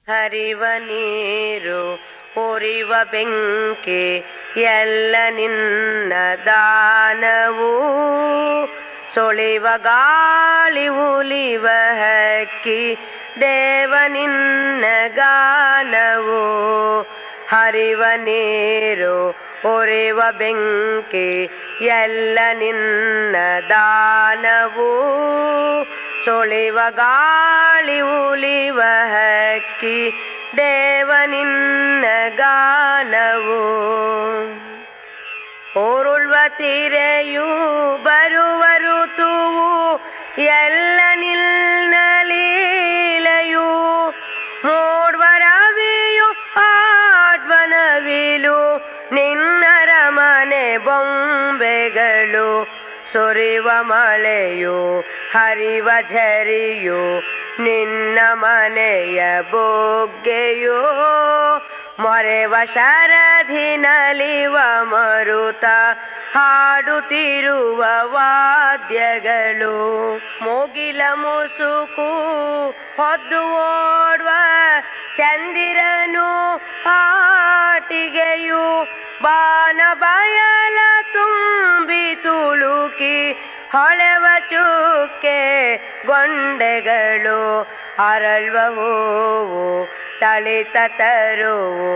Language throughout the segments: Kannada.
ಹರಿವ ನೀರು ಉರಿವ ಬೆಂಕಿ ಎಲ್ಲ ನಿನ್ನ ದಾನವು, ಸೊಳಿವ ಗಾಳಿ ಉಲಿವ ಹಕ್ಕಿ ದೇವ ನಿನ್ನ ಗಾನವು. ಹರಿವ ನೀರು ಉರಿವ ಬೆಂಕಿ ಎಲ್ಲ ನಿನ್ನ ದಾನವು, ಸೊಳಿವ ಗಾಳಿ ಉಲಿವ ಹಕ್ಕಿ ದೇವ ನಿನ್ನ ಗಾನವು. ಓರುಳ್ವ ತಿರೆಯು ಬರುವ ಋತುವು ಎಲ್ಲ ನಿನ್ನ ಲೀಲೆಯು, ಮೂಡ್ವ ರವಿಯು ಆಡ್ವನವಿಲು ನಿನ್ನರ ಮನೆ ಬೊಂಬೆಗಳು, ಸುರಿವ ಮಳೆಯು ಹರಿವ ಝರಿಯು ನಿನ್ನ ಮನೆಯ ಬೊಗ್ಗೆಯೋ, ಮೊರೆವ ಶರಧಿ ನಲಿವ ಮರುತ ಹಾಡುತ್ತಿರುವ ವಾದ್ಯಗಳು, ಮುಗಿಲ ಮುಸುಕು ಹೊದ್ದು ಓಡುವ ಚಂದಿರನು ಆಟಿಗೆಯು, ಬಾನ ಬಯಲ ತುಂಬಿ ತುಳುಕಿ ಹೊಳೆವ ಚುಕ್ಕೆ ಗೊಂಡೆಗಳು, ಅರಳುವ ಹೂವು ತಳಿತ ತರುವು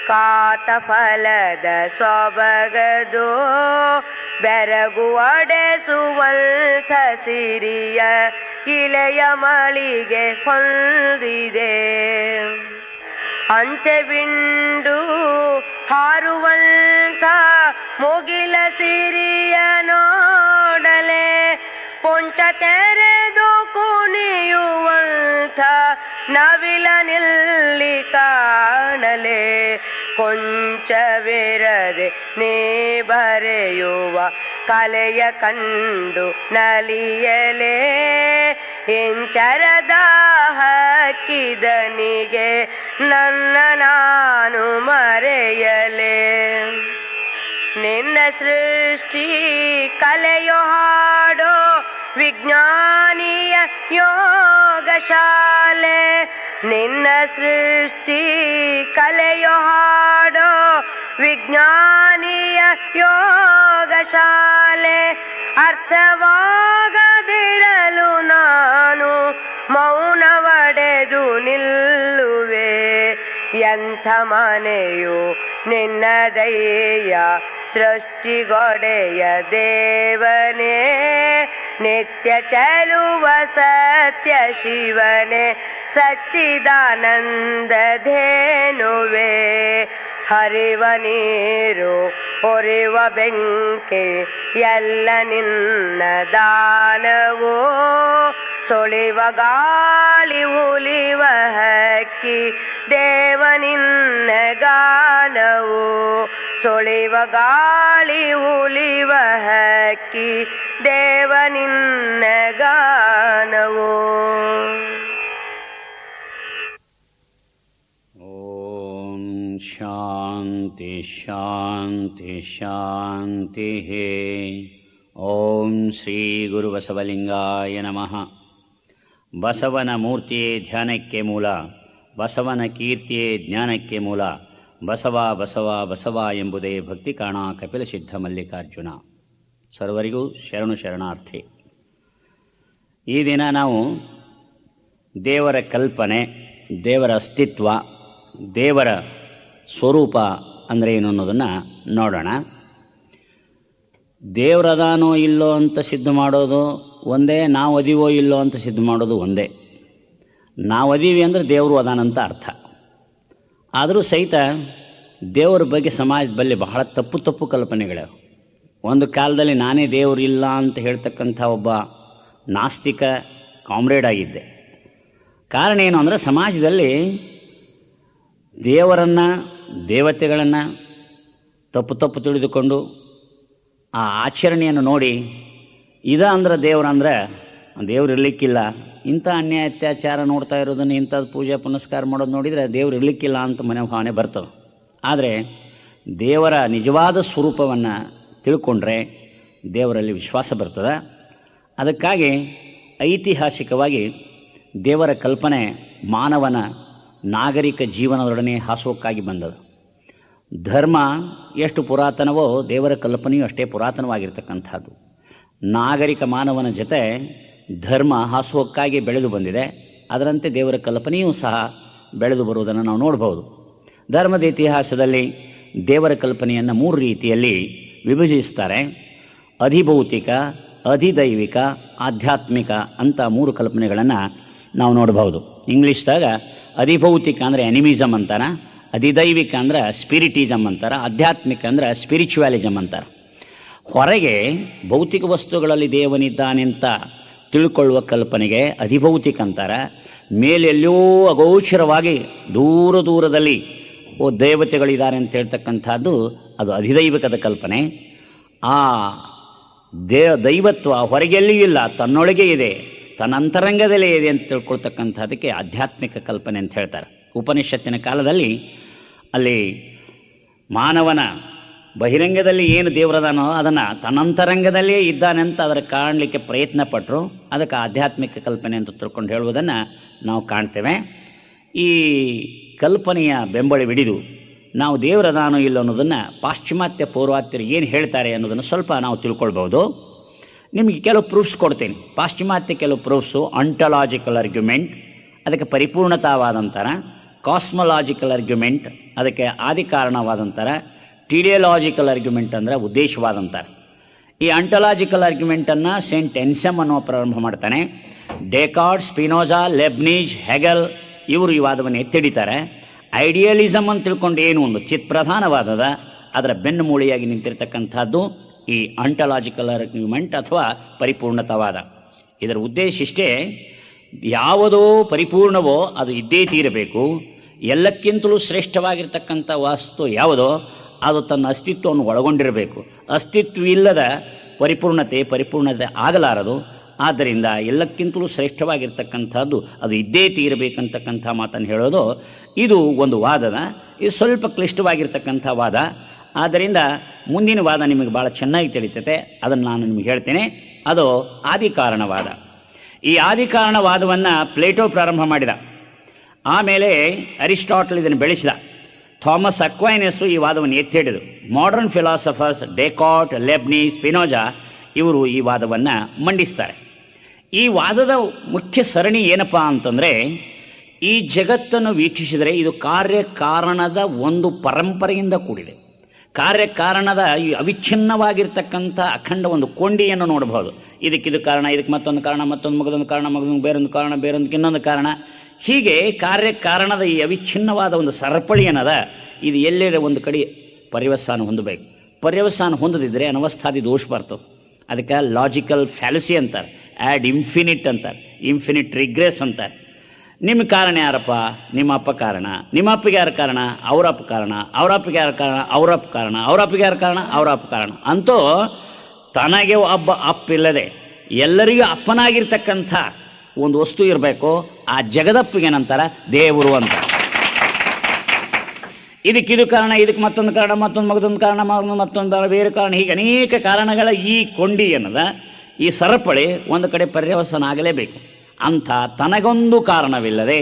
ಕಾತ ಫಲದ ಸೊಬಗದು, ಬೆರಗು ಒಡೆಸುವಂಥ ಸಿರಿಯ ಇಳೆಯ ಮಳಿಗೆ ಹೊಂದಿದೆ. ಅಂಚೆ ಬಿಂಡು ಹಾರುವಂಥ ಮುಗಿಲ ಸಿರಿಯ ನೋಡಲೆ, ಪೊಂಚ ತೆರೆದು ಕುಣಿಯುವಂಥ ನವಿಲ ನಿಲ್ಲಿ ಕಾಣಲೆ, ಕೊಂಚವಿರದೆ ನೀ ಬರೆಯುವ ಕಲೆಯ ಕಂಡು ನಲಿಯಲೆ, ಇಂಚರದ ಹಕ್ಕಿದನಿಗೆ ನನ್ನ ನಾನು ಮರೆಯಲೆ. ನಿನ್ನ ಸೃಷ್ಟಿ ಕಲೆಯೋ ಹಾಡೋ ವಿಜ್ಞಾನಿಯ ಯೋಗ ಶಾಲೆ, ನಿನ್ನ ಸೃಷ್ಟಿ ಕಲೆಯೋ ಹಾಡೋ ವಿಜ್ಞಾನಿಯ ಯೋಗ ಶಾಲೆ, ಅರ್ಥವಾಗದಿರಲು ನಾನು ಮೌನವಡೆದು ನಿಲ್ಲುವೆ. ಎಂಥ ಮನೆಯು ನಿನ್ನದಯ್ಯ ಸೃಷ್ಟಿಗೊಡೆಯ ದೇವನೇ, ನಿತ್ಯ ಚೆಲುವ ಸತ್ಯ ಶಿವನೇ ಸಚ್ಚಿದಾನಂದ ಧೇನುವೆ. ಹರಿವ ನೀರು ಉರಿವ ಬೆಂಕಿ ಎಲ್ಲ ನಿನ್ನ ದಾನವು, ಸೊಳಿವ ಗಾಳಿ ಉಲಿವ ಹಕ್ಕಿ ದೇವ ನಿನ್ನ ಗಾನವು, ಸೊಳಿವ ಗಾಳಿ ಉಲಿವ ಹಕ್ಕಿ ದೇವ ನಿನ್ನ ಗಾನವು. ಓಂ ಶಾಂತಿ ಶಾಂತಿ ಶಾಂತಿ. ಓಂ ಶ್ರೀ ಗುರು ಬಸವಲಿಂಗಾಯ ನಮಃ. ಬಸವನ ಮೂರ್ತಿಯೇ ಧ್ಯಾನಕ್ಕೆ ಮೂಲ, ಬಸವನ ಕೀರ್ತಿಯೇ ಜ್ಞಾನಕ್ಕೆ ಮೂಲ, ಬಸವ ಬಸವ ಬಸವ ಎಂಬುದೇ ಭಕ್ತಿ ಕಾಣ ಕಪಿಲ ಸಿದ್ಧ ಮಲ್ಲಿಕಾರ್ಜುನ. ಸರ್ವರಿಗೂ ಶರಣು ಶರಣಾರ್ಥಿ. ಈ ದಿನ ನಾವು ದೇವರ ಕಲ್ಪನೆ, ದೇವರ ಅಸ್ತಿತ್ವ, ದೇವರ ಸ್ವರೂಪ ಅಂದರೆ ಏನು ಅನ್ನೋದನ್ನು ನೋಡೋಣ. ದೇವರದಾನೋ ಇಲ್ಲೋ ಅಂತ ಸಿದ್ಧ ಮಾಡೋದು ಒಂದೇ, ನಾವು ಅದೀವೋ ಇಲ್ಲೋ ಅಂತ ಸಿದ್ಧ ಮಾಡೋದು ಒಂದೇ. ನಾವು ಅದೀವಿ ಅಂದರೆ ದೇವರು ಅದಾನಂತ ಅರ್ಥ. ಆದರೂ ಸಹಿತ ದೇವರ ಬಗ್ಗೆ ಸಮಾಜದಲ್ಲಿ ಬಹಳ ತಪ್ಪು ತಪ್ಪು ಕಲ್ಪನೆಗಳಿವೆ. ಒಂದು ಕಾಲದಲ್ಲಿ ನಾನೇ ದೇವರು ಇಲ್ಲ ಅಂತ ಹೇಳ್ತಕ್ಕಂಥ ಒಬ್ಬ ನಾಸ್ತಿಕ ಕಾಮ್ರೇಡ್ ಆಗಿದ್ದೆ. ಕಾರಣ ಏನು ಅಂದರೆ ಸಮಾಜದಲ್ಲಿ ದೇವರನ್ನು, ದೇವತೆಗಳನ್ನು ತಪ್ಪು ತಪ್ಪು ತಿಳಿದುಕೊಂಡು ಆ ಆಚರಣೆಯನ್ನು ನೋಡಿ ಅಂದ್ರೆ ದೇವ್ರು ಇರಲಿಕ್ಕಿಲ್ಲ, ಇಂಥ ಅನ್ಯಾಯ ಅತ್ಯಾಚಾರ ನೋಡ್ತಾ ಇರೋದನ್ನು, ಇಂಥದ್ದು ಪೂಜೆ ಪುನಸ್ಕಾರ ಮಾಡೋದು ನೋಡಿದರೆ ದೇವ್ರು ಇರಲಿಕ್ಕಿಲ್ಲ ಅಂತ ಮನೋಭಾವನೆ ಬರ್ತದೆ. ಆದರೆ ದೇವರ ನಿಜವಾದ ಸ್ವರೂಪವನ್ನು ತಿಳ್ಕೊಂಡ್ರೆ ದೇವರಲ್ಲಿ ವಿಶ್ವಾಸ ಬರ್ತದೆ. ಅದಕ್ಕಾಗಿ ಐತಿಹಾಸಿಕವಾಗಿ ದೇವರ ಕಲ್ಪನೆ ಮಾನವನ ನಾಗರಿಕ ಜೀವನದೊಡನೆ ಹಾಸುವಕ್ಕಾಗಿ ಬಂದದ್ದು. ಧರ್ಮ ಎಷ್ಟು ಪುರಾತನವೋ ದೇವರ ಕಲ್ಪನೆಯೂ ಅಷ್ಟೇ ಪುರಾತನವಾಗಿರ್ತಕ್ಕಂಥದ್ದು. ನಾಗರಿಕ ಮಾನವನ ಜೊತೆ ಧರ್ಮ ಹಾಸುವಕ್ಕಾಗಿ ಬೆಳೆದು ಬಂದಿದೆ. ಅದರಂತೆ ದೇವರ ಕಲ್ಪನೆಯೂ ಸಹ ಬೆಳೆದು ಬರುವುದನ್ನು ನಾವು ನೋಡ್ಬೋದು. ಧರ್ಮದ ಇತಿಹಾಸದಲ್ಲಿ ದೇವರ ಕಲ್ಪನೆಯನ್ನು 3 ರೀತಿಯಲ್ಲಿ ವಿಭಜಿಸ್ತಾರೆ. ಅಧಿಭೌತಿಕ, ಅಧಿದೈವಿಕ, ಆಧ್ಯಾತ್ಮಿಕ ಅಂತ 3 ಕಲ್ಪನೆಗಳನ್ನು ನಾವು ನೋಡ್ಬೋದು. ಇಂಗ್ಲೀಷ್ದಾಗ ಅಧಿಭೌತಿಕ ಅಂದರೆ ಅನಿಮಿಸಮ್ ಅಂತಾರೆ, ಅಧಿದೈವಿಕ ಅಂದ್ರೆ ಸ್ಪಿರಿಟಿಸಮ್ ಅಂತಾರೆ, ಆಧ್ಯಾತ್ಮಿಕ ಅಂದ್ರೆ ಸ್ಪಿರಿಚುವಾಲಿಸಮ್ ಅಂತಾರೆ. ಹೊರಗೆ ಭೌತಿಕ ವಸ್ತುಗಳಲ್ಲಿ ದೇವನಿದ್ದಾನೆ ಅಂತ ತಿಳ್ಕೊಳ್ಳುವ ಕಲ್ಪನೆಗೆ ಅಧಿಭೌತಿಕ ಅಂತಾರೆ. ಮೇಲೆಲ್ಲೋ ಅಗೋಚರವಾಗಿ ದೂರ ದೂರದಲ್ಲಿ ದೇವತೆಗಳಿದ್ದಾರೆ ಅಂತ ಹೇಳ್ತಕ್ಕಂಥದ್ದು ಅದು ಅಧಿದೈವಿಕದ ಕಲ್ಪನೆ. ಆ ದೈವತ್ವ ಹೊರಗೆಲ್ಲಿಯೂ ಇಲ್ಲ, ತನ್ನೊಳಗೆ ಇದೆ, ತನ್ನ ಅಂತರಂಗದಲ್ಲೇ ಇದೆ ಅಂತ ತಿಳ್ಕೊಳ್ತಕ್ಕಂಥದ್ದಕ್ಕೆ ಆಧ್ಯಾತ್ಮಿಕ ಕಲ್ಪನೆ ಅಂತ ಹೇಳ್ತಾರೆ. ಉಪನಿಷತ್ತಿನ ಕಾಲದಲ್ಲಿ ಅಲ್ಲಿ ಮಾನವನ ಬಹಿರಂಗದಲ್ಲಿ ಏನು ದೇವರದಾನೋ ಅದನ್ನು ತನ್ನಂತರಂಗದಲ್ಲೇ ಇದ್ದಾನೆ ಅಂತ ಅದರ ಕಾಣಲಿಕ್ಕೆ ಪ್ರಯತ್ನ ಪಟ್ಟರು. ಅದಕ್ಕೆ ಆಧ್ಯಾತ್ಮಿಕ ಕಲ್ಪನೆ ಅಂತ ತಿಳ್ಕೊಂಡು ಹೇಳುವುದನ್ನು ನಾವು ಕಾಣ್ತೇವೆ. ಈ ಕಲ್ಪನೆಯ ಬೆಂಬಲವಿಡಿದು ನಾವು ದೇವರದಾನೋ ಇಲ್ಲ ಅನ್ನೋದನ್ನು ಪಾಶ್ಚಿಮಾತ್ಯ ಪೌರ್ವಾತ್ಯರು ಏನು ಹೇಳ್ತಾರೆ ಅನ್ನೋದನ್ನು ಸ್ವಲ್ಪ ನಾವು ತಿಳ್ಕೊಳ್ಬೋದು. ನಿಮಗೆ ಕೆಲವು ಪ್ರೂಫ್ಸ್ ಕೊಡ್ತೀನಿ. ಪಾಶ್ಚಿಮಾತ್ಯ ಕೆಲವು ಪ್ರೂಫ್ಸು ಆಂಟಲಾಜಿಕಲ್ ಆರ್ಗ್ಯುಮೆಂಟ್, ಅದಕ್ಕೆ ಪರಿಪೂರ್ಣತಾವಾದಂತರ. ಕಾಸ್ಮೊಲಾಜಿಕಲ್ ಆರ್ಗ್ಯುಮೆಂಟ್, ಅದಕ್ಕೆ ಆದಿಕಾರಣವಾದಂತರ. ಟಿಡಿಯಲಾಜಿಕಲ್ ಆರ್ಗ್ಯುಮೆಂಟ್ ಅಂದರೆ ಉದ್ದೇಶವಾದಂತಾರೆ. ಈ ಆಂಟಲಾಜಿಕಲ್ ಆರ್ಗ್ಯುಮೆಂಟನ್ನು ಸೇಂಟ್ ಎನ್ಸಮ್ ಅನ್ನೋ ಪ್ರಾರಂಭ ಮಾಡ್ತಾನೆ. ಡೆಕಾರ್ಡ್, ಸ್ಪಿನೋಜಾ, ಲೆಬ್ನಿಜ್, ಹೆಗಲ್ ಇವರು ಈ ವಾದವನ್ನು ಎತ್ತಿಡಿತಾರೆ. ಐಡಿಯಲಿಸಮ್ ಅಂತ ತಿಳ್ಕೊಂಡು ಏನು ಒಂದು ಚಿತ್ಪ್ರಧಾನವಾದದ ಅದರ ಬೆನ್ನು ಮೂಳೆಯಾಗಿ ನಿಂತಿರ್ತಕ್ಕಂಥದ್ದು ಈ ಆಂಟಲಾಜಿಕಲ್ ಆರ್ಗ್ಯುಮೆಂಟ್ ಅಥವಾ ಪರಿಪೂರ್ಣತಾವಾದ. ಇದರ ಉದ್ದೇಶ ಇಷ್ಟೇ, ಯಾವುದೋ ಪರಿಪೂರ್ಣವೋ ಅದು ಇದ್ದೇ ತೀರಬೇಕು. ಎಲ್ಲಕ್ಕಿಂತಲೂ ಶ್ರೇಷ್ಠವಾಗಿರ್ತಕ್ಕಂಥ ವಸ್ತು ಯಾವುದೋ ಅದು ತನ್ನ ಅಸ್ತಿತ್ವವನ್ನು ಒಳಗೊಂಡಿರಬೇಕು. ಅಸ್ತಿತ್ವವಿಲ್ಲದ ಪರಿಪೂರ್ಣತೆ ಆಗಲಾರದು. ಆದ್ದರಿಂದ ಎಲ್ಲಕ್ಕಿಂತಲೂ ಶ್ರೇಷ್ಠವಾಗಿರ್ತಕ್ಕಂಥದ್ದು ಅದು ಇದ್ದೇ ತೀರಬೇಕಂತಕ್ಕಂಥ ಮಾತನ್ನು ಹೇಳೋದು ಇದು ಒಂದು ವಾದದ. ಇದು ಸ್ವಲ್ಪ ಕ್ಲಿಷ್ಟವಾಗಿರ್ತಕ್ಕಂಥ ವಾದ. ಆದ್ದರಿಂದ ಮುಂದಿನ ವಾದ ನಿಮಗೆ ಭಾಳ ಚೆನ್ನಾಗಿ ತಿಳಿತೈತೆ, ಅದನ್ನು ನಾನು ನಿಮಗೆ ಹೇಳ್ತೇನೆ. ಅದು ಆದಿಕಾರಣವಾದ. ಈ ಆದಿಕಾರಣವಾದವನ್ನು ಪ್ಲೇಟೋ ಪ್ರಾರಂಭ ಮಾಡಿದ. ಆಮೇಲೆ ಅರಿಸ್ಟಾಟಲ್ ಇದನ್ನು ಬೆಳೆಸಿದ. ಥಾಮಸ್ ಅಕ್ವೈನಸ್ಸು ಈ ವಾದವನ್ನು ಎತ್ತಿ ಹಿಡಿದು. ಮಾಡರ್ನ್ ಫಿಲಾಸಫರ್ಸ್ ಡೆಕಾರ್ಟ್, ಲೆಬ್ನಿಜ್, ಸ್ಪಿನೋಜಾ ಇವರು ಈ ವಾದವನ್ನು ಮಂಡಿಸ್ತಾರೆ. ಈ ವಾದದ ಮುಖ್ಯ ಸರಣಿ ಏನಪ್ಪ ಅಂತಂದರೆ, ಈ ಜಗತ್ತನ್ನು ವೀಕ್ಷಿಸಿದರೆ ಇದು ಕಾರ್ಯಕಾರಣದ ಒಂದು ಪರಂಪರೆಯಿಂದ ಕೂಡಿದೆ. ಕಾರ್ಯಕಾರಣದ ಅವಿಚ್ಛಿನ್ನವಾಗಿರ್ತಕ್ಕಂಥ ಅಖಂಡ ಒಂದು ಕೊಂಡಿಯನ್ನು ನೋಡಬಹುದು. ಇದಕ್ಕಿದು ಕಾರಣ, ಇದಕ್ಕೆ ಮತ್ತೊಂದು ಕಾರಣ, ಮತ್ತೊಂದು ಮಗದೊಂದು ಕಾರಣ, ಮಗದೊಂದು ಬೇರೊಂದು ಕಾರಣ, ಬೇರೊಂದಕ್ಕೆ ಇನ್ನೊಂದು ಕಾರಣ. ಹೀಗೆ ಕಾರ್ಯಕಾರಣದ ಈ ಅವಿಚ್ಛಿನ್ನವಾದ ಒಂದು ಸರಪಳಿ ಏನದ ಇದು ಎಲ್ಲೆಡೆ ಒಂದು ಕಡೆ ಪರ್ಯವಸಾನ ಹೊಂದಬೇಕು. ಪರ್ಯವಸಾನ ಹೊಂದದಿದ್ದರೆ ಅನವಸ್ಥಾದಿ ದೋಷ ಬರ್ತದೆ. ಅದಕ್ಕೆ ಲಾಜಿಕಲ್ ಫ್ಯಾಲಸಿ ಅಂತಾರೆ, ಆ್ಯಡ್ ಇನ್ಫಿನಿಟ್ ಅಂತಾರೆ, ಇನ್ಫಿನಿಟ್ ರಿಗ್ರೆಸ್ ಅಂತಾರೆ. ನಿಮ್ಮ ಕಾರಣ ಯಾರಪ್ಪ? ನಿಮ್ಮ ಅಪ್ಪ ಕಾರಣ. ನಿಮ್ಮ ಅಪ್ಪಿಗೆ ಯಾರು ಕಾರಣ? ಅವರ ಅಪ್ಪ ಕಾರಣ. ಅವರ ಅಪ್ಪಿಗೆ ಯಾರು ಕಾರಣ? ಅವರ ಅಪ್ಪ ಕಾರಣ. ಅವರ ಅಪ್ಪಿಗೆ ಯಾರು ಕಾರಣ? ಅವರ ಅಪ್ಪ ಕಾರಣ. ಅಂತೂ ತನಗೆ ಒಬ್ಬ ಅಪ್ಪಿಲ್ಲದೆ ಎಲ್ಲರಿಗೂ ಅಪ್ಪನಾಗಿರ್ತಕ್ಕಂಥ ಒಂದು ವಸ್ತು ಇರಬೇಕು. ಆ ಜಗದಪ್ಪಿಗೆ ಏನಂತಾರೆ? ದೇವರು ಅಂತ. ಇದಕ್ಕಿದು ಕಾರಣ, ಇದಕ್ಕೆ ಮತ್ತೊಂದು ಕಾರಣ, ಮತ್ತೊಂದು ಮಗದೊಂದು ಕಾರಣ, ಮತ್ತೊಂದು ಬೇರೆ ಕಾರಣ, ಹೀಗೆ ಅನೇಕ ಕಾರಣಗಳ ಈ ಕೊಂಡಿ ಅನ್ನದ ಈ ಸರಪಳಿ ಒಂದು ಕಡೆ ಪರ್ಯವಸನ ಆಗಲೇಬೇಕು. ಅಂಥ ತನಗೊಂದು ಕಾರಣವಿಲ್ಲದೆ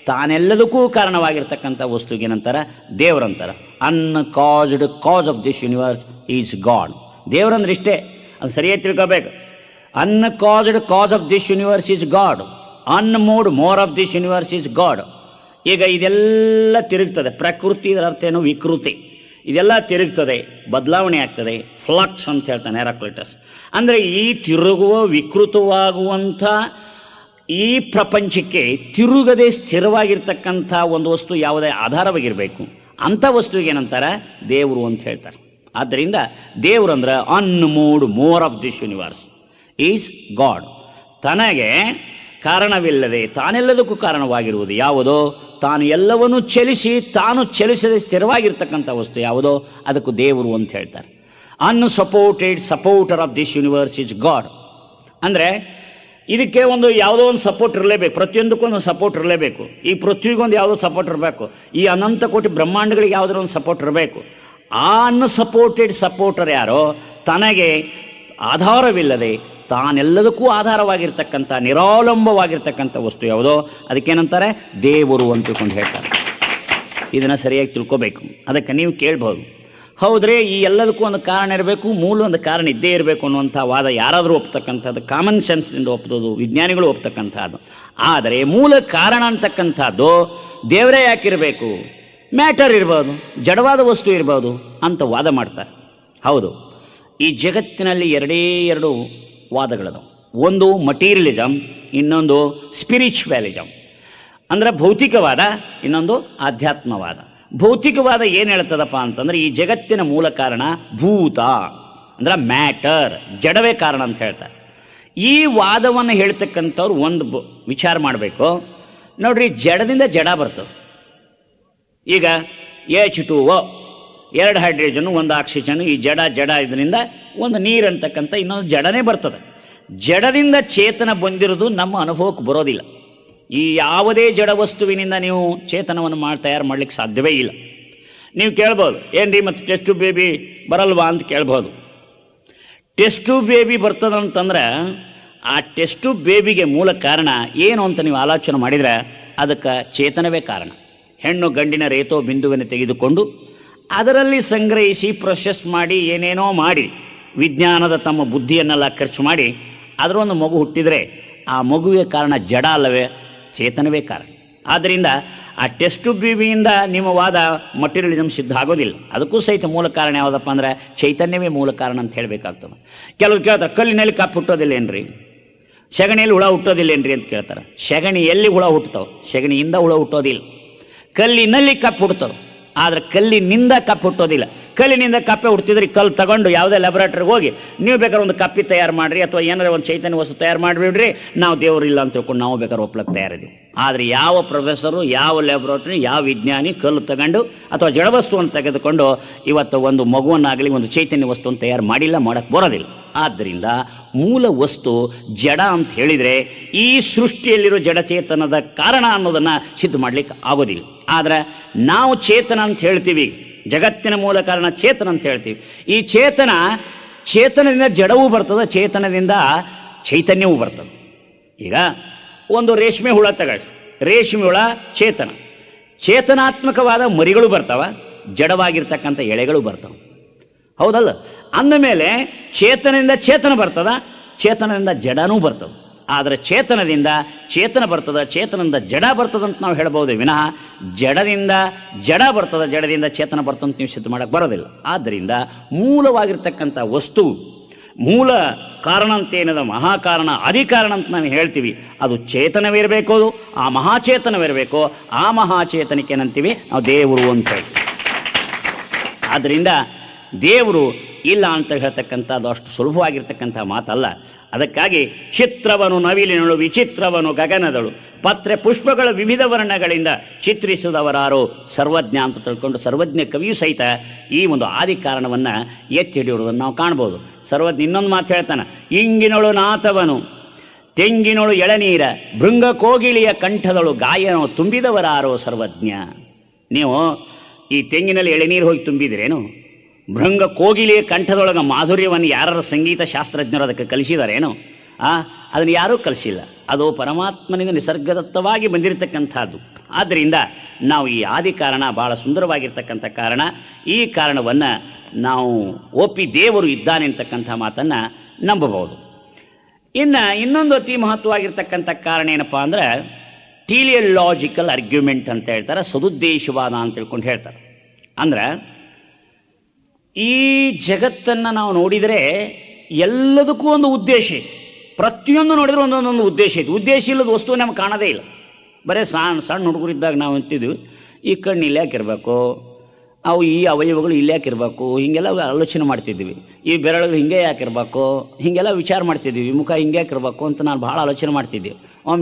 ತಾನೆಲ್ಲದಕ್ಕೂ ಕಾರಣವಾಗಿರ್ತಕ್ಕಂಥ ವಸ್ತುಗೇನಂತಾರೆ? ದೇವರಂತಾರೆ. Uncaused cause of this universe is God. ದೇವರಂದ್ರೆ ಇಷ್ಟೇ, ಅದು ಸರಿಯಾಗಿ ತಿಳ್ಕೋಬೇಕು. Uncaused cause of this universe is God. Unmoved mover of this universe is God. ಈಗ ಇದೆಲ್ಲ ತಿರುಗ್ತದೆ. ಪ್ರಕೃತಿ ಇದರ ಅರ್ಥ ಏನು? ವಿಕೃತಿ. ಇದೆಲ್ಲ ತಿರುಗ್ತದೆ, ಬದಲಾವಣೆ ಆಗ್ತದೆ. ಫ್ಲಕ್ಸ್ ಅಂತ ಹೇಳ್ತಾನೆ ಹೆರಾಕ್ಲಿಟಸ್. ಅಂದರೆ ಈ ತಿರುಗುವ ವಿಕೃತವಾಗುವಂಥ ಈ ಪ್ರಪಂಚಕ್ಕೆ ತಿರುಗದೆ ಸ್ಥಿರವಾಗಿರ್ತಕ್ಕಂಥ ಒಂದು ವಸ್ತು ಯಾವುದೇ ಆಧಾರವಾಗಿರಬೇಕು. ಅಂಥ ವಸ್ತುವಿಗೆ ಏನಂತಾರೆ? ದೇವರು ಅಂತ ಹೇಳ್ತಾರೆ. ಆದ್ದರಿಂದ ದೇವರು ಅಂದ್ರೆ unmoved mover of this universe is God. ತನಗೆ ಕಾರಣವಿಲ್ಲದೆ ತಾನೆಲ್ಲದಕ್ಕೂ ಕಾರಣವಾಗಿರುವುದು ಯಾವುದೋ, ತಾನು ಎಲ್ಲವನ್ನೂ ಚಲಿಸಿ ತಾನು ಚಲಿಸದೆ ಸ್ಥಿರವಾಗಿರ್ತಕ್ಕಂಥ ವಸ್ತು ಯಾವುದೋ ಅದಕ್ಕೂ ದೇವರು ಅಂತ ಹೇಳ್ತಾರೆ. Unsupported supporter of this universe is God. ಅಂದರೆ ಇದಕ್ಕೆ ಒಂದು ಯಾವುದೋ ಒಂದು ಸಪೋರ್ಟ್ ಇರಲೇಬೇಕು. ಪ್ರತಿಯೊಂದಕ್ಕೂ ಒಂದು ಸಪೋರ್ಟ್ ಇರಲೇಬೇಕು. ಈ ಪೃಥ್ವಿಗೊಂದು ಯಾವುದೋ ಸಪೋರ್ಟ್ ಇರಬೇಕು. ಈ ಅನಂತ ಕೋಟಿ ಬ್ರಹ್ಮಾಂಡಗಳಿಗೆ ಯಾವುದೋ ಒಂದು ಸಪೋರ್ಟ್ ಇರಬೇಕು. ಆ ಅನ್ಸಪೋರ್ಟೆಡ್ ಸಪೋರ್ಟರ್ ಯಾರೋ, ತನಗೆ ಆಧಾರವಿಲ್ಲದೆ ತಾನೆಲ್ಲದಕ್ಕೂ ಆಧಾರವಾಗಿರ್ತಕ್ಕಂಥ ನಿರಾಲಂಬವಾಗಿರ್ತಕ್ಕಂಥ ವಸ್ತು ಯಾವುದೋ ಅದಕ್ಕೇನಂತಾರೆ? ದೇವರು ಅಂತ ತಿಳ್ಕೊಂಡು ಹೇಳ್ತಾರೆ. ಇದನ್ನು ಸರಿಯಾಗಿ ತಿಳ್ಕೊಬೇಕು. ಅದಕ್ಕೆ ನೀವು ಕೇಳ್ಬೋದು, ಹೌದ್ರೆ ಈ ಎಲ್ಲದಕ್ಕೂ ಒಂದು ಕಾರಣ ಇರಬೇಕು, ಮೂಲ ಒಂದು ಕಾರಣ ಇದ್ದೇ ಇರಬೇಕು ಅನ್ನುವಂಥ ವಾದ ಯಾರಾದರೂ ಒಪ್ತಕ್ಕಂಥದ್ದು, ಕಾಮನ್ ಸೆನ್ಸಿಂದ ಒಪ್ಪೋದು, ವಿಜ್ಞಾನಿಗಳು ಒಪ್ತಕ್ಕಂಥದ್ದು. ಆದರೆ ಮೂಲ ಕಾರಣ ಅಂತಕ್ಕಂಥದ್ದು ದೇವರೇ ಯಾಕಿರಬೇಕು, ಮ್ಯಾಟರ್ ಇರ್ಬೋದು, ಜಡವಾದ ವಸ್ತು ಇರ್ಬೋದು ಅಂತ ವಾದ ಮಾಡ್ತಾರೆ. ಹೌದು, ಈ ಜಗತ್ತಿನಲ್ಲಿ ಎರಡು ವಾದಗಳದು. ಒಂದು ಮಟೀರಿಯಲಿಸಮ್, ಇನ್ನೊಂದು ಸ್ಪಿರಿಚುವಲಿಸಮ್. ಅಂದರೆ ಭೌತಿಕವಾದ, ಇನ್ನೊಂದು ಆಧ್ಯಾತ್ಮವಾದ. ಭೌತಿಕವಾದ ಏನು ಹೇಳ್ತದಪ್ಪ ಅಂತಂದರೆ ಈ ಜಗತ್ತಿನ ಮೂಲ ಕಾರಣ ಭೂತ, ಅಂದ್ರೆ ಮ್ಯಾಟರ್, ಜಡವೇ ಕಾರಣ ಅಂತ ಹೇಳ್ತಾರೆ. ಈ ವಾದವನ್ನು ಹೇಳ್ತಕ್ಕಂಥವ್ರು ಒಂದು ವಿಚಾರ ಮಾಡಬೇಕು. ನೋಡ್ರಿ, ಜಡದಿಂದ ಜಡ ಬರ್ತದೆ. ಈಗ H2O, 2 ಹೈಡ್ರೋಜನ್ 1 ಆಕ್ಸಿಜನ್, ಈ ಜಡ ಇದರಿಂದ ಒಂದು ನೀರು ಅಂತಕ್ಕಂಥ ಇನ್ನೊಂದು ಜಡನೇ ಬರ್ತದೆ. ಜಡದಿಂದ ಚೇತನ ಬಂದಿರೋದು ನಮ್ಮ ಅನುಭವಕ್ಕೆ ಬರೋದಿಲ್ಲ. ಈ ಯಾವುದೇ ಜಡ ವಸ್ತುವಿನಿಂದ ನೀವು ಚೇತನವನ್ನು ತಯಾರು ಮಾಡಲಿಕ್ಕೆ ಸಾಧ್ಯವೇ ಇಲ್ಲ. ನೀವು ಕೇಳ್ಬೋದು, ಏನ್ರಿ ಮತ್ತು ಟೆಸ್ಟ್ ಟ್ಯೂಬ್ ಬೇಬಿ ಬರಲ್ವಾ ಅಂತ ಕೇಳ್ಬೋದು. ಟೆಸ್ಟ್ ಟ್ಯೂಬ್ ಬೇಬಿ ಬರ್ತದಂತಂದ್ರೆ ಆ ಟೆಸ್ಟ್ ಟ್ಯೂಬ್ ಬೇಬಿಗೆ ಮೂಲ ಕಾರಣ ಏನು ಅಂತ ನೀವು ಆಲೋಚನೆ ಮಾಡಿದರೆ ಅದಕ್ಕೆ ಚೇತನವೇ ಕಾರಣ. ಹೆಣ್ಣು ಗಂಡಿನ ರೇತೋ ಬಿಂದುವನ್ನು ತೆಗೆದುಕೊಂಡು ಅದರಲ್ಲಿ ಸಂಗ್ರಹಿಸಿ ಪ್ರೊಸೆಸ್ ಮಾಡಿ ಏನೇನೋ ಮಾಡಿ ವಿಜ್ಞಾನದ ತಮ್ಮ ಬುದ್ಧಿಯನ್ನೆಲ್ಲ ಖರ್ಚು ಮಾಡಿ ಅದರ ಒಂದು ಮಗು ಹುಟ್ಟಿದರೆ ಆ ಮಗುವಿಗೆ ಕಾರಣ ಜಡ ಅಲ್ಲವೇ, ಚೇತನವೇ ಕಾರಣ. ಆದ್ದರಿಂದ ಆ ಟೆಸ್ಟ್ ಬೇಬಿಯಿಂದ ನಿಮ್ಮ ವಾದ ಮಟೀರಿಯಲಿಸಮ್ ಸಿದ್ಧ ಆಗೋದಿಲ್ಲ. ಅದಕ್ಕೂ ಸಹಿತ ಮೂಲ ಕಾರಣ ಯಾವುದಪ್ಪ ಅಂದರೆ ಚೈತನ್ಯವೇ ಮೂಲ ಕಾರಣ ಅಂತ ಹೇಳಬೇಕಾಗ್ತದೆ. ಕೆಲವರು ಕೇಳ್ತಾರೆ, ಕಲ್ಲಿನಲ್ಲಿ ಕಪ್ಪು ಹುಟ್ಟೋದಿಲ್ಲೇನ್ರಿ, ಸಗಣಿಯಲ್ಲಿ ಹುಳ ಹುಟ್ಟೋದಿಲ್ಲೇನ್ರಿ ಅಂತ ಕೇಳ್ತಾರೆ. ಸಗಣಿಯಲ್ಲಿ ಹುಳ ಹುಟ್ಟುತ್ತವೆ, ಸಗಣಿಯಿಂದ ಹುಳ ಹುಟ್ಟೋದಿಲ್ಲ. ಕಲ್ಲಿನಲ್ಲಿ ಕಪ್ಪು ಹುಡ್ತವೆ, ಆದರೆ ಕಲ್ಲಿನಿಂದ ಕಪ್ಪು ಹುಟ್ಟೋದಿಲ್ಲ. ಕಲ್ಲಿನಿಂದ ಕಪ್ಪೆ ಹುಡ್ತಿದ್ರೆ ಕಲ್ಲು ತಗೊಂಡು ಯಾವುದೇ ಲ್ಯಾಬೊರೇಟರಿಗೆ ಹೋಗಿ ನೀವು ಬೇಕಾದ್ರೆ ಒಂದು ಕಪ್ಪಿ ತಯಾರು ಮಾಡಿರಿ ಅಥವಾ ಏನಾರ ಒಂದು ಚೈತನ್ಯ ವಸ್ತು ತಯಾರು ಮಾಡಿಬಿಡ್ರಿ, ನಾವು ದೇವರು ಇಲ್ಲ ಅಂತ ತಿಳ್ಕೊಂಡು ನಾವು ಬೇಕಾದ್ರೆ ಒಪ್ಲಕ್ಕೆ ತಯಾರಿದ್ದೀವಿ. ಆದರೆ ಯಾವ ಪ್ರೊಫೆಸರು, ಯಾವ ಲ್ಯಾಬೊರೇಟರಿ, ಯಾವ ವಿಜ್ಞಾನಿ ಕಲ್ಲು ತಗೊಂಡು ಅಥವಾ ಜಡವಸ್ತುವನ್ನು ತೆಗೆದುಕೊಂಡು ಇವತ್ತು ಒಂದು ಮಗುವನ್ನಾಗಲಿ ಒಂದು ಚೈತನ್ಯ ವಸ್ತುವನ್ನು ತಯಾರು ಮಾಡಿಲ್ಲ, ಮಾಡೋಕ್ಕೆ ಬರೋದಿಲ್ಲ. ಆದ್ದರಿಂದ ಮೂಲ ವಸ್ತು ಜಡ ಅಂತ ಹೇಳಿದರೆ ಈ ಸೃಷ್ಟಿಯಲ್ಲಿರೋ ಜಡಚೇತನದ ಕಾರಣ ಅನ್ನೋದನ್ನು ಸಿದ್ಧ ಮಾಡಲಿಕ್ಕೆ ಆಗೋದಿಲ್ಲ. ಆದರೆ ನಾವು ಚೇತನ ಅಂತ ಹೇಳ್ತೀವಿ, ಜಗತ್ತಿನ ಮೂಲ ಕಾರಣ ಚೇತನ ಅಂತ ಹೇಳ್ತೀವಿ. ಈ ಚೇತನದಿಂದ ಜಡವೂ ಬರ್ತದೆ, ಚೇತನದಿಂದ ಚೈತನ್ಯವೂ ಬರ್ತದೆ. ಈಗ ಒಂದು ರೇಷ್ಮೆ ಹುಳ ತಗೊಳ್ಳಿ, ರೇಷ್ಮೆ ಹುಳ ಚೇತನಾತ್ಮಕವಾದ ಮರಿಗಳು ಬರ್ತಾವ, ಜಡವಾಗಿರ್ತಕ್ಕಂಥ ಎಳೆಗಳು ಬರ್ತವೆ, ಹೌದಲ್ಲ? ಅಂದಮೇಲೆ ಚೇತನದಿಂದ ಚೇತನ ಬರ್ತದ, ಚೇತನದಿಂದ ಜಡನೂ ಬರ್ತದೆ. ಆದರೆ ಚೇತನದಿಂದ ಚೇತನ ಬರ್ತದೆ, ಚೇತನದಿಂದ ಜಡ ಬರ್ತದಂತ ನಾವು ಹೇಳ್ಬೋದು ವಿನಃ ಜಡದಿಂದ ಜಡ ಬರ್ತದೆ, ಜಡದಿಂದ ಚೇತನ ಬರ್ತದಂತ ನೀವು ಸಿದ್ಧ ಮಾಡೋಕ್ಕೆ ಬರೋದಿಲ್ಲ. ಆದ್ದರಿಂದ ಮೂಲವಾಗಿರ್ತಕ್ಕಂಥ ವಸ್ತು, ಮೂಲ ಕಾರಣ ಅಂತೇನದ ಮಹಾಕಾರಣ, ಅಧಿಕಾರಣ ಅಂತ ನಾವು ಹೇಳ್ತೀವಿ, ಅದು ಚೇತನವಿರಬೇಕು, ಆ ಮಹಾಚೇತನವಿರಬೇಕು. ಆ ಮಹಾಚೇತನಕ್ಕೆ ಏನಂತೀವಿ ನಾವು ದೇವರು ಅಂತ ಹೇಳ್ತೀವಿ. ಆದ್ದರಿಂದ ದೇವರು ಇಲ್ಲ ಅಂತ ಹೇಳ್ತಕ್ಕಂಥದ್ದು ಅಷ್ಟು ಸುಲಭವಾಗಿರ್ತಕ್ಕಂಥ ಮಾತಲ್ಲ. ಅದಕ್ಕಾಗಿ ಚಿತ್ರವನು ನವಿಲಿನಳು, ವಿಚಿತ್ರವನು ಗಗನದಳು, ಪತ್ರೆ ಪುಷ್ಪಗಳ ವಿವಿಧ ವರ್ಣಗಳಿಂದ ಚಿತ್ರಿಸಿದವರಾರು ಸರ್ವಜ್ಞ ಅಂತ ತಿಳ್ಕೊಂಡು ಸರ್ವಜ್ಞ ಕವಿಯೂ ಸಹಿತ ಈ ಒಂದು ಆದಿ ಕಾರಣವನ್ನು ಎತ್ತಿ ಹಿಡಿಯೋದನ್ನು ನಾವು ಕಾಣ್ಬೋದು. ಸರ್ವಜ್ಞ ಇನ್ನೊಂದು ಮಾತು ಹೇಳ್ತಾನೆ, ಇಂಗಿನೊಳು ನಾಥವನು, ತೆಂಗಿನೊಳು ಎಳನೀರ, ಭೃಂಗ ಕೋಗಿಲಿಯ ಕಂಠದಳು ಗಾಯನೋ ತುಂಬಿದವರಾರೋ ಸರ್ವಜ್ಞ. ನೀವು ಈ ತೆಂಗಿನಲ್ಲಿ ಎಳೆನೀರು ಹೋಗಿ ತುಂಬಿದಿರೇನು? ಭೃಂಗ ಕೋಗಿಲಿಯ ಕಂಠದೊಳಗೆ ಮಾಧುರ್ಯವನ್ನು ಯಾರು ಸಂಗೀತ ಶಾಸ್ತ್ರಜ್ಞರು ಅದಕ್ಕೆ ಕಲಿಸಿದಾರೇನು? ಅದನ್ನು ಯಾರೂ ಕಲಿಸಿಲ್ಲ. ಅದು ಪರಮಾತ್ಮನಿಂದ ನಿಸರ್ಗದತ್ತವಾಗಿ ಬಂದಿರತಕ್ಕಂಥದ್ದು. ಆದ್ದರಿಂದ ನಾವು ಈ ಆದಿ ಕಾರಣ ಭಾಳ ಸುಂದರವಾಗಿರ್ತಕ್ಕಂಥ ಕಾರಣ, ಈ ಕಾರಣವನ್ನು ನಾವು ಒಪ್ಪಿ ದೇವರು ಇದ್ದಾನೆ ಅಂತಕ್ಕಂಥ ಮಾತನ್ನು ನಂಬಬಹುದು. ಇನ್ನೊಂದು ಅತಿ ಮಹತ್ವವಾಗಿರ್ತಕ್ಕಂಥ ಕಾರಣ ಏನಪ್ಪ ಅಂದರೆ ಟೀಲಿಯಲಾಜಿಕಲ್ ಆರ್ಗ್ಯುಮೆಂಟ್ ಅಂತ ಹೇಳ್ತಾರೆ, ಸದುದ್ದೇಶವಾದ ಅಂತ ತಿಳ್ಕೊಂಡು ಹೇಳ್ತಾರೆ. ಅಂದ್ರೆ ಈ ಜಗತ್ತನ್ನು ನಾವು ನೋಡಿದರೆ ಎಲ್ಲದಕ್ಕೂ ಒಂದು ಉದ್ದೇಶ ಐತಿ, ಪ್ರತಿಯೊಂದು ನೋಡಿದ್ರೆ ಒಂದೊಂದೊಂದು ಉದ್ದೇಶ ಐತಿ. ಉದ್ದೇಶ ಇಲ್ಲದ ವಸ್ತು ನಮ್ಗೆ ಕಾಣೋದೇ ಇಲ್ಲ. ಬರೀ ಸಣ್ಣ ಹುಡುಗರಿದ್ದಾಗ ನಾವು ಅಂತಿದ್ವಿ, ಈ ಕಣ್ಣು ಇಲ್ಲಿ ಯಾಕಿರಬೇಕು, ಅವು ಈ ಅವಯವಗಳು ಇಲ್ಲಿ ಯಾಕಿರಬೇಕು, ಹೀಗೆಲ್ಲ ಆಲೋಚನೆ ಮಾಡ್ತಿದ್ವಿ. ಈ ಬೆರಳುಗಳು ಹಿಂಗೆ ಯಾಕಿರಬೇಕು, ಹೀಗೆಲ್ಲ ವಿಚಾರ ಮಾಡ್ತಿದ್ವಿ. ಮುಖ ಹಿಂಗೆ ಯಾಕಿರಬೇಕು ಅಂತ ನಾನು ಭಾಳ ಆಲೋಚನೆ ಮಾಡ್ತಿದ್ದೆ.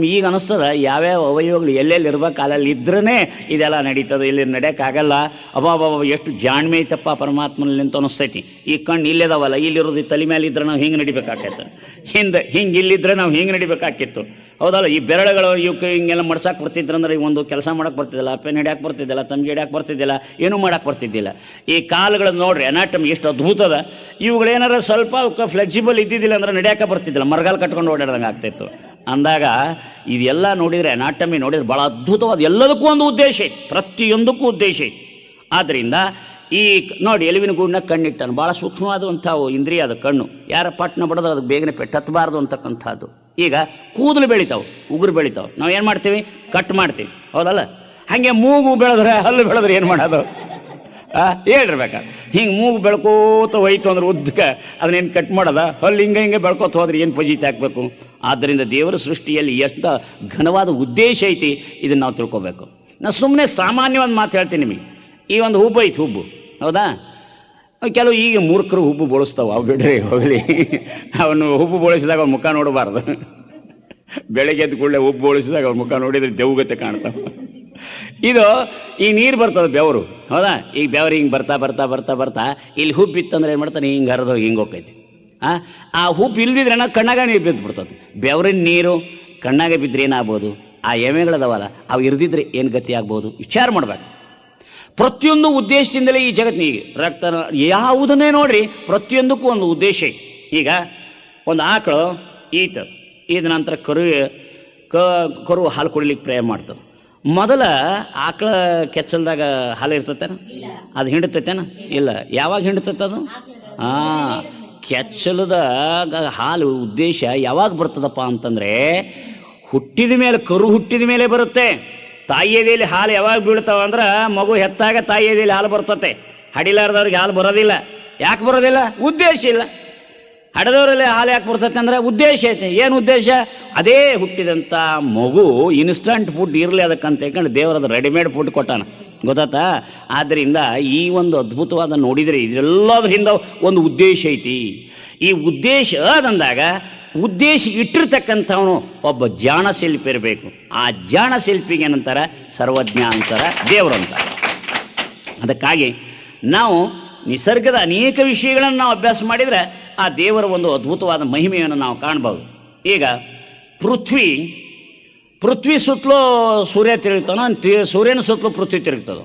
ಈಗ ಅನ್ನಿಸ್ತದ ಯಾವ್ಯಾವ ಅವಯವಗಳು ಎಲ್ಲೆಲ್ಲಿ ಇರ್ಬೇಕು ಅಲ್ಲೆಲ್ಲಿ ಇದ್ರೇ ಇದೆಲ್ಲ ನಡೀತದೆ, ಇಲ್ಲಿ ನಡೆಯೋಕ್ಕಾಗಲ್ಲ. ಅಬ್ಬಾಬಾಬ ಎಷ್ಟು ಜಾಣ್ಮೆ ಐತಪ್ಪ ಪರಮಾತ್ಮನಲ್ಲಿ ಅಂತ ಅನ್ನಿಸ್ತೈತಿ. ಈ ಕಣ್ಣು ಇಲ್ಲಿದಾವಲ್ಲ, ಇಲ್ಲಿರೋದು ತಲೆ ಮೇಲೆ ಇದ್ರೆ ನಾವು ಹಿಂಗೆ ನಡಿಬೇಕಾಕೈತೆ, ಹಿಂಗೆ ಇಲ್ಲಿದ್ರೆ ನಾವು ಹಿಂಗೆ ನಡಿಬೇಕಾಕಿತ್ತು, ಹೌದಲ್ಲ? ಈ ಬೆರಳುಗಳು ಇವಕ್ಕೆ ಹಿಂಗೆಲ್ಲ ಮಡ್ಸಕ್ಕೆ ಬರ್ತಿದ್ರಂದ್ರೆ ಒಂದು ಕೆಲಸ ಮಾಡೋಕ್ಕೆ ಬರ್ತಿದ್ದಿಲ್ಲ, ಪೆನ್ ಹಿಡಿಯೋಕೆ ಬರ್ತಿದ್ದಿಲ್ಲ, ತಮ್ಗೆ ಹಿಡಿಯೋಕೆ ಬರ್ತಿದ್ದಿಲ್ಲ, ಏನೂ ಮಾಡೋಕ್ಕೆ ಬರ್ತಿದ್ದಿಲ್ಲ. ಈ ಕಾಲುಗಳನ್ನು ನೋಡ್ರಿ, ಅನಾಟಮಿ ಎಷ್ಟು ಅದ್ಭುತದ. ಇವುಗಳೇನಾರ ಸ್ವಲ್ಪ ಫ್ಲೆಕ್ಸಿಬಲ್ ಇದ್ದಿದ್ದಿಲ್ಲ ಅಂದ್ರೆ ನಡೆಯೋಕೆ ಬರ್ತಿದ್ದಿಲ್ಲ, ಮರಗಾಲು ಕಟ್ಕೊಂಡು ಓಡಾಡ್ದಂಗೆ ಆಗ್ತಾಯಿತ್ತು. ಅಂದಾಗ ಇದೆಲ್ಲ ನೋಡಿದರೆ, ಅನಾಟಮಿ ನೋಡಿದರೆ ಭಾಳ ಅದ್ಭುತವಾದ, ಎಲ್ಲದಕ್ಕೂ ಒಂದು ಉದ್ದೇಶ ಐತಿ, ಪ್ರತಿಯೊಂದಕ್ಕೂ ಉದ್ದೇಶ ಐತಿ. ಆದ್ದರಿಂದ ಈ ನೋಡಿ, ಎಲುವಿನ ಗೂಡಿನಾಗ ಕಣ್ಣಿಟ್ಟಾನು, ಭಾಳ ಸೂಕ್ಷ್ಮವಾದಂಥವು ಇಂದ್ರಿಯ ಅದು ಕಣ್ಣು. ಯಾರ ಪಟ್ಟಣ ಬಡೋದು ಅದಕ್ಕೆ ಬೇಗನೆ ಪೆಟ್ಟತ್ತಬಾರ್ದು ಅಂತಕ್ಕಂಥದ್ದು. ಈಗ ಕೂದಲು ಬೆಳಿತಾವೆ, ಉಗುರು ಬೆಳಿತಾವೆ, ನಾವು ಏನು ಮಾಡ್ತೀವಿ? ಕಟ್ ಮಾಡ್ತೀವಿ, ಹೌದಲ್ಲ? ಹಾಗೆ ಮೂಗು ಬೆಳೆದ್ರೆ, ಹಲ್ಲು ಬೆಳೆದ್ರೆ ಏನು ಮಾಡೋದು? ಹೇಳಿರ್ಬೇಕಾದ್ರೆ ಹಿಂಗೆ ಮೂಗು ಬೆಳ್ಕೋತ ಹೋಯ್ತು ಅಂದ್ರೆ ಉದ್ದಕ್ಕೆ ಅದನ್ನೇನು ಕಟ್ ಮಾಡೋದ? ಹಲ್ಲು ಹಿಂಗೆ ಬೆಳ್ಕೋತ ಹೋದ್ರೆ ಏನು ಫಜೀತಿ ಹಾಕಬೇಕು? ಆದ್ದರಿಂದ ದೇವರ ಸೃಷ್ಟಿಯಲ್ಲಿ ಎಷ್ಟು ಘನವಾದ ಉದ್ದೇಶ ಐತಿ, ಇದನ್ನು ನಾವು ತಿಳ್ಕೊಬೇಕು. ನಾನು ಸುಮ್ಮನೆ ಸಾಮಾನ್ಯವಾದ ಮಾತು ಹೇಳ್ತೀನಿ ನಿಮಗೆ. ಈ ಒಂದು ಹುಬ್ಬು ಐತಿ, ಹುಬ್ಬು, ಹೌದಾ? ಕೆಲವು ಈಗ ಮೂರ್ಖರು ಹುಬ್ಬು ಬೋಳಿಸ್ತಾವೆ, ಅವು ಬಿಡ್ರಿ ಹೋಗಲಿ. ಅವನು ಹುಬ್ಬು ಬೋಳಿಸಿದಾಗ ಅವ್ನ ಮುಖ ನೋಡಬಾರ್ದು. ಬೆಳಗ್ಗೆ ಎದ್ದು ಕೂಡಲೇ ಹುಬ್ಬು ಬೋಳಿಸಿದಾಗ ಅವ್ರ ಮುಖ ನೋಡಿದ್ರೆ ದೆವ್ಗತೆ ಕಾಣ್ತಾವೆ. ಇದು ಈ ನೀರು ಬರ್ತದೆ, ಬೆವರು, ಹೌದಾ? ಈಗ ಬೆವರು ಹಿಂಗೆ ಬರ್ತಾ ಬರ್ತಾ ಬರ್ತಾ ಬರ್ತಾ ಇಲ್ಲಿ ಹುಬ್ಬು ಇತ್ತಂದ್ರೆ ಏನು ಮಾಡ್ತಾನೆ? ಹಿಂಗೆ ಹರಿದು ಹಿಂಗೆ ಹೋಗ್ತೈತಿ. ಆ ಹುಬ್ಬು ಇಲ್ದಿದ್ರೆ ಕಣ್ಣಾಗ ನೀರು ಬಿದ್ದು ಬಿಡ್ತದೆ. ಬೆವರಿನ ನೀರು ಕಣ್ಣಾಗ ಬಿದ್ದರೆ ಏನಾಗ್ಬೋದು? ಆ ಎಮೆಗಳದವಲ್ಲ, ಅವು ಇರ್ದಿದ್ರೆ ಏನು ಗತಿ ಆಗ್ಬೋದು? ವಿಚಾರ ಮಾಡ್ಬೇಕು. ಪ್ರತಿಯೊಂದು ಉದ್ದೇಶದಿಂದಲೇ ಈ ಜಗತ್ತಿನ ರಕ್ತ ಯಾವುದನ್ನೇ ನೋಡ್ರಿ, ಪ್ರತಿಯೊಂದಕ್ಕೂ ಒಂದು ಉದ್ದೇಶ ಐತಿ. ಈಗ ಒಂದು ಆಕಳು ಈತ ಇದ ನಂತರ ಕರು ಹಾಲು ಕುಡಿಲಿಕ್ಕೆ ಪ್ರಯತ್ನ ಮಾಡ್ತದೆ. ಮೊದಲ ಆಕಳ ಕೆಚ್ಚಲ್ದಾಗ ಹಾಲು ಇರ್ತೈತೇನ? ಅದು ಹಿಂಡ್ತೈತೇನ? ಇಲ್ಲ. ಯಾವಾಗ ಹಿಂಡ್ತೈತೆ ಅದು? ಕೆಚ್ಚಲದಾಗ ಹಾಲು ಉದ್ದೇಶ ಯಾವಾಗ ಬರ್ತದಪ್ಪ ಅಂತಂದರೆ, ಹುಟ್ಟಿದ ಮೇಲೆ, ಕರು ಹುಟ್ಟಿದ ಮೇಲೆ ಬರುತ್ತೆ. ತಾಯಿಯದೇಲಿ ಹಾಲು ಯಾವಾಗ ಬೀಳ್ತಾವ ಅಂದ್ರೆ, ಮಗು ಹೆತ್ತಾಗ ತಾಯಿಯದೇಲಿ ಹಾಲು ಬರ್ತತೆ. ಹಡಿಲಾರ್ದವ್ರಿಗೆ ಹಾಲು ಬರೋದಿಲ್ಲ. ಯಾಕೆ ಬರೋದಿಲ್ಲ? ಉದ್ದೇಶ ಇಲ್ಲ. ಹಡದವರಲ್ಲಿ ಹಾಲು ಯಾಕೆ ಬರ್ತೈತೆ ಅಂದರೆ ಉದ್ದೇಶ ಐತೆ. ಏನು ಉದ್ದೇಶ? ಅದೇ ಹುಟ್ಟಿದಂಥ ಮಗು ಇನ್ಸ್ಟಂಟ್ ಫುಡ್ ಇರಲಿ ಅದಕ್ಕಂತ ಹೇಳ್ಕೊಂಡು ದೇವರದ ರೆಡಿಮೇಡ್ ಫುಡ್ ಕೊಟ್ಟಾನ, ಗೊತ್ತಾತಾ? ಆದ್ದರಿಂದ ಈ ಒಂದು ಅದ್ಭುತವಾದ ನೋಡಿದರೆ ಇದೆಲ್ಲದ್ರ ಹಿಂದೆ ಒಂದು ಉದ್ದೇಶ ಐತಿ. ಈ ಉದ್ದೇಶ ಅದಂದಾಗ ಉದ್ದೇಶ ಇಟ್ಟಿರ್ತಕ್ಕಂಥವನು ಒಬ್ಬ ಜಾಣ ಶಿಲ್ಪಿ ಇರಬೇಕು. ಆ ಜಾಣ ಶಿಲ್ಪಿಗೆ ಏನಂತಾರೆ? ಸರ್ವಜ್ಞ ಅಂತಾರೆ, ದೇವರು ಅಂತಾರೆ. ಅದಕ್ಕಾಗಿ ನಾವು ನಿಸರ್ಗದ ಅನೇಕ ವಿಷಯಗಳನ್ನು ನಾವು ಅಭ್ಯಾಸ ಮಾಡಿದರೆ ಆ ದೇವರ ಒಂದು ಅದ್ಭುತವಾದ ಮಹಿಮೆಯನ್ನು ನಾವು ಕಾಣ್ಬೋದು. ಈಗ ಪೃಥ್ವಿ ಸುತ್ತಲೂ ಸೂರ್ಯ ತಿರುಗ್ತಾನೋ? ಸೂರ್ಯನ ಸುತ್ತಲೂ ಪೃಥ್ವಿ ತಿರುಗ್ತದೋ?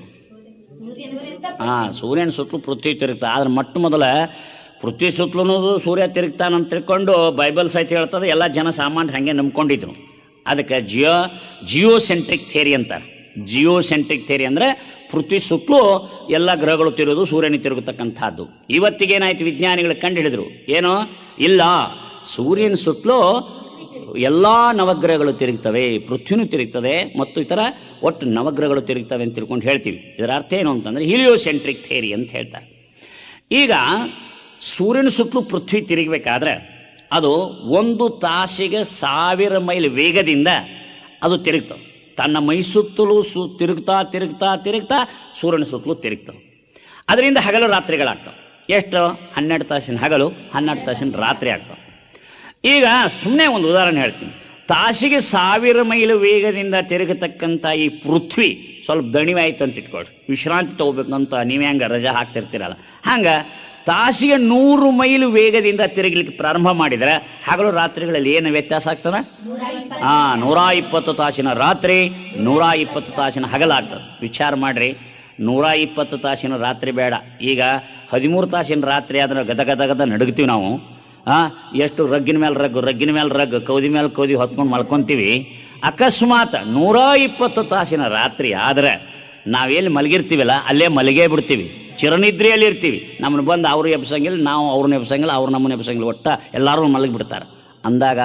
ಸೂರ್ಯನ ಸುತ್ತಲೂ ಪೃಥ್ವಿ ತಿರುಗ್ತದೆ. ಆದ್ರೆ ಮೊಟ್ಟ ಮೊದಲ ಪೃಥ್ವಿ ಸುತ್ತಲೂ ಸೂರ್ಯ ತಿರುಗ್ತಾನಂತ ತಿಳ್ಕೊಂಡು ಬೈಬಲ್ ಸಹಿತ ಹೇಳ್ತದೆ. ಎಲ್ಲ ಜನ ಸಾಮಾನ್ಯ ಹಾಗೆ ನಂಬ್ಕೊಂಡಿದ್ರು. ಅದಕ್ಕೆ ಜಿಯೋಸೆಂಟ್ರಿಕ್ ಥಿಯರಿ ಅಂತಾರೆ. ಜಿಯೋಸೆಂಟ್ರಿಕ್ ಥಿಯರಿ ಅಂದರೆ ಪೃಥ್ವಿ ಸುತ್ತಲೂ ಎಲ್ಲ ಗ್ರಹಗಳು ತಿರುಗೋದು, ಸೂರ್ಯನಿಗೆ ತಿರುಗತಕ್ಕಂಥದ್ದು. ಇವತ್ತಿಗೇನಾಯ್ತು? ವಿಜ್ಞಾನಿಗಳು ಕಂಡುಹಿಡಿದ್ರು. ಏನೋ ಇಲ್ಲ, ಸೂರ್ಯನ ಸುತ್ತಲೂ ಎಲ್ಲ ನವಗ್ರಹಗಳು ತಿರುಗ್ತವೆ, ಪೃಥ್ವಿನೂ ತಿರುಗ್ತದೆ ಮತ್ತು ಇತರ ಒಟ್ಟು ನವಗ್ರಹಗಳು ತಿರುಗ್ತವೆ ಅಂತ ತಿಳ್ಕೊಂಡು ಹೇಳ್ತೀವಿ. ಇದರ ಅರ್ಥ ಏನು ಅಂತಂದರೆ ಹೀಲಿಯೋಸೆಂಟ್ರಿಕ್ ಥಿಯರಿ ಅಂತ ಹೇಳ್ತಾರೆ. ಈಗ ಸೂರ್ಯನ ಸುತ್ತಲೂ ಪೃಥ್ವಿ ತಿರುಗಬೇಕಾದ್ರೆ ಅದು 1 ತಾಸಿಗೆ 1000 ಮೈಲ್ ವೇಗದಿಂದ ಅದು ತಿರುಗ್ತವೆ. ತನ್ನ ಮೈ ಸುತ್ತಲೂ ತಿರುಗ್ತಾ ತಿರುಗ್ತಾ ತಿರುಗ್ತಾ ಸೂರ್ಯನ ಸುತ್ತಲೂ ತಿರುಗ್ತವೆ. ಅದರಿಂದ ಹಗಲು ರಾತ್ರಿಗಳಾಗ್ತವೆ. ಎಷ್ಟು? 12 ತಾಸಿನ ಹಗಲು, 12 ತಾಸಿನ ರಾತ್ರಿ ಆಗ್ತವೆ. ಈಗ ಸುಮ್ಮನೆ ಒಂದು ಉದಾಹರಣೆ ಹೇಳ್ತೀನಿ. ತಾಸಿಗೆ 1000 ಮೈಲ್ ವೇಗದಿಂದ ತಿರುಗತಕ್ಕಂಥ ಈ ಪೃಥ್ವಿ ಸ್ವಲ್ಪ ದಣಿವಾಯ್ತು ಅಂತ ಇಟ್ಕೊಳ್ರಿ, ವಿಶ್ರಾಂತಿ ತೊಗೋಬೇಕಂತ ನೀವು ಹೆಂಗೆ ರಜಾ ಹಾಕ್ತಿರ್ತೀರಲ್ಲ, ಹಂಗೆ ತಾಸಿಗೆ 100 ಮೈಲು ವೇಗದಿಂದ ತಿರುಗಲಿಕ್ಕೆ ಪ್ರಾರಂಭ ಮಾಡಿದರೆ ಹಗಲು ರಾತ್ರಿಗಳಲ್ಲಿ ಏನು ವ್ಯತ್ಯಾಸ ಆಗ್ತದೆ? 120 ತಾಸಿನ ರಾತ್ರಿ, 120 ತಾಸಿನ ಹಗಲಾಗ್ತದೆ. ವಿಚಾರ ಮಾಡಿರಿ, 120 ತಾಸಿನ ರಾತ್ರಿ ಬೇಡ, ಈಗ 13 ತಾಸಿನ ರಾತ್ರಿ ಆದ್ರೆ ಗದ ನಡುಗ್ತೀವಿ ನಾವು. ಎಷ್ಟು ರಗ್ಗಿನ ಮೇಲೆ ರಗ್, ಕೌದಿ ಮೇಲೆ ಕೌದಿ ಹೊತ್ಕೊಂಡು ಮಲ್ಕೊತೀವಿ. ಅಕಸ್ಮಾತ್ 120 ತಾಸಿನ ರಾತ್ರಿ ಆದರೆ ನಾವೆಲ್ಲಿ ಮಲಗಿರ್ತೀವಲ್ಲ ಅಲ್ಲೇ ಮಲಗೇ ಬಿಡ್ತೀವಿ, ಚಿರನಿದ್ರೆಯಲ್ಲಿ ಇರ್ತೀವಿ. ನಮ್ಮನ್ನು ಬಂದು ಅವರು ಎಬ್ಸಂಗಿಲ್ಲ, ನಾವು ಅವ್ರನ್ನ ಎಬ್ಸಂಗಿಲ್ಲ, ಅವ್ರು ನಮ್ಮನ್ನು ಎಬ್ಸಂಗಿಲ್ಲ, ಒಟ್ಟ ಎಲ್ಲರೂ ಮಲಗಿಬಿಡ್ತಾರೆ. ಅಂದಾಗ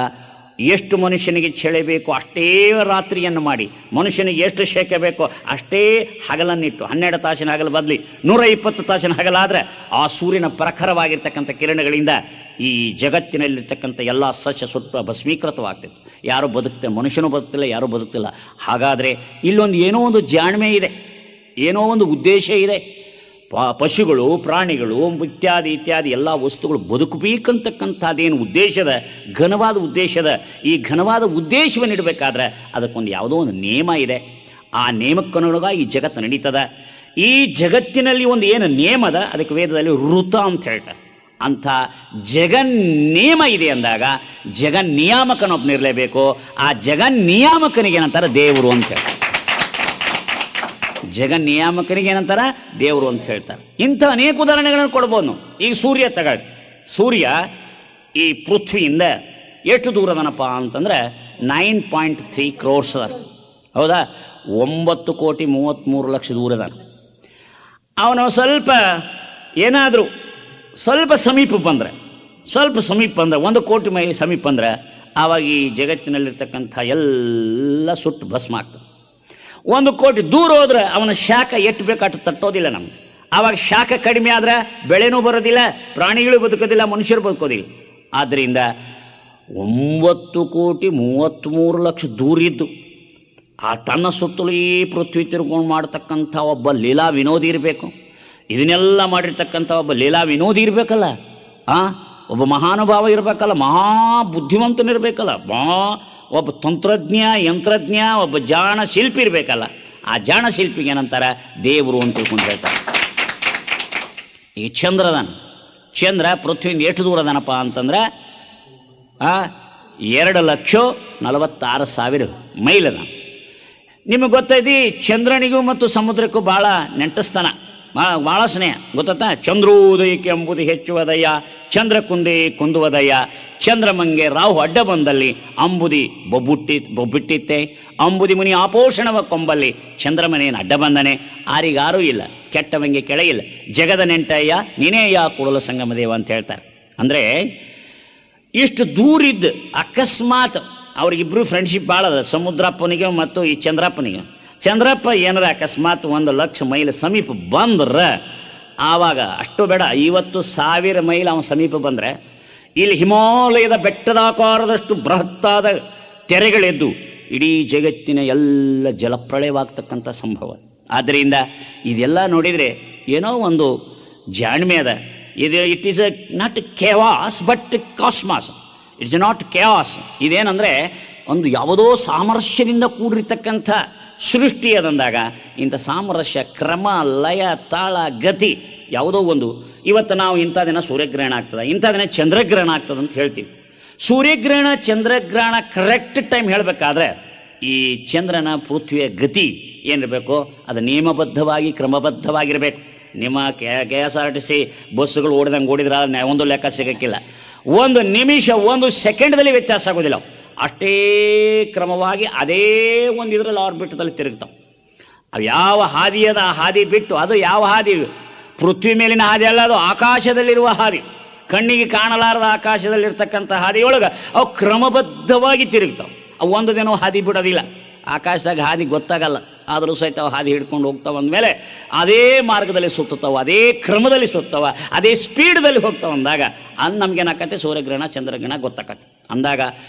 ಎಷ್ಟು ಮನುಷ್ಯನಿಗೆ ಚಳಿ ಬೇಕು ಅಷ್ಟೇ ರಾತ್ರಿಯನ್ನು ಮಾಡಿ, ಮನುಷ್ಯನಿಗೆ ಎಷ್ಟು ಶೇಕೆ ಬೇಕೋ ಅಷ್ಟೇ ಹಗಲನ್ನಿಟ್ಟು 12 ತಾಸಿನ ಹಗಲು ಬದಲಿ 120 ತಾಸಿನ ಹಗಲಾದರೆ ಆ ಸೂರ್ಯನ ಪ್ರಖರವಾಗಿರ್ತಕ್ಕಂಥ ಕಿರಣಗಳಿಂದ ಈ ಜಗತ್ತಿನಲ್ಲಿರ್ತಕ್ಕಂಥ ಎಲ್ಲ ಸಸ್ಯ ಸುಟ್ಟು ಭಸ್ಮೀಕೃತವಾಗ್ತಿತ್ತು. ಯಾರೂ ಬದುಕ್ತಾರೆ, ಮನುಷ್ಯನೂ ಬದುಕ್ತಿಲ್ಲ, ಯಾರೂ ಬದುಕ್ತಿಲ್ಲ. ಹಾಗಾದರೆ ಇಲ್ಲೊಂದು ಏನೋ ಒಂದು ಜಾಣ್ಮೆ ಇದೆ, ಏನೋ ಒಂದು ಉದ್ದೇಶ ಇದೆ. ಪಶುಗಳು, ಪ್ರಾಣಿಗಳು ಇತ್ಯಾದಿ ಎಲ್ಲ ವಸ್ತುಗಳು ಬದುಕಬೇಕಂತಕ್ಕಂಥದ್ದೇನು ಉದ್ದೇಶದ, ಘನವಾದ ಉದ್ದೇಶದ, ಈ ಘನವಾದ ಉದ್ದೇಶವನ್ನು ಇಡಬೇಕಾದ್ರೆ ಅದಕ್ಕೊಂದು ಯಾವುದೋ ಒಂದು ನಿಯಮ ಇದೆ. ಆ ನಿಯಮಕ್ಕನುಗುಣವಾಗಿ ಈ ಜಗತ್ತು ನಡೀತದೆ. ಈ ಜಗತ್ತಿನಲ್ಲಿ ಒಂದು ಏನು ನಿಯಮದ ಅದಕ್ಕೆ ವೇದದಲ್ಲಿ ಋತ ಅಂತ ಹೇಳ್ತಾರೆ. ಅಂಥ ಜಗನ್ನಿಯಮ ಇದೆ ಅಂದಾಗ ಜಗನ್ನಿಯಾಮಕನೊಬ್ಬನಿರಲೇಬೇಕು. ಆ ಜಗನ್ನಿಯಾಮಕನಿಗೆ ಏನಂತಾರೆ? ದೇವರು ಅಂತ ಹೇಳ್ತಾರೆ. ಜಗನ್ನಿಯಾಮಕನಿಗೆ ಏನಂತಾರ? ದೇವರು ಅಂತ ಹೇಳ್ತಾರೆ. ಇಂಥ ಅನೇಕ ಉದಾಹರಣೆಗಳನ್ನು ಕೊಡ್ಬೋದು ನಾವು. ಈಗ ಸೂರ್ಯ ತಗೊಳ್ಳಿ. ಸೂರ್ಯ ಈ ಪೃಥ್ವಿಯಿಂದ ಎಷ್ಟು ದೂರದನಪ್ಪ ಅಂತಂದರೆ 9.3 crores ಅದ. ಹೌದಾ? 9,33,00,000 ದೂರ ಅದಾನ. ಅವನು ಸ್ವಲ್ಪ ಏನಾದರೂ ಸ್ವಲ್ಪ ಸಮೀಪ ಬಂದರೆ 1 ಕೋಟಿ ಮೈಲಿ ಸಮೀಪ ಅಂದರೆ ಆವಾಗ ಈ ಜಗತ್ತಿನಲ್ಲಿರ್ತಕ್ಕಂಥ ಎಲ್ಲ ಸುಟ್ಟು ಭಸ್ಮ ಆಗ್ತದೆ. 1 ಕೋಟಿ ದೂರ ಹೋದ್ರೆ ಅವನ ಶಾಖ ಎಷ್ಟು ಬೇಕು ಅಷ್ಟು ತಟ್ಟೋದಿಲ್ಲ ನಮ್ಗೆ. ಆವಾಗ ಶಾಖ ಕಡಿಮೆ ಆದರೆ ಬೆಳೆನೂ ಬರೋದಿಲ್ಲ, ಪ್ರಾಣಿಗಳು ಬದುಕೋದಿಲ್ಲ, ಮನುಷ್ಯರು ಬದುಕೋದಿಲ್ಲ. ಆದ್ದರಿಂದ 9,33,00,000 ದೂರ ಇದ್ದು ಆ ತನ್ನ ಸುತ್ತಲೂ ಈ ಪೃಥ್ವಿ ತಿರ್ಕೊಂಡು ಮಾಡ್ತಕ್ಕಂಥ ಒಬ್ಬ ಲೀಲಾ ವಿನೋದಿ ಇರಬೇಕು. ಇದನ್ನೆಲ್ಲ ಮಾಡಿರ್ತಕ್ಕಂಥ ಒಬ್ಬ ಲೀಲಾ ವಿನೋದಿ ಇರಬೇಕಲ್ಲ, ಒಬ್ಬ ಮಹಾನುಭಾವ ಇರಬೇಕಲ್ಲ, ಮಹಾ ಬುದ್ಧಿವಂತನಿರಬೇಕಲ್ಲ, ಒಬ್ಬ ತಂತ್ರಜ್ಞ, ಯಂತ್ರಜ್ಞ, ಒಬ್ಬ ಜಾಣ ಶಿಲ್ಪಿ ಇರಬೇಕಲ್ಲ. ಆ ಜಾಣ ಶಿಲ್ಪಿಗೆ ಏನಂತಾರೆ? ದೇವರು ಅಂತ ತಿಳ್ಕೊಂಡು ಹೇಳ್ತಾರೆ. ಈ ಚಂದ್ರ ಪೃಥ್ವಿಯಿಂದ ಎಷ್ಟು ದೂರ ಅದಾನಪ್ಪ ಅಂತಂದ್ರೆ 2,46,000 ಮೈಲ್ ಅದ. ನಿಮಗೆ ಗೊತ್ತೈತಿ ಚಂದ್ರನಿಗೂ ಮತ್ತು ಸಮುದ್ರಕ್ಕೂ ಭಾಳ ನೆಂಟಸ್ಥಾನ, ಭಾಳ ಸ್ನೇಹ. ಗೊತ್ತಾ? ಚಂದ್ರೋದಯಕ್ಕೆ ಎಂಬುದು ಹೆಚ್ಚುವುದಯ್ಯ, ಚಂದ್ರ ಕುಂದುವುದಯ್ಯ, ಚಂದ್ರಮಂಗೆ ರಾಹು ಅಡ್ಡ ಬಂದಲ್ಲಿ ಅಂಬುದಿ ಬೊಬ್ಬಿಟ್ಟಿತ್ತೆ, ಅಂಬುದಿ ಮುನಿ ಆಪೋಷಣವ ಕೊಂಬಲ್ಲಿ ಚಂದ್ರಮನೇನು ಅಡ್ಡ ಬಂದನೆ, ಆರಿಗಾರೂ ಇಲ್ಲ, ಕೆಟ್ಟವಂಗೆ ಕೆಳಗಿಲ್ಲ, ಜಗದ ನೆಂಟಯ್ಯ ನೀನೇಯ್ಯ ಕೂಡಲ ಸಂಗಮ ದೇವ ಅಂತ ಹೇಳ್ತಾರೆ. ಅಂದರೆ ಇಷ್ಟು ದೂರಿದ್ದು ಅಕಸ್ಮಾತ್ ಅವ್ರಿಗಿಬ್ರು ಫ್ರೆಂಡ್ಶಿಪ್ ಭಾಳ ಅದ, ಸಮುದ್ರಪ್ಪನಿಗೆ ಮತ್ತು ಈ ಚಂದ್ರಪ್ಪನಿಗೆ. ಚಂದ್ರಪ್ಪ ಏನಾರ ಅಕಸ್ಮಾತ್ 1,00,000 ಮೈಲ್ ಸಮೀಪ ಬಂದ್ರೆ ಆವಾಗ ಅಷ್ಟು ಬೇಡ 50,000 ಮೈಲ್ ಅವನ ಸಮೀಪ ಬಂದರೆ ಇಲ್ಲಿ ಹಿಮಾಲಯದ ಬೆಟ್ಟದಾಕಾರದಷ್ಟು ಬೃಹತ್ತಾದ ತೆರೆಗಳೆದ್ದು ಇಡೀ ಜಗತ್ತಿನ ಎಲ್ಲ ಜಲಪ್ರಳಯವಾಗ್ತಕ್ಕಂಥ ಸಂಭವ. ಆದ್ದರಿಂದ ಇದೆಲ್ಲ ನೋಡಿದರೆ ಏನೋ ಒಂದು ಜಾಣ್ಮೆ ಅದ. It is not chaos but cosmos. It's not chaos. ಇದೇನಂದರೆ ಒಂದು ಯಾವುದೋ ಸಾಮರಸ್ಯದಿಂದ ಕೂಡಿರ್ತಕ್ಕಂಥ ಸೃಷ್ಟಿ ಅದಂದಾಗ ಇಂಥ ಸಾಮರಸ್ಯ, ಕ್ರಮ, ಲಯ, ತಾಳ, ಗತಿ ಯಾವುದೋ ಒಂದು. ಇವತ್ತು ನಾವು ಇಂಥ ದಿನ ಸೂರ್ಯಗ್ರಹಣ ಆಗ್ತದೆ, ಇಂಥ ದಿನ ಚಂದ್ರಗ್ರಹಣ ಆಗ್ತದೆ ಅಂತ ಹೇಳ್ತೀವಿ. ಸೂರ್ಯಗ್ರಹಣ ಚಂದ್ರಗ್ರಹಣ ಕರೆಕ್ಟ್ ಟೈಮ್ ಹೇಳಬೇಕಾದ್ರೆ ಈ ಚಂದ್ರನ ಪೃಥ್ವಿಯ ಗತಿ ಏನಿರಬೇಕು, ಅದು ನಿಯಮಬದ್ಧವಾಗಿ ಕ್ರಮಬದ್ಧವಾಗಿರಬೇಕು. ನಿಮ್ಮ KSRTC ಬಸ್ಸುಗಳು ಓಡಿದ್ರೆ ಒಂದು ಲೆಕ್ಕ ಸಿಗೋಕ್ಕಿಲ್ಲ. 1 ನಿಮಿಷ 1 ಸೆಕೆಂಡ್ದಲ್ಲಿ ವ್ಯತ್ಯಾಸ ಆಗೋದಿಲ್ಲ. ಅಷ್ಟೇ ಕ್ರಮವಾಗಿ ಅದೇ ಒಂದು ಇದರಲ್ಲಿ ಆರ್ಬಿಟದಲ್ಲಿ ತಿರುಗ್ತಾವೆ. ಅವು ಯಾವ ಹಾದಿ ಅದ ಆ ಹಾದಿ ಬಿಟ್ಟು, ಅದು ಯಾವ ಹಾದಿ? ಪೃಥ್ವಿ ಮೇಲಿನ ಹಾದಿ ಅಲ್ಲ, ಅದು ಆಕಾಶದಲ್ಲಿರುವ ಹಾದಿ, ಕಣ್ಣಿಗೆ ಕಾಣಲಾರದ ಆಕಾಶದಲ್ಲಿರ್ತಕ್ಕಂಥ ಹಾದಿಯೊಳಗೆ ಅವು ಕ್ರಮಬದ್ಧವಾಗಿ ತಿರುಗ್ತಾವೆ. ಅವು ಒಂದು ದಿನ ಹಾದಿ ಬಿಡೋದಿಲ್ಲ. ಆಕಾಶದಾಗ ಹಾದಿ ಗೊತ್ತಾಗಲ್ಲ, ಆದರೂ ಸಹಿತ ಅವು ಹಾದಿ ಹಿಡ್ಕೊಂಡು ಹೋಗ್ತಾವೆ. ಅಂದಮೇಲೆ ಅದೇ ಮಾರ್ಗದಲ್ಲಿ ಸುತ್ತುತ್ತಾವೆ, ಅದೇ ಕ್ರಮದಲ್ಲಿ ಸುತ್ತವ, ಅದೇ ಸ್ಪೀಡ್ದಲ್ಲಿ ಹೋಗ್ತಾವೆ. ಅಂದಾಗ ನಮಗೇನಾಕತ್ತೆ? ಸೂರ್ಯಗ್ರಹಣ ಚಂದ್ರಗ್ರಹಣ ಗೊತ್ತಾಕತ್ತೆ. ಅಂದಾಗ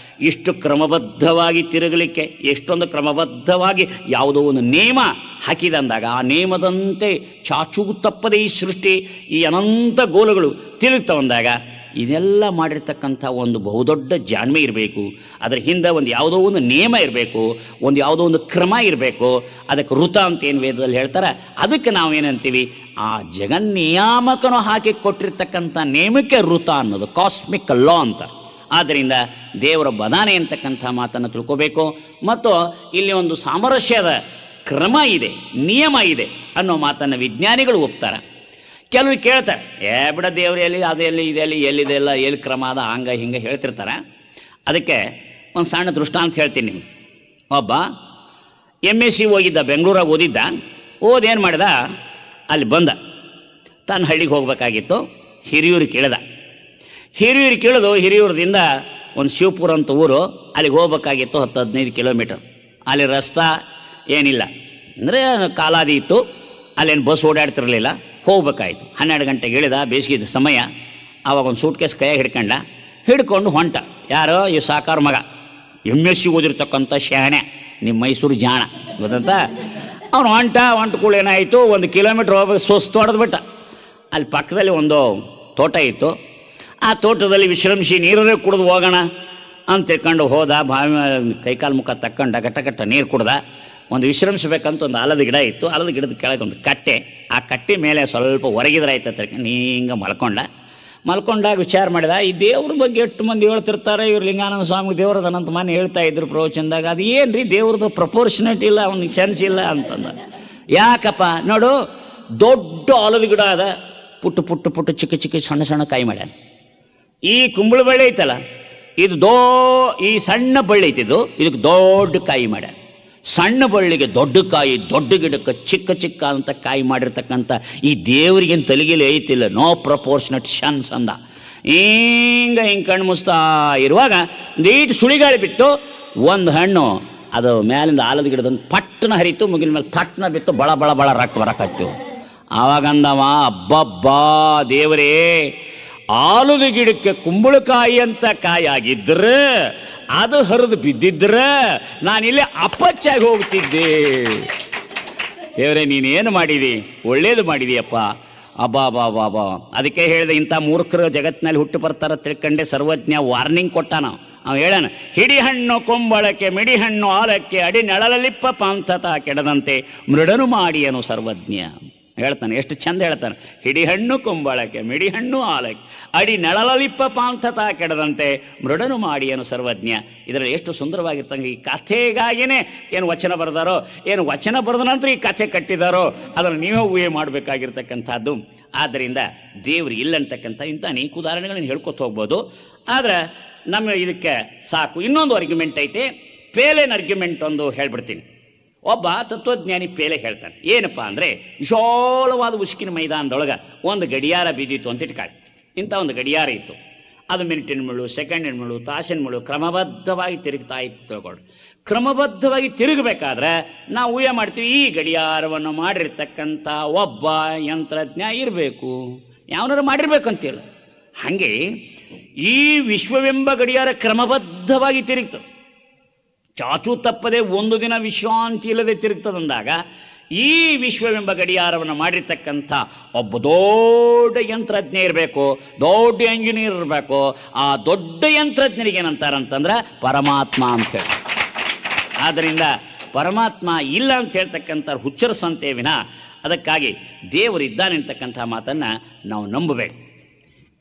ಇಷ್ಟು ಕ್ರಮಬದ್ಧವಾಗಿ ತಿರುಗಲಿಕ್ಕೆ ಎಷ್ಟೊಂದು ಕ್ರಮಬದ್ಧವಾಗಿ ಯಾವುದೋ ಒಂದು ನೇಮ ಹಾಕಿದಂದಾಗ ಆ ನೇಮದಂತೆ ಚಾಚೂ ತಪ್ಪದೆ ಈ ಸೃಷ್ಟಿ, ಈ ಅನಂತ ಗೋಲುಗಳು ತಿರುಗ್ತಾವಂದಾಗ ಇದೆಲ್ಲ ಮಾಡಿರ್ತಕ್ಕಂಥ ಒಂದು ಬಹುದೊಡ್ಡ ಜಾಣ್ಮೆ ಇರಬೇಕು. ಅದರ ಹಿಂದೆ ಒಂದು ಯಾವುದೋ ಒಂದು ನೇಮ ಇರಬೇಕು, ಒಂದು ಯಾವುದೋ ಒಂದು ಕ್ರಮ ಇರಬೇಕು. ಅದಕ್ಕೆ ಋತ ಅಂತ ಏನು ವೇದದಲ್ಲಿ ಹೇಳ್ತಾರೆ, ಅದಕ್ಕೆ ನಾವೇನಂತೀವಿ? ಆ ಜಗನ್ನಿಯಾಮಕನು ಹಾಕಿ ಕೊಟ್ಟಿರ್ತಕ್ಕಂಥ ನೇಮಕ್ಕೆ ಋತ ಅನ್ನೋದು, ಕಾಸ್ಮಿಕ್ ಲಾ ಅಂತ. ಆದ್ದರಿಂದ ದೇವರ ಬದಾನೆ ಅಂತಕ್ಕಂಥ ಮಾತನ್ನು ತಿಳ್ಕೋಬೇಕು. ಮತ್ತು ಇಲ್ಲಿ ಒಂದು ಸಾಮರಸ್ಯದ ಕ್ರಮ ಇದೆ, ನಿಯಮ ಇದೆ ಅನ್ನೋ ಮಾತನ್ನು ವಿಜ್ಞಾನಿಗಳು ಒಪ್ತಾರೆ. ಕೆಲವು ಕೇಳ್ತಾರೆ, ಬಿಡ ದೇವರು ಎಲ್ಲಿ, ಅದೆಲ್ಲಿ, ಇದೆಲ್ಲಿ, ಎಲ್ಲಿದೆ, ಎಲ್ಲ ಎಲ್ಲಿ ಕ್ರಮ ಅದ, ಹಂಗೆ ಹಿಂಗೆ ಹೇಳ್ತಿರ್ತಾರೆ. ಅದಕ್ಕೆ ಒಂದು ಸಣ್ಣ ದೃಷ್ಟಾಂತ ಹೇಳ್ತೀನಿ ನಿಮ್ಗೆ. ಒಬ್ಬ MSc ಹೋಗಿದ್ದ, ಬೆಂಗಳೂರಾಗ ಓದಿದ್ದ. ಓದೇನು ಮಾಡಿದ, ಅಲ್ಲಿ ಬಂದ, ತಾನು ಹಳ್ಳಿಗೆ ಹೋಗ್ಬೇಕಾಗಿತ್ತು. ಹಿರಿಯೂರಿಗೆ ಕೇಳಿದ. ಹಿರಿಯೂರದಿಂದ ಒಂದು ಶಿವಪುರ ಅಂತ ಊರು, ಅಲ್ಲಿಗೆ ಹೋಗ್ಬೇಕಾಗಿತ್ತು 10-15 ಕಿಲೋಮೀಟರ್. ಅಲ್ಲಿ ರಸ್ತೆ ಏನಿಲ್ಲ, ಅಂದರೆ ಕಾಲಾದಿ ಇತ್ತು, ಅಲ್ಲೇನು ಬಸ್ ಓಡಾಡ್ತಿರಲಿಲ್ಲ. ಹೋಗ್ಬೇಕಾಯ್ತು. 12 ಗಂಟೆಗೆ ಇಳಿದ, ಬೇಸಿಗೆ ಸಮಯ. ಆವಾಗ ಒಂದು ಸೂಟ್ ಕೇಸ್ ಕೈಯಾಗಿ ಹಿಡ್ಕೊಂಡು ಹೊಂಟ. ಯಾರೋ ಈ ಸಾಕಾರ ಮಗ, MSc ಓದಿರ್ತಕ್ಕಂಥ ಶಾಣೆ, ನಿಮ್ಮ ಮೈಸೂರು ಜಾಣ, ಗೊತ್ತಂತ. ಅವನು ಹೊಂಟ ಕೂಡ ಏನಾಯಿತು, 1 ಕಿಲೋಮೀಟ್ರ್ ಹೋಗ್ಬೇಕು, ಸುಸ್ತು ಹೊಡೆದ್ಬಿಟ್ಟ. ಅಲ್ಲಿ ಪಕ್ಕದಲ್ಲಿ ಒಂದು ತೋಟ ಇತ್ತು. ಆ ತೋಟದಲ್ಲಿ ವಿಶ್ರಮಿಸಿ ನೀರೇ ಕುಡಿದು ಹೋಗೋಣ ಅಂತ ತಿಳ್ಕೊಂಡು ಹೋದ. ಬಾವಿ ಕೈಕಾಲು ಮುಖ ತಕ್ಕಂಡ ಗಟ್ಟ ನೀರು ಕುಡ್ದ. ಒಂದು ವಿಶ್ರಮಿಸ್ಬೇಕಂತ ಒಂದು ಆಲದ ಗಿಡ ಇತ್ತು. ಆಲದ ಗಿಡದ ಕೆಳಗೆ ಒಂದು ಕಟ್ಟೆ, ಆ ಕಟ್ಟೆ ಮೇಲೆ ಸ್ವಲ್ಪ ಹೊರಗಿದ್ರೆ ಆಯ್ತು. ಹಿಂಗೆ ಮಲ್ಕೊಂಡಾಗ ವಿಚಾರ ಮಾಡಿದ, ಈ ದೇವ್ರ ಬಗ್ಗೆ ಎಷ್ಟು ಮಂದಿ ಹೇಳ್ತಿರ್ತಾರೆ, ಇವ್ರು ಲಿಂಗಾನಂದ ಸ್ವಾಮಿ ದೇವ್ರದನಂತ ಮನೆ ಹೇಳ್ತಾ ಇದ್ರು ಪ್ರವಚನದಾಗ. ಅದು ಏನು ರೀ, ದೇವ್ರದ್ದು ಪ್ರಪೋರ್ಷನೇಟ್ ಇಲ್ಲ, ಅವ್ನಿಗೆ ಸೆನ್ಸ್ ಇಲ್ಲ ಅಂತಂದ. ಯಾಕಪ್ಪ ನೋಡು, ದೊಡ್ಡ ಆಲದ ಗಿಡ ಅದ, ಪುಟ್ಟು ಚಿಕ್ಕ ಸಣ್ಣ ಕಾಯಿ ಮಾಡ್ಯಾನ. ಈ ಕುಂಬಳ ಬಳ್ಳಿ ಐತಲ್ಲ, ಇದು ಈ ಸಣ್ಣ ಬಳ್ಳಿ ಐತಿದು, ಇದಕ್ಕೆ ದೊಡ್ಡ ಕಾಯಿ ಮಾಡ್ಯಾರ. ಸಣ್ಣ ಬಳ್ಳಿಗೆ ದೊಡ್ಡ ಕಾಯಿ, ದೊಡ್ಡ ಗಿಡಕ್ಕೆ ಚಿಕ್ಕ ಚಿಕ್ಕ ಅಂತ ಕಾಯಿ ಮಾಡಿರ್ತಕ್ಕಂಥ ಈ ದೇವರಿಗೇನು ತಲೆಗಿಲಿ ಐತಿಲ್ಲ, ನೋ ಪ್ರಪೋರ್ಷನಟ್ ಶನ್ಸ್ ಅಂದ. ಹಿಂಗೆ ಕಣ್ಣು ಮುಸ್ತಾ ಇರುವಾಗ ನೀಟ್ ಸುಳಿಗಾಳಿ ಬಿಟ್ಟು ಒಂದು ಹಣ್ಣು ಅದು ಮ್ಯಾಲಿಂದ ಆಲದ ಗಿಡದಂಗೆ ಪಟ್ಟನ ಹರಿತು, ಮುಗಿನ ಮೇಲೆ ತಟ್ಟನ ಬಿತ್ತು, ಬಳ ಬಳ ಬಳ ರಕ್ತ ಬರಕತ್ತು. ಆವಾಗಂದವ, ಅಬ್ಬಬ್ಬಾ ದೇವರೇ, ಆಲದ ಗಿಡಕ್ಕೆ ಕುಂಬಳಕಾಯಿ ಅಂತ ಕಾಯಿ ಆಗಿದ್ರೆ ಅದು ಹರಿದು ಬಿದ್ದಿದ್ರೆ ನಾನಿಲ್ಲೇ ಅಪ್ಪಚ್ಚಾಗಿ ಹೋಗ್ತಿದ್ದೆ. ದೇವರೇ ನೀನೇನು ಮಾಡಿದಿ, ಒಳ್ಳೇದು ಮಾಡಿದೀಯಪ್ಪ. ಅಬ್ಬಾ ಬಾ ಬಾ ಬಾ. ಅದಕ್ಕೆ ಹೇಳಿದೆ, ಇಂಥ ಮೂರ್ಖರು ಜಗತ್ತಿನಲ್ಲಿ ಹುಟ್ಟು ಬರ್ತಾರ ತಿಳ್ಕೊಂಡೆ ಸರ್ವಜ್ಞ ವಾರ್ನಿಂಗ್ ಕೊಟ್ಟಾನ. ಅವ ಹೇಳನ, ಹಿಡಿ ಹಣ್ಣು ಕೊಂಬಳಕ್ಕೆ ಮಿಡಿ ಹಣ್ಣು ಆಲಕ್ಕೆ ಅಡಿ ನೆಳಲಲಿಪ್ಪ ಪಾಂಥತ ಕೆಡದಂತೆ ಮೃಡನು ಮಾಡಿಯನು ಸರ್ವಜ್ಞ ಹೇಳ್ತಾನೆ. ಎಷ್ಟು ಚಂದ ಹೇಳ್ತಾನೆ. ಹಿಡಿ ಹಣ್ಣು ಕೊಂಬಳಕ್ಕೆ ಮಿಡಿ ಹಣ್ಣು ಆಲಕ್ಕೆ ಅಡಿ ನೆಳಲಲಿಪ್ಪ ಪಾಂಥತ ಕೆಡದಂತೆ ಮೃಡನು ಮಾಡಿಯನು ಸರ್ವಜ್ಞ. ಇದರಲ್ಲಿ ಎಷ್ಟು ಸುಂದರವಾಗಿರ್ತಂಗೆ ಈ ಕಥೆಗಾಗಿಯೇ ಏನು ವಚನ ಬರೆದಾರೋ, ಏನು ವಚನ ಬರೆದ ನಂತರ ಈ ಕಥೆ ಕಟ್ಟಿದಾರೋ ಅದನ್ನು ನೀವೇ ಊಹೆ ಮಾಡಬೇಕಾಗಿರ್ತಕ್ಕಂಥದ್ದು. ಆದ್ದರಿಂದ ದೇವರು ಇಲ್ಲಂತಕ್ಕಂಥ ಇಂಥ ಅನೇಕ ಉದಾಹರಣೆಗಳನ್ನು ಹೇಳ್ಕೊತ ಹೋಗ್ಬೋದು. ಆದರೆ ನಮ್ಮ ಇದಕ್ಕೆ ಸಾಕು. ಇನ್ನೊಂದು ಆರ್ಗ್ಯುಮೆಂಟ್ ಐತೆ, ಪೇಲೆನ್ ಆರ್ಗ್ಯುಮೆಂಟ್ ಒಂದು ಹೇಳ್ಬಿಡ್ತೀನಿ. ಒಬ್ಬ ತತ್ವಜ್ಞಾನಿ ಪೇಲೆ ಹೇಳ್ತಾನೆ. ಏನಪ್ಪ ಅಂದರೆ, ವಿಶಾಲವಾದ ಉಸುಕಿನ ಮೈದಾನದೊಳಗೆ ಒಂದು ಗಡಿಯಾರ ಬಿದ್ದಿತ್ತು ಅಂತ ಇಟ್ಕೊಳ್ಳಿ. ಇಂಥ ಒಂದು ಗಡಿಯಾರ ಇತ್ತು. ಅದು ಮಿನಿಟಿನ ಮುಳ್ಳು, ಸೆಕೆಂಡಿನ ಮುಳ್ಳು, ತಾಸಿನ ಮುಳ್ಳು ಕ್ರಮಬದ್ಧವಾಗಿ ತಿರುಗ್ತಾ ಇತ್ತು ತಿಳ್ಕೊಳ್ರಿ. ಕ್ರಮಬದ್ಧವಾಗಿ ತಿರುಗಬೇಕಾದ್ರೆ ನಾವು ಊಹೆ ಮಾಡ್ತೀವಿ, ಈ ಗಡಿಯಾರವನ್ನು ಮಾಡಿರ್ತಕ್ಕಂಥ ಒಬ್ಬ ಯಂತ್ರಜ್ಞ ಇರಬೇಕು, ಯಾವನಾರು ಮಾಡಿರ್ಬೇಕಂತೇಳಿ. ಹಾಗೆ ಈ ವಿಶ್ವವೆಂಬ ಗಡಿಯಾರ ಕ್ರಮಬದ್ಧವಾಗಿ ತಿರುಗ್ತದೆ, ಚಾಚು ತಪ್ಪದೆ ಒಂದು ದಿನ ವಿಶ್ರಾಂತಿ ಇಲ್ಲದೆ ತಿರುಗ್ತದಂದಾಗ ಈ ವಿಶ್ವವೆಂಬ ಗಡಿಯಾರವನ್ನು ಮಾಡಿರ್ತಕ್ಕಂಥ ಒಬ್ಬ ದೊಡ್ಡ ಯಂತ್ರಜ್ಞ ಇರಬೇಕು, ದೊಡ್ಡ ಇಂಜಿನಿಯರ್ ಇರಬೇಕು. ಆ ದೊಡ್ಡ ಯಂತ್ರಜ್ಞರಿಗೆ ಏನಂತಾರಂತಂದ್ರೆ ಪರಮಾತ್ಮ ಅಂತ ಹೇಳಿ. ಆದ್ದರಿಂದ ಪರಮಾತ್ಮ ಇಲ್ಲ ಅಂತ ಹೇಳ್ತಕ್ಕಂಥ ಹುಚ್ಚರ ಸಂತೆ ವಿನ ಅದಕ್ಕಾಗಿ ದೇವರು ಇದ್ದಾನೆ ಅಂತಕ್ಕಂಥ ಮಾತನ್ನು ನಾವು ನಂಬಬೇಕು.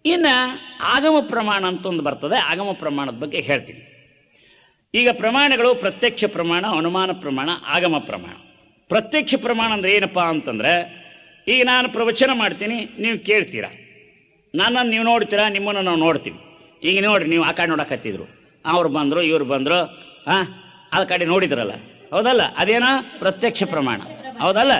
ಇನ್ನು ಆಗಮ ಪ್ರಮಾಣ ಅಂತ ಒಂದು ಬರ್ತದೆ. ಆಗಮ ಪ್ರಮಾಣದ ಬಗ್ಗೆ ಹೇಳ್ತೀನಿ. ಈಗ ಪ್ರಮಾಣಗಳು ಪ್ರತ್ಯಕ್ಷ ಪ್ರಮಾಣ, ಅನುಮಾನ ಪ್ರಮಾಣ, ಆಗಮ ಪ್ರಮಾಣ. ಪ್ರತ್ಯಕ್ಷ ಪ್ರಮಾಣ ಅಂದರೆ ಏನಪ್ಪ ಅಂತಂದರೆ, ಈಗ ನಾನು ಪ್ರವಚನ ಮಾಡ್ತೀನಿ, ನೀವು ಕೇಳ್ತೀರಾ, ನನ್ನನ್ನು ನೀವು ನೋಡ್ತೀರಾ, ನಿಮ್ಮನ್ನು ನಾವು ನೋಡ್ತೀವಿ. ಈಗ ನೋಡಿರಿ, ನೀವು ಆ ಕಡೆ ನೋಡಕತ್ತಿದ್ರು, ಅವ್ರು ಬಂದರು ಇವ್ರು ಬಂದರು, ಆ ಕಡೆ ನೋಡಿದ್ರಲ್ಲ, ಹೌದಲ್ಲ? ಅದೇನೋ ಪ್ರತ್ಯಕ್ಷ ಪ್ರಮಾಣ, ಹೌದಲ್ಲ?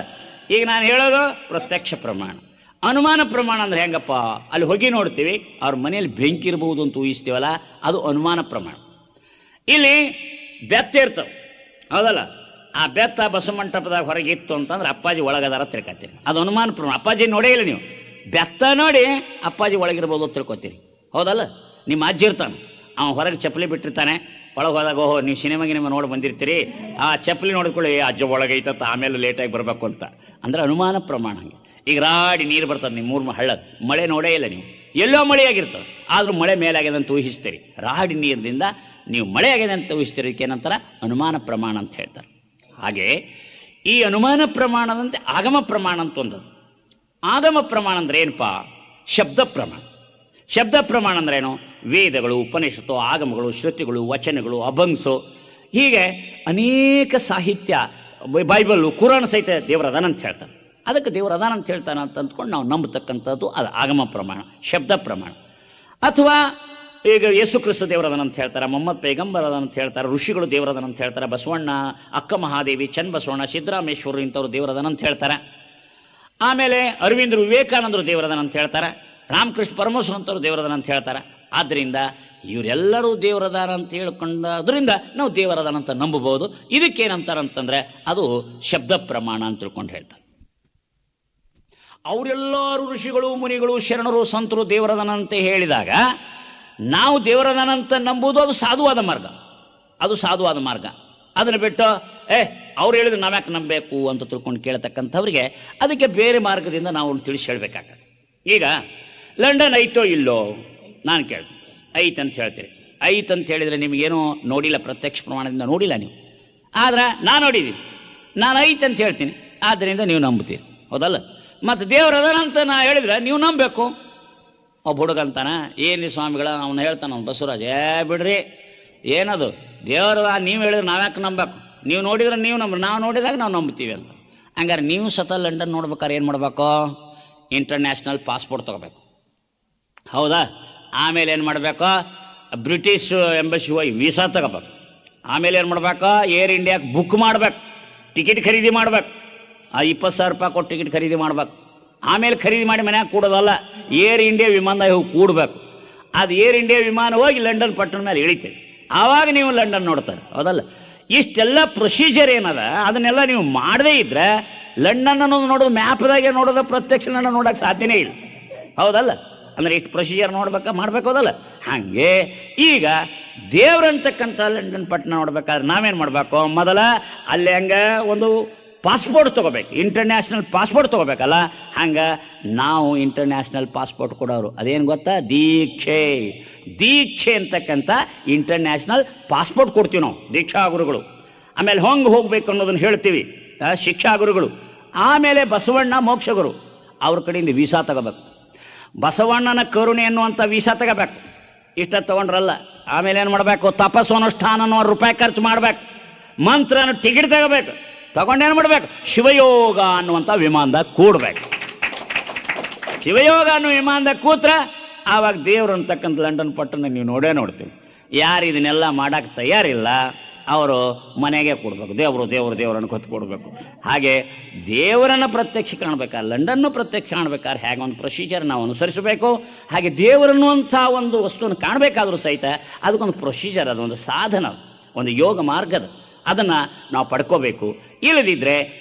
ಈಗ ನಾನು ಹೇಳೋದು ಪ್ರತ್ಯಕ್ಷ ಪ್ರಮಾಣ. ಅನುಮಾನ ಪ್ರಮಾಣ ಅಂದರೆ ಹೆಂಗಪ್ಪ, ಅಲ್ಲಿ ಹೋಗಿ ನೋಡ್ತೀವಿ, ಅವ್ರ ಮನೆಯಲ್ಲಿ ಬೆಂಕಿ ಇರ್ಬೋದು ಅಂತ ಊಹಿಸ್ತೀವಲ್ಲ, ಅದು ಅನುಮಾನ ಪ್ರಮಾಣ. ಇಲ್ಲಿ ಬೆತ್ತ ಇರ್ತವೆ, ಹೌದಲ್ಲ? ಆ ಬೆತ್ತ ಬಸವಮಂಟಪದಾಗ ಹೊರಗೆ ಇತ್ತು ಅಂತಂದ್ರೆ ಅಪ್ಪಾಜಿ ಒಳಗದಾರ ತಿಳ್ಕೊತೀರಿ, ಅದು ಅನುಮಾನ ಪ್ರಮಾಣ. ಅಪ್ಪಾಜಿ ನೋಡೇ ಇಲ್ಲ, ನೀವು ಬೆತ್ತ ನೋಡಿ ಅಪ್ಪಾಜಿ ಒಳಗಿರ್ಬೋದು ತಿಳ್ಕೊತೀರಿ, ಹೌದಲ್ಲ? ನಿಮ್ಮ ಅಜ್ಜಿ ಇರ್ತಾನೆ, ಅವನು ಹೊರಗೆ ಚಪ್ಪಲಿ ಬಿಟ್ಟಿರ್ತಾನೆ, ಒಳಗೆ ಹೋದಾಗ ಓಹೋ ನೀವು ಸಿನಿಮಾಗೆ ನಿಮ್ಮ ನೋಡಿ ಬಂದಿರ್ತೀರಿ, ಆ ಚಪ್ಪಲಿ ನೋಡಿದ್ಕೊಳ್ಳಿ ಅಜ್ಜ ಒಳಗೈತತ್ತ, ಆಮೇಲೆ ಲೇಟಾಗಿ ಬರಬೇಕು ಅಂತ. ಅಂದರೆ ಅನುಮಾನ ಪ್ರಮಾಣ. ಹಂಗೆ ಈಗ ರಾಡಿ ನೀರು ಬರ್ತದೆ ನಿಮ್ಮ ಮೂರು ಹಳ್ಳದ, ಮಳೆ ನೋಡೇ ಇಲ್ಲ ನೀವು, ಎಲ್ಲೋ ಮಳೆಯಾಗಿರ್ತದೆ, ಆದರೂ ಮಳೆ ಮೇಲಾಗಿದೆ ಅಂತ ಊಹಿಸ್ತೀರಿ. ರಾಡಿ ನೀರಿನಿಂದ ನೀವು ಮಳೆ ಆಗಿದೆ ಅಂತ ಊಹಿಸ್ತೀರಿ. ಏನಂತಾರೆ? ಅನುಮಾನ ಪ್ರಮಾಣ ಅಂತ ಹೇಳ್ತಾರೆ. ಹಾಗೆ ಈ ಅನುಮಾನ ಪ್ರಮಾಣದಂತೆ ಆಗಮ ಪ್ರಮಾಣ ಅಂತ ಒಂದದು. ಆಗಮ ಪ್ರಮಾಣ ಅಂದರೆ ಏನಪ್ಪ? ಶಬ್ದ ಪ್ರಮಾಣ. ಶಬ್ದ ಪ್ರಮಾಣ ಅಂದ್ರೇನು? ವೇದಗಳು, ಉಪನಿಷತ್ತು, ಆಗಮಗಳು, ಶ್ರುತಿಗಳು, ವಚನಗಳು, ಅಭಂಗ್ಸು, ಹೀಗೆ ಅನೇಕ ಸಾಹಿತ್ಯ, ಬೈಬಲ್ಲು, ಕುರಾನ್ ಸಹಿತ ದೇವರ ಅದಾನ ಅಂತ ಹೇಳ್ತಾನೆ. ಅದಕ್ಕೆ ದೇವರ ಅದಾನ ಅಂತ ಹೇಳ್ತಾನೆ ಅಂತ ಅಂದ್ಕೊಂಡು ನಾವು ನಂಬತಕ್ಕಂಥದ್ದು ಅದು ಆಗಮ ಪ್ರಮಾಣ, ಶಬ್ದ ಪ್ರಮಾಣ. ಅಥವಾ ಈಗ ಯೇಸು ಕ್ರಿಸ್ತ ದೇವರದನ ಅಂತ ಹೇಳ್ತಾರೆ, ಮೊಹಮ್ಮದ್ ಪೈಗಂಬರ್ ಅದನ್ನ ಅಂತ ಹೇಳ್ತಾರೆ, ಋಷಿಗಳು ದೇವರದನ ಅಂತ ಹೇಳ್ತಾರೆ, ಬಸವಣ್ಣ, ಅಕ್ಕ ಮಹಾದೇವಿ, ಚನ್ನಬಸವಣ್ಣ, ಸಿದ್ದರಾಮೇಶ್ವರರು ಇಂಥವ್ರು ದೇವರದನ ಅಂತ ಹೇಳ್ತಾರೆ. ಆಮೇಲೆ ಅರವಿಂದರು, ವಿವೇಕಾನಂದರು ದೇವರದನ ಅಂತ ಹೇಳ್ತಾರೆ, ರಾಮಕೃಷ್ಣ ಪರಮಹಂಸರಂತವ್ರು ದೇವರದನ ಅಂತ ಹೇಳ್ತಾರೆ. ಆದ್ದರಿಂದ ಇವರೆಲ್ಲರೂ ದೇವರದಾನ ಅಂತ ಹೇಳ್ಕೊಂಡದ್ರಿಂದ ನಾವು ದೇವರದಾನ ಅಂತ ನಂಬಬಹುದು. ಇದಕ್ಕೇನಂತಾರಂತಂದ್ರೆ ಅದು ಶಬ್ದ ಪ್ರಮಾಣ ಅಂತ ತಿಳ್ಕೊಂಡು ಹೇಳ್ತಾರೆ. ಅವರೆಲ್ಲರೂ ಋಷಿಗಳು, ಮುನಿಗಳು, ಶರಣರು, ಸಂತರು ದೇವರದಾನ ಅಂತ ಹೇಳಿದಾಗ ನಾವು ದೇವರದಾನ ಅಂತ ನಂಬುವುದು ಅದು ಸಾಧುವಾದ ಮಾರ್ಗ, ಅದು ಸಾಧುವಾದ ಮಾರ್ಗ. ಅದನ್ನು ಬಿಟ್ಟು ಅವ್ರು ಹೇಳಿದ್ರೆ ನಾವ್ಯಾಕೆ ನಂಬಬೇಕು ಅಂತ ತಿಳ್ಕೊಂಡು ಕೇಳ್ತಕ್ಕಂಥವ್ರಿಗೆ ಅದಕ್ಕೆ ಬೇರೆ ಮಾರ್ಗದಿಂದ ನಾವು ತಿಳಿಸಿ ಹೇಳಬೇಕಾಗತ್ತೆ. ಈಗ ಲಂಡನ್ ಐತೋ ಇಲ್ಲೋ ನಾನು ಕೇಳ್ತೀನಿ, ಐತ್ ಅಂತ ಹೇಳ್ತೀರಿ. ಐತ್ ಅಂತ ಹೇಳಿದರೆ ನಿಮಗೇನೋ ನೋಡಿಲ್ಲ, ಪ್ರತ್ಯಕ್ಷ ಪ್ರಮಾಣದಿಂದ ನೋಡಿಲ್ಲ ನೀವು, ಆದ್ರೆ ನಾನು ನೋಡಿದ್ದೀನಿ, ನಾನು ಐತ್ ಅಂತ ಹೇಳ್ತೀನಿ, ಆದ್ದರಿಂದ ನೀವು ನಂಬುತ್ತೀರಿ, ಹೌದಲ್ಲ? ಮತ್ತು ದೇವರದಾನಂತ ನಾ ಹೇಳಿದ್ರೆ ನೀವು ನಂಬಬೇಕು. ಒಬ್ಬ ಹುಡುಗ ಅಂತಾನ, ಏನು ಸ್ವಾಮಿಗಳ ಅವನು ಹೇಳ್ತಾನ, ಅವ್ನು ಬಸವರಾಜ್, ಬಿಡ್ರಿ ಏನದು ದೇವರದ, ನೀವು ಹೇಳಿದ್ರೆ ನಾವ್ಯಾಕೆ ನಂಬಬೇಕು, ನೀವು ನೋಡಿದ್ರೆ ನೀವು ನಾವು ನೋಡಿದಾಗ ನಾವು ನಂಬ್ತೀವಿ ಅಂತ. ಹಂಗಾರೆ ನೀವು ಸತ ಲಂಡನ್ ನೋಡ್ಬೇಕಾದ್ರೆ ಏನು ಮಾಡಬೇಕು? ಇಂಟರ್ನ್ಯಾಷನಲ್ ಪಾಸ್ಪೋರ್ಟ್ ತೊಗೋಬೇಕು, ಹೌದಾ? ಆಮೇಲೆ ಏನು ಮಾಡಬೇಕು? ಬ್ರಿಟಿಷ್ ಎಂಬಸಿ ಹೋಗಿ ವೀಸಾ ತಗೋಬೇಕು. ಆಮೇಲೆ ಏನು ಮಾಡ್ಬೇಕು, ಏರ್ ಇಂಡಿಯಾಗೆ ಬುಕ್ ಮಾಡ್ಬೇಕು, ಟಿಕೆಟ್ ಖರೀದಿ ಮಾಡ್ಬೇಕು. ಆ 20,000 ರೂಪಾಯಿ ಕೊಟ್ಟು ಟಿಕೆಟ್ ಖರೀದಿ ಮಾಡ್ಬೇಕು. ಆಮೇಲೆ ಖರೀದಿ ಮಾಡಿ ಮನ್ಯಾಗ ಕೂಡೋದಲ್ಲ, ಏರ್ ಇಂಡಿಯಾ ವಿಮಾನದಾಗ ಹೋಗಿ ಕೂಡಬೇಕು. ಅದು ಏರ್ ಇಂಡಿಯಾ ವಿಮಾನ ಹೋಗಿ ಲಂಡನ್ ಪಟ್ಟಣ ಮೇಲೆ ಇಳಿತೀವಿ, ಆವಾಗ ನೀವು ಲಂಡನ್ ನೋಡ್ತಾರೆ, ಹೌದಲ್ಲ? ಇಷ್ಟೆಲ್ಲ ಪ್ರೊಸೀಜರ್ ಏನದ ಅದನ್ನೆಲ್ಲ ನೀವು ಮಾಡದೇ ಇದ್ರೆ ಲಂಡನ್ ಅನ್ನೋದು ನೋಡೋದು ಮ್ಯಾಪ್ದಾಗೆ ನೋಡೋದು, ಪ್ರತ್ಯಕ್ಷ ನೋಡೋಕೆ ಸಾಧ್ಯನೇ ಇಲ್ಲ, ಹೌದಲ್ಲ? ಅಂದರೆ ಇಷ್ಟು ಪ್ರೊಸೀಜರ್ ಮಾಡ್ಬೇಕು, ಹೌದಲ್ಲ? ಹಾಗೆ ಈಗ ದೇವ್ರಂತಕ್ಕಂಥ ಲಂಡನ್ ಪಟ್ಟಣ ನೋಡ್ಬೇಕಾದ್ರೆ ನಾವೇನು ಮಾಡಬೇಕು, ಮೊದಲ ಅಲ್ಲಿ ಹಂಗೆ ಒಂದು ಪಾಸ್ಪೋರ್ಟ್ ತೊಗೋಬೇಕು, ಇಂಟರ್ನ್ಯಾಷನಲ್ ಪಾಸ್ಪೋರ್ಟ್ ತೊಗೋಬೇಕಲ್ಲ. ಹಂಗೆ ನಾವು ಇಂಟರ್ನ್ಯಾಷನಲ್ ಪಾಸ್ಪೋರ್ಟ್ ಕೊಡೋರು ಅದೇನು ಗೊತ್ತಾ, ದೀಕ್ಷೆ ಅಂತಕ್ಕಂಥ ಇಂಟರ್ನ್ಯಾಷನಲ್ ಪಾಸ್ಪೋರ್ಟ್ ಕೊಡ್ತೀವಿ ನಾವು, ದೀಕ್ಷಾ ಗುರುಗಳು. ಆಮೇಲೆ ಹೋಗ್ಬೇಕು ಅನ್ನೋದನ್ನು ಹೇಳ್ತೀವಿ ಶಿಕ್ಷಾ ಗುರುಗಳು. ಆಮೇಲೆ ಬಸವಣ್ಣ ಮೋಕ್ಷಗುರು, ಅವ್ರ ಕಡೆಯಿಂದ ವೀಸಾ ತಗೋಬೇಕು. ಬಸವಣ್ಣನ ಕರುಣೆ ಅನ್ನುವಂಥ ವೀಸಾ ತಗೋಬೇಕು. ಇಷ್ಟ ತೊಗೊಂಡ್ರಲ್ಲ, ಆಮೇಲೆ ಏನು ಮಾಡಬೇಕು, ತಪಸ್ಸು ಅನುಷ್ಠಾನ ಅನ್ನೋ ರೂಪಾಯಿ ಖರ್ಚು ಮಾಡಬೇಕು. ಮಂತ್ರನ ಟಿಕೆಟ್ ತಗೋಬೇಕು, ತಗೊಂಡೇನು ಮಾಡಬೇಕು, ಶಿವಯೋಗ ಅನ್ನುವಂಥ ವಿಮಾನದಾಗ ಕೂಡಬೇಕು. ಶಿವಯೋಗ ಅನ್ನೋ ವಿಮಾನದಾಗ ಕೂತ್ರೆ ಆವಾಗ ದೇವ್ರು ಅಂತಕ್ಕಂಥ ಲಂಡನ್ ಪಟ್ಟಣ ನೀವು ನೋಡ್ತೀವಿ. ಯಾರು ಇದನ್ನೆಲ್ಲ ಮಾಡೋಕ್ಕೆ ತಯಾರಿಲ್ಲ ಅವರು ಮನೆಗೆ ಕೊಡಬೇಕು, ದೇವರು ಅನ್ಕೊತ್ ಕೊಡಬೇಕು. ಹಾಗೆ ದೇವರನ್ನು ಪ್ರತ್ಯಕ್ಷ ಕಾಣಬೇಕಾದ್ರೆ, ಲಂಡನ್ನು ಪ್ರತ್ಯಕ್ಷ ಕಾಣಬೇಕಾದ್ರೆ ಹೇಗೆ ಒಂದು ಪ್ರೊಸೀಜರ್ ನಾವು ಅನುಸರಿಸಬೇಕು, ಹಾಗೆ ದೇವರನ್ನುವಂಥ ಒಂದು ವಸ್ತುವನ್ನು ಕಾಣಬೇಕಾದ್ರೂ ಸಹಿತ ಅದಕ್ಕೊಂದು ಪ್ರೊಸೀಜರ್, ಅದೊಂದು ಸಾಧನ, ಒಂದು ಯೋಗ ಮಾರ್ಗದ, ಅದನ್ನು ನಾವು ಪಡ್ಕೋಬೇಕು. ಇಲ್ಲದಿದ್ದರೆ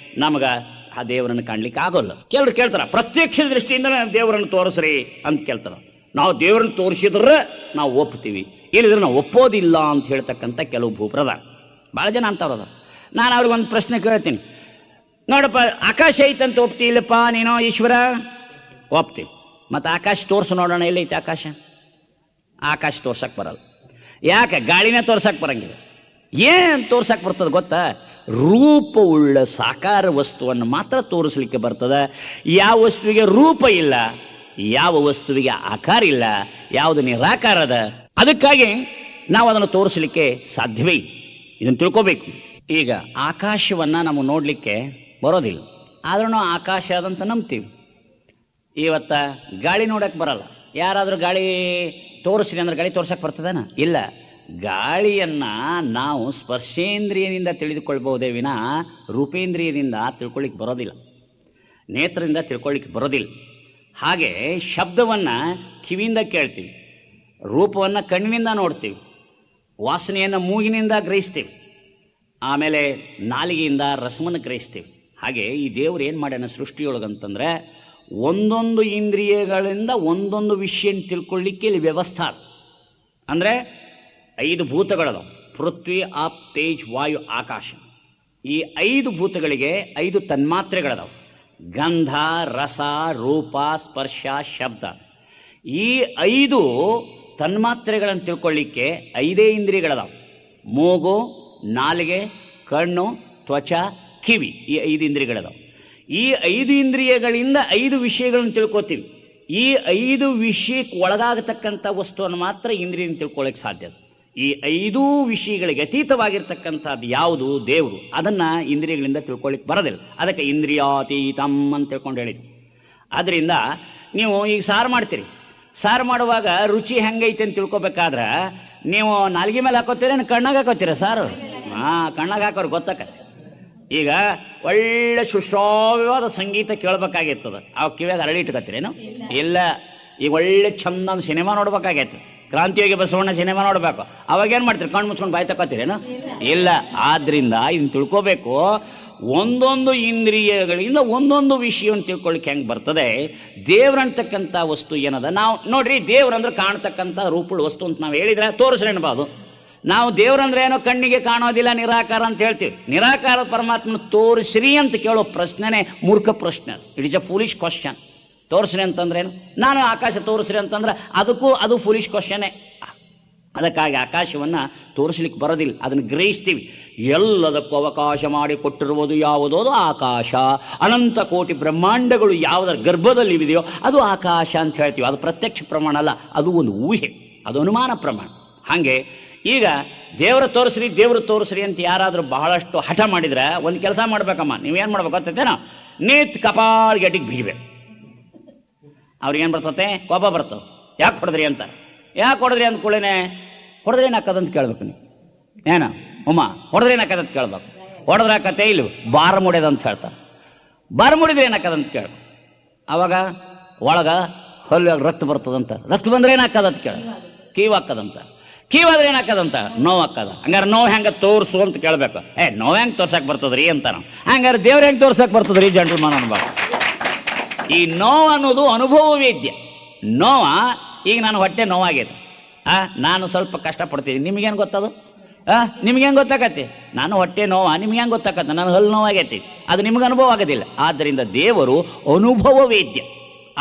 ನಮಗೆ ಆ ದೇವರನ್ನು ಕಾಣಲಿಕ್ಕೆ ಆಗೋಲ್ಲ. ಕೆಲವರು ಕೇಳ್ತಾರೆ, ಪ್ರತ್ಯಕ್ಷ ದೃಷ್ಟಿಯಿಂದ ದೇವರನ್ನು ತೋರಿಸ್ರಿ ಅಂತ ಕೇಳ್ತಾರೆ. ನಾವು ದೇವರನ್ನು ತೋರಿಸಿದ್ರೆ ನಾವು ಒಪ್ತೀವಿ, ಇಲ್ಲದ್ರೆ ನಾವು ಒಪ್ಪೋದಿಲ್ಲ ಅಂತ ಹೇಳ್ತಕ್ಕಂಥ ಕೆಲವು ಭೂಪ್ರಧಾನ ಭಾಳ ಜನ ಅಂತವ್ರದ. ನಾನು ಅವ್ರಿಗೊಂದು ಪ್ರಶ್ನೆ ಕೇಳ್ತೀನಿ, ನೋಡಪ್ಪ ಆಕಾಶ ಐತಂತ ಒಪ್ತಿ ಇಲ್ಲಪ್ಪ ನೀನು ಈಶ್ವರ? ಒಪ್ತೀವಿ. ಮತ್ತು ಆಕಾಶ ತೋರಿಸು ನೋಡೋಣ, ಎಲ್ಲೈತೆ ಆಕಾಶ ತೋರ್ಸಕ್ಕೆ ಬರಲ್ಲ. ಯಾಕೆ? ಗಾಳಿನೇ ತೋರ್ಸಕ್ಕೆ ಬರಂಗಿಲ್ಲ. ಏನು ತೋರ್ಸಕ್ಕೆ ಬರ್ತದೆ ಗೊತ್ತಾ? ರೂಪವುಳ್ಳ ಸಾಕಾರ ವಸ್ತುವನ್ನು ಮಾತ್ರ ತೋರಿಸ್ಲಿಕ್ಕೆ ಬರ್ತದೆ. ಯಾವ ವಸ್ತುವಿಗೆ ರೂಪ ಇಲ್ಲ, ಯಾವ ವಸ್ತುವಿಗೆ ಆಕಾರ ಇಲ್ಲ, ಯಾವುದು ನಿರಾಕಾರದ, ಅದಕ್ಕಾಗಿ ನಾವು ಅದನ್ನು ತೋರಿಸಲಿಕ್ಕೆ ಸಾಧ್ಯವೇ ಇಲ್ಲ. ಇದನ್ನು ತಿಳ್ಕೋಬೇಕು. ಈಗ ಆಕಾಶವನ್ನು ನಾವು ನೋಡಲಿಕ್ಕೆ ಬರೋದಿಲ್ಲ, ಆದ್ರೂ ನಾವು ಆಕಾಶ ಅದಂತ ನಂಬ್ತೀವಿ. ಇವತ್ತು ಗಾಳಿ ನೋಡೋಕ್ಕೆ ಬರಲ್ಲ. ಯಾರಾದರೂ ಗಾಳಿ ತೋರಿಸ್ರಿ ಅಂದ್ರೆ ಗಾಳಿ ತೋರ್ಸಕ್ಕೆ ಬರ್ತದೇನ? ಇಲ್ಲ. ಗಾಳಿಯನ್ನು ನಾವು ಸ್ಪರ್ಶೇಂದ್ರಿಯದಿಂದ ತಿಳಿದುಕೊಳ್ಬಹುದೇ ವಿನ ರೂಪೇಂದ್ರಿಯದಿಂದ ತಿಳ್ಕೊಳ್ಳಿಕ್ಕೆ ಬರೋದಿಲ್ಲ, ನೇತ್ರದಿಂದ ತಿಳ್ಕೊಳ್ಳಿಕ್ಕೆ ಬರೋದಿಲ್ಲ. ಹಾಗೆ ಶಬ್ದವನ್ನು ಕಿವಿಯಿಂದ ಕೇಳ್ತೀವಿ, ರೂಪವನ್ನು ಕಣ್ಣಿನಿಂದ ನೋಡ್ತೀವಿ, ವಾಸನೆಯನ್ನು ಮೂಗಿನಿಂದ ಗ್ರಹಿಸ್ತೀವಿ, ಆಮೇಲೆ ನಾಲಿಗೆಯಿಂದ ರಸವನ್ನು ಗ್ರಹಿಸ್ತೀವಿ. ಹಾಗೆ ಈ ದೇವರು ಏನು ಮಾಡ್ಯಾನ ಸೃಷ್ಟಿಯೊಳಗಂತಂದರೆ, ಒಂದೊಂದು ಇಂದ್ರಿಯಗಳಿಂದ ಒಂದೊಂದು ವಿಷಯ ತಿಳ್ಕೊಳ್ಳಿಕ್ಕೆ ಇಲ್ಲಿ ವ್ಯವಸ್ಥೆ. ಅಂದರೆ 5 ಭೂತಗಳದಾವೆ, ಪೃಥ್ವಿ, ಆಪ್, ತೇಜ್, ವಾಯು, ಆಕಾಶ. ಈ 5 ಭೂತಗಳಿಗೆ 5 ತನ್ಮಾತ್ರೆಗಳದಾವೆ, ಗಂಧ, ರಸ, ರೂಪ, ಸ್ಪರ್ಶ, ಶಬ್ದ. ಈ 5 ತನ್ಮಾತ್ರೆಗಳನ್ನು ತಿಳ್ಕೊಳ್ಳಿಕ್ಕೆ 5 ಇಂದ್ರಿಯಗಳದಾವೆ, ಮೂಗು, ನಾಲಿಗೆ, ಕಣ್ಣು, ತ್ವಚ, ಕಿವಿ. ಈ 5 ಇಂದ್ರಿಯಗಳದಾವೆ. ಈ 5 ಇಂದ್ರಿಯಗಳಿಂದ 5 ವಿಷಯಗಳನ್ನು ತಿಳ್ಕೊತೀವಿ. ಈ 5 ವಿಷಯಕ್ಕೆ ಒಳಗಾಗತಕ್ಕಂಥ ವಸ್ತುವನ್ನು ಮಾತ್ರ ಇಂದ್ರಿಯಿಂದ ತಿಳ್ಕೊಳ್ಳೋಕ್ಕೆ ಸಾಧ್ಯ. ಈ 5 ವಿಷಯಗಳಿಗೆ ಅತೀತವಾಗಿರ್ತಕ್ಕಂಥದ್ದು ಯಾವುದು? ದೇವರು. ಅದನ್ನು ಇಂದ್ರಿಯಗಳಿಂದ ತಿಳ್ಕೊಳ್ಳಿಕ್ಕೆ ಬರೋದಿಲ್ಲ. ಅದಕ್ಕೆ ಇಂದ್ರಿಯಾತೀತಂ ಅಂತ ತಿಳ್ಕೊಂಡು ಹೇಳಿದ್ರು. ಆದ್ದರಿಂದ ನೀವು ಈಗ ಸಾರು ಮಾಡ್ತೀರಿ, ಸಾರು ಮಾಡುವಾಗ ರುಚಿ ಹೆಂಗೈತೆ ಅಂತ ತಿಳ್ಕೊಬೇಕಾದ್ರೆ ನೀವು ನಾಲ್ಗೆ ಮೇಲೆ ಹಾಕೋತೀರ, ಕಣ್ಣಾಗ ಹಾಕೋತೀರ ಸಾರು? ಕಣ್ಣಾಗ ಹಾಕೋರು ಗೊತ್ತಾಕತ್ತೆ. ಈಗ ಒಳ್ಳೆ ಸುಶ್ರಾವ್ಯವಾದ ಸಂಗೀತ ಕೇಳಬೇಕಾಗಿರ್ತದೆ, ಅವು ಕಿವಿಯಾಗ ಅರಳಿ ಇಟ್ಕೊತೀರೇನು? ಇಲ್ಲ. ಈಗ ಒಳ್ಳೆ ಚಂದ ಸಿನಿಮಾ ನೋಡ್ಬೇಕಾಗೈತೆ, ಕ್ರಾಂತಿಯೋಗಿ ಬಸವಣ್ಣ ಸಿನಿಮಾ ನೋಡಬೇಕು, ಅವಾಗೇನು ಮಾಡ್ತೀರಿ? ಕಣ್ಣು ಮುಚ್ಕೊಂಡು ಬಾಯಿ ತಕ್ಕೋತೀರೇನು? ಇಲ್ಲ. ಆದ್ದರಿಂದ ಇದನ್ನು ತಿಳ್ಕೋಬೇಕು, ಒಂದೊಂದು ಇಂದ್ರಿಯಗಳಿಂದ ಒಂದೊಂದು ವಿಷಯವನ್ನು ತಿಳ್ಕೊಳ್ಳಿಕ್ಕೆ ಹೆಂಗೆ ಬರ್ತದೆ. ದೇವ್ರಂತಕ್ಕಂಥ ವಸ್ತು ಏನದ? ನಾವು ನೋಡ್ರಿ, ದೇವ್ರಂದ್ರೆ ಕಾಣ್ತಕ್ಕಂಥ ರೂಪುಳ ವಸ್ತು ಅಂತ ನಾವು ಹೇಳಿದ್ರೆ ತೋರಿಸ್ರಿ ಅನ್ಬಾರ್ದು. ನಾವು ದೇವ್ರಂದ್ರೆ ಏನೋ ಕಣ್ಣಿಗೆ ಕಾಣೋದಿಲ್ಲ, ನಿರಾಕಾರ ಅಂತ ಹೇಳ್ತೀವಿ. ನಿರಾಕಾರ ಪರಮಾತ್ಮನ ತೋರಿಸ್ರಿ ಅಂತ ಕೇಳೋ ಪ್ರಶ್ನೆನೇ ಮೂರ್ಖ ಪ್ರಶ್ನೆ. It is a foolish question. ತೋರಿಸ್ರಿ ಅಂತಂದ್ರೇನು? ನಾನು ಆಕಾಶ ತೋರಿಸ್ರಿ ಅಂತಂದ್ರೆ ಅದು ಫೂಲಿಶ್ ಕ್ವಶನ್ನೇ. ಅದಕ್ಕಾಗಿ ಆಕಾಶವನ್ನು ತೋರಿಸ್ಲಿಕ್ಕೆ ಬರೋದಿಲ್ಲ, ಅದನ್ನು ಗ್ರಹಿಸ್ತೀವಿ. ಎಲ್ಲದಕ್ಕೂ ಅವಕಾಶ ಮಾಡಿ ಕೊಟ್ಟಿರುವುದು ಯಾವುದೋ ಅದು ಆಕಾಶ. ಅನಂತ ಕೋಟಿ ಬ್ರಹ್ಮಾಂಡಗಳು ಯಾವುದರ ಗರ್ಭದಲ್ಲಿ ಇದೆಯೋ ಅದು ಆಕಾಶ ಅಂತ ಹೇಳ್ತೀವಿ. ಅದು ಪ್ರತ್ಯಕ್ಷ ಪ್ರಮಾಣ ಅಲ್ಲ, ಅದು ಒಂದು ಊಹೆ, ಅದು ಅನುಮಾನ ಪ್ರಮಾಣ. ಹಾಗೆ ಈಗ ದೇವರು ತೋರಿಸ್ರಿ ಅಂತ ಯಾರಾದರೂ ಬಹಳಷ್ಟು ಹಠ ಮಾಡಿದರೆ ಒಂದು ಕೆಲಸ ಮಾಡ್ಬೇಕಮ್ಮ, ನೀವೇನು ಮಾಡ್ಬೇಕು ಗೊತ್ತೈತೇನೋ? ನೇತ್ ಕಪಾಲ್ ಗಟ್ಟಿಗೆ ಬಿಗಿಬೇಕು. ಅವ್ರಿಗೇನು ಬರ್ತತೆ? ಕೋಪ ಬರ್ತವೆ. ಯಾಕೆ ಹೊಡೆದ್ರಿ ಅಂತ. ಯಾಕೆ ಹೊಡೆದ್ರಿ ಅಂದ ಕೂಡಲೇ ಹೊಡೆದ್ರೆ ಏನಾಕದಂತ ಕೇಳ್ಬೇಕು ನೀವು. ಏನು ಉಮ್ಮ ಹೊಡೆದ್ರೆ ಏನಾಕದಂತ ಕೇಳ್ಬೇಕು. ಹೊಡೆದ್ರೆ ಕತೆ ಇಲ್ಲ ಬಾರ ಮುಡ್ಯದಂತ ಹೇಳ್ತಾರೆ. ಬಾರ ಮುಡಿದ್ರೆ ಏನಾಕದಂತ ಕೇಳ. ಅವಾಗ ಒಳಗ ಹಲ್ಲು ರಕ್ತ ಬರ್ತದಂತ. ರಕ್ತ ಬಂದ್ರೆ ಏನಾಕದಂತ ಕೇಳ. ಕೀವು ಹಾಕದಂತ. ಕೀವಾದ್ರೆ ಏನಾಕದಂತ ನೋವು ಹಾಕದ. ಹಂಗಾರೆ ನೋವು ಹೆಂಗೆ ತೋರಿಸು ಅಂತ ಕೇಳ್ಬೇಕು. ನೋವು ಹೆಂಗೆ ತೋರ್ಸಕ್ಕೆ ಬರ್ತದ್ರಿ ಅಂತ. ಹಂಗಾರೆ ದೇವ್ರ ಹೆಂಗೆ ತೋರ್ಸಕ್ಕೆ ಬರ್ತದ್ರಿ ಜಂಟಲ್ಮನ್ ಅನ್ಬೇಕು. ಈ ನೋವು ಅನ್ನೋದು ಅನುಭವ ವೇದ್ಯ. ನೋವ ಈಗ ನಾನು ಹೊಟ್ಟೆ ನೋವಾಗಿದೆ, ನಾನು ಸ್ವಲ್ಪ ಕಷ್ಟಪಡ್ತೀನಿ, ನಿಮ್ಗೇನು ಗೊತ್ತದು? ನಿಮ್ಗೇನು ಗೊತ್ತಾಗತ್ತೆ? ನಾನು ಹೊಟ್ಟೆ ನೋವ ನಿಮ್ಗೆ ಹೆಂಗೆ ಗೊತ್ತಾಗತ್ತೆ? ನಾನು ಹಲ್ಲು ನೋವಾಗೈತಿ, ಅದು ನಿಮ್ಗೆ ಅನುಭವ ಆಗೋದಿಲ್ಲ. ಆದ್ದರಿಂದ ದೇವರು ಅನುಭವ ವೇದ್ಯ.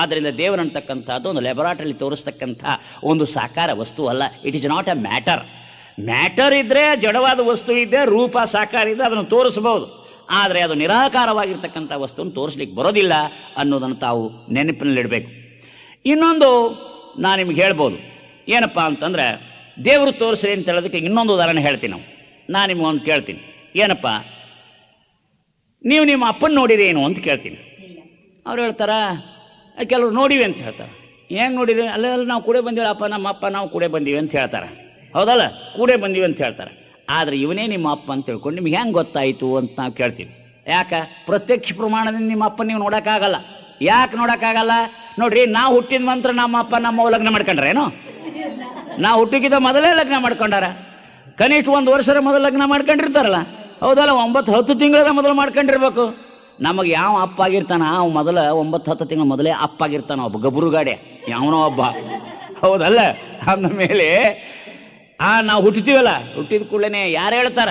ಆದ್ದರಿಂದ ದೇವರಂತಕ್ಕಂಥದ್ದು ಒಂದು ಲ್ಯಾಬೊರೇಟರಿಲಿ ತೋರಿಸ್ತಕ್ಕಂಥ ಒಂದು ಸಾಕಾರ ವಸ್ತು ಅಲ್ಲ. It is not A matter. Matter ಇದ್ದರೆ ಜಡವಾದ ವಸ್ತು ಇದ್ದರೆ ರೂಪ ಸಾಕಾರ ಇದ್ದರೆ ಅದನ್ನು ತೋರಿಸ್ಬೋದು. ಆದರೆ ಅದು ನಿರಾಕಾರವಾಗಿರ್ತಕ್ಕಂಥ ವಸ್ತುವನ್ನು ತೋರಿಸ್ಲಿಕ್ಕೆ ಬರೋದಿಲ್ಲ ಅನ್ನೋದನ್ನು ತಾವು ನೆನಪಿನಲ್ಲಿಡಬೇಕು. ಇನ್ನೊಂದು ನಾನು ನಿಮ್ಗೆ ಹೇಳ್ಬೋದು, ಏನಪ್ಪ ಅಂತಂದರೆ ದೇವರು ತೋರಿಸ್ರಿ ಅಂತ ಹೇಳೋದಕ್ಕೆ ಇನ್ನೊಂದು ಉದಾಹರಣೆ ಹೇಳ್ತೀನಿ. ನಾನು ನಿಮ್ಗೊಂದು ಕೇಳ್ತೀನಿ, ಏನಪ್ಪ ನೀವು ನಿಮ್ಮ ಅಪ್ಪನ ನೋಡಿರಿ ಏನು ಅಂತ ಕೇಳ್ತೀನಿ. ಅವ್ರು ಹೇಳ್ತಾರ, ಕೆಲವರು ನೋಡಿವಿ ಅಂತ ಹೇಳ್ತಾರೆ. ಹೆಂಗೆ ನೋಡಿರಿ? ಅಲ್ಲ ನಾವು ಕೂಡೆ ಬಂದೀವಿ ಅಪ್ಪ, ನಮ್ಮ ಅಪ್ಪ ನಾವು ಕೂಡೆ ಬಂದೀವಿ ಅಂತ ಹೇಳ್ತಾರೆ. ಹೌದಲ್ಲ, ಕೂಡೆ ಬಂದೀವಿ ಅಂತ ಹೇಳ್ತಾರೆ. ಆದರೆ ಇವನೇ ನಿಮ್ಮ ಅಪ್ಪ ಅಂತ ತಿಳ್ಕೊಂಡು ನಿಮ್ಗೆ ಹೆಂಗೆ ಗೊತ್ತಾಯಿತು ಅಂತ ನಾವು ಕೇಳ್ತೀವಿ. ಯಾಕೆ? ಪ್ರತ್ಯಕ್ಷ ಪ್ರಮಾಣದಿಂದ ನಿಮ್ಮ ಅಪ್ಪ ನೀವು ನೋಡೋಕ್ಕಾಗಲ್ಲ. ಯಾಕೆ ನೋಡೋಕ್ಕಾಗಲ್ಲ? ನೋಡ್ರಿ, ನಾವು ಹುಟ್ಟಿದ ನಂತರ ನಮ್ಮ ಅಪ್ಪ ನಮ್ಮ ಲಗ್ನ ಮಾಡ್ಕೊಂಡ್ರೆ ಏನೋ? ನಾವು ಹುಟ್ಟಿಗಿಂತ ಮೊದಲೇ ಲಗ್ನ ಮಾಡ್ಕೊಂಡಾರ. ಕನಿಷ್ಠ 1 ವರ್ಷದ ಮೊದಲು ಲಗ್ನ ಮಾಡ್ಕೊಂಡಿರ್ತಾರಲ್ಲ, ಹೌದಲ್ಲ? 9-10 ತಿಂಗಳ ಮೊದಲು ಮಾಡ್ಕೊಂಡಿರ್ಬೇಕು. ನಮಗೆ ಯಾವ ಅಪ್ಪ ಆಗಿರ್ತಾನ ಅವ ಮೊದಲ 9-10 ತಿಂಗಳ ಮೊದಲೇ ಅಪ್ಪ ಆಗಿರ್ತಾನ, ಒಬ್ಬ ಗಬ್ರು ಗಾಡೆ ಯಾವನೋ ಒಬ್ಬ, ಹೌದಲ್ಲ? ಅಂದ ಮೇಲೆ ನಾವು ಹುಟ್ಟುತ್ತೀವಲ್ಲ, ಹುಟ್ಟಿದ ಕೂಡಲೇ ಯಾರು ಹೇಳ್ತಾರ?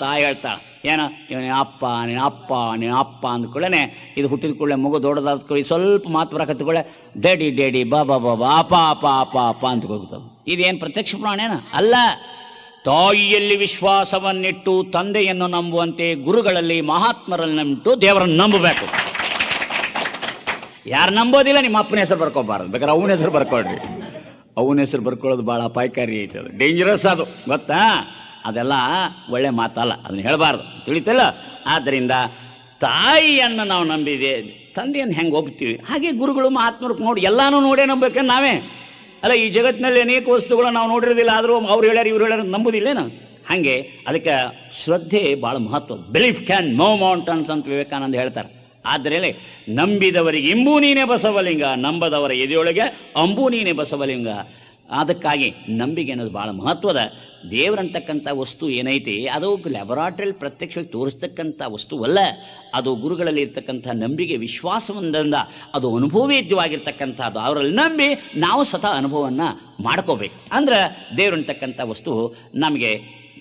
ತಾಯಿ ಹೇಳ್ತಾಳ. ಏನೋ ನೀನು ಅಪ್ಪ ನೀನು ಅಪ್ಪ ನೀನು ಅಪ್ಪ ಅಂದ ಕೂಡಲೇ ಇದು ಹುಟ್ಟಿದ ಕೂಡಲೇ ಮಗು ದೊಡ್ಡದಾದ ಕೂಡಲೇ ಸ್ವಲ್ಪ ಮಾತು ಬರಕತ್ತ ಕೂಡಲೇ ಡ್ಯಾಡಿ ಡ್ಯಾಡಿ ಬಾಬಾ ಬಾಬಾ ಅಪ್ಪ ಅಪ್ಪ ಅಪ್ಪ ಅಪ್ಪ ಅಂತ ಹೋಗ್ತಾವೆ. ಇದೇನು ಪ್ರತ್ಯಕ್ಷ ಪ್ರಮಾಣೇನ ಅಲ್ಲ. ತಾಯಿಯಲ್ಲಿ ವಿಶ್ವಾಸವನ್ನಿಟ್ಟು ತಂದೆಯನ್ನು ನಂಬುವಂತೆ ಗುರುಗಳಲ್ಲಿ ಮಹಾತ್ಮರಲ್ಲಿ ನಂಬಿಟ್ಟು ದೇವರನ್ನು ನಂಬಬೇಕು. ಯಾರು ನಂಬೋದಿಲ್ಲ ನಿಮ್ಮ ಅಪ್ಪನ ಹೆಸರು ಬರ್ಕೋಬಾರ್ದು, ಬೇಕಾದ್ರೆ ಅವನ ಹೆಸರು ಬರ್ಕೊಳ್ರಿ. ಅವನ ಹೆಸರು ಬರ್ಕೊಳ್ಳೋದು ಭಾಳ ಅಪಾಯಕಾರಿ ಐತೆ, ಅದು ಡೇಂಜರಸ್, ಅದು ಗೊತ್ತಾ? ಅದೆಲ್ಲ ಒಳ್ಳೆ ಮಾತಲ್ಲ, ಅದನ್ನ ಹೇಳಬಾರ್ದು, ತಿಳಿತಲ್ಲ? ಆದ್ದರಿಂದ ತಾಯಿಯನ್ನು ನಾವು ನಂಬಿದೆ, ತಂದೆಯನ್ನು ಹೆಂಗೆ ಒಪ್ತೀವಿ ಹಾಗೆ ಗುರುಗಳು ಮಹಾತ್ಮರು ನೋಡಿ ಎಲ್ಲಾನು ನೋಡೇ ನಂಬೇಕೇನು ನಾವೇ? ಅಲ್ಲ, ಈ ಜಗತ್ತಿನಲ್ಲಿ ಅನೇಕ ವಸ್ತುಗಳು ನಾವು ನೋಡಿರೋದಿಲ್ಲ, ಆದರೂ ಅವ್ರು ಹೇಳ್ಯಾರ ಇವ್ರು ಹೇಳ್ಯಾರ ನಂಬುದಿಲ್ಲೇನು? ಹಾಗೆ ಅದಕ್ಕೆ ಶ್ರದ್ಧೆ ಭಾಳ ಮಹತ್ವ. ಬಿಲೀಫ್ ಕ್ಯಾನ್ ಮೂವ್ ಮೌಂಟನ್ಸ್ ಅಂತ ವಿವೇಕಾನಂದ ಹೇಳ್ತಾರೆ. ಆದ್ದರಿಂದ ನಂಬಿದವರಿಗೆ ಇಂಬೂ ನೀನೇ ಬಸವಲಿಂಗ, ನಂಬದವರ ಎದೆಯೊಳಗೆ ಅಂಬೂ ನೀನೇ ಬಸವಲಿಂಗ. ಅದಕ್ಕಾಗಿ ನಂಬಿಕೆ ಅನ್ನೋದು ಭಾಳ ಮಹತ್ವದ. ದೇವರಂತಕ್ಕಂಥ ವಸ್ತು ಏನೈತಿ ಅದು ಲ್ಯಾಬೊರೇಟರಿಯಲ್ಲಿ ಪ್ರತ್ಯಕ್ಷವಾಗಿ ತೋರಿಸ್ತಕ್ಕಂಥ ವಸ್ತುವಲ್ಲ. ಅದು ಗುರುಗಳಲ್ಲಿ ಇರ್ತಕ್ಕಂಥ ನಂಬಿಕೆ ವಿಶ್ವಾಸದಿಂದ ಅದು ಅನುಭವವೇದ್ಯವಾಗಿರ್ತಕ್ಕಂಥದ್ದು. ಅವರಲ್ಲಿ ನಂಬಿ ನಾವು ಸ್ವತಃ ಅನುಭವವನ್ನು ಮಾಡ್ಕೋಬೇಕು. ಅಂದ್ರೆ ದೇವರಂತಕ್ಕಂಥ ವಸ್ತು ನಮಗೆ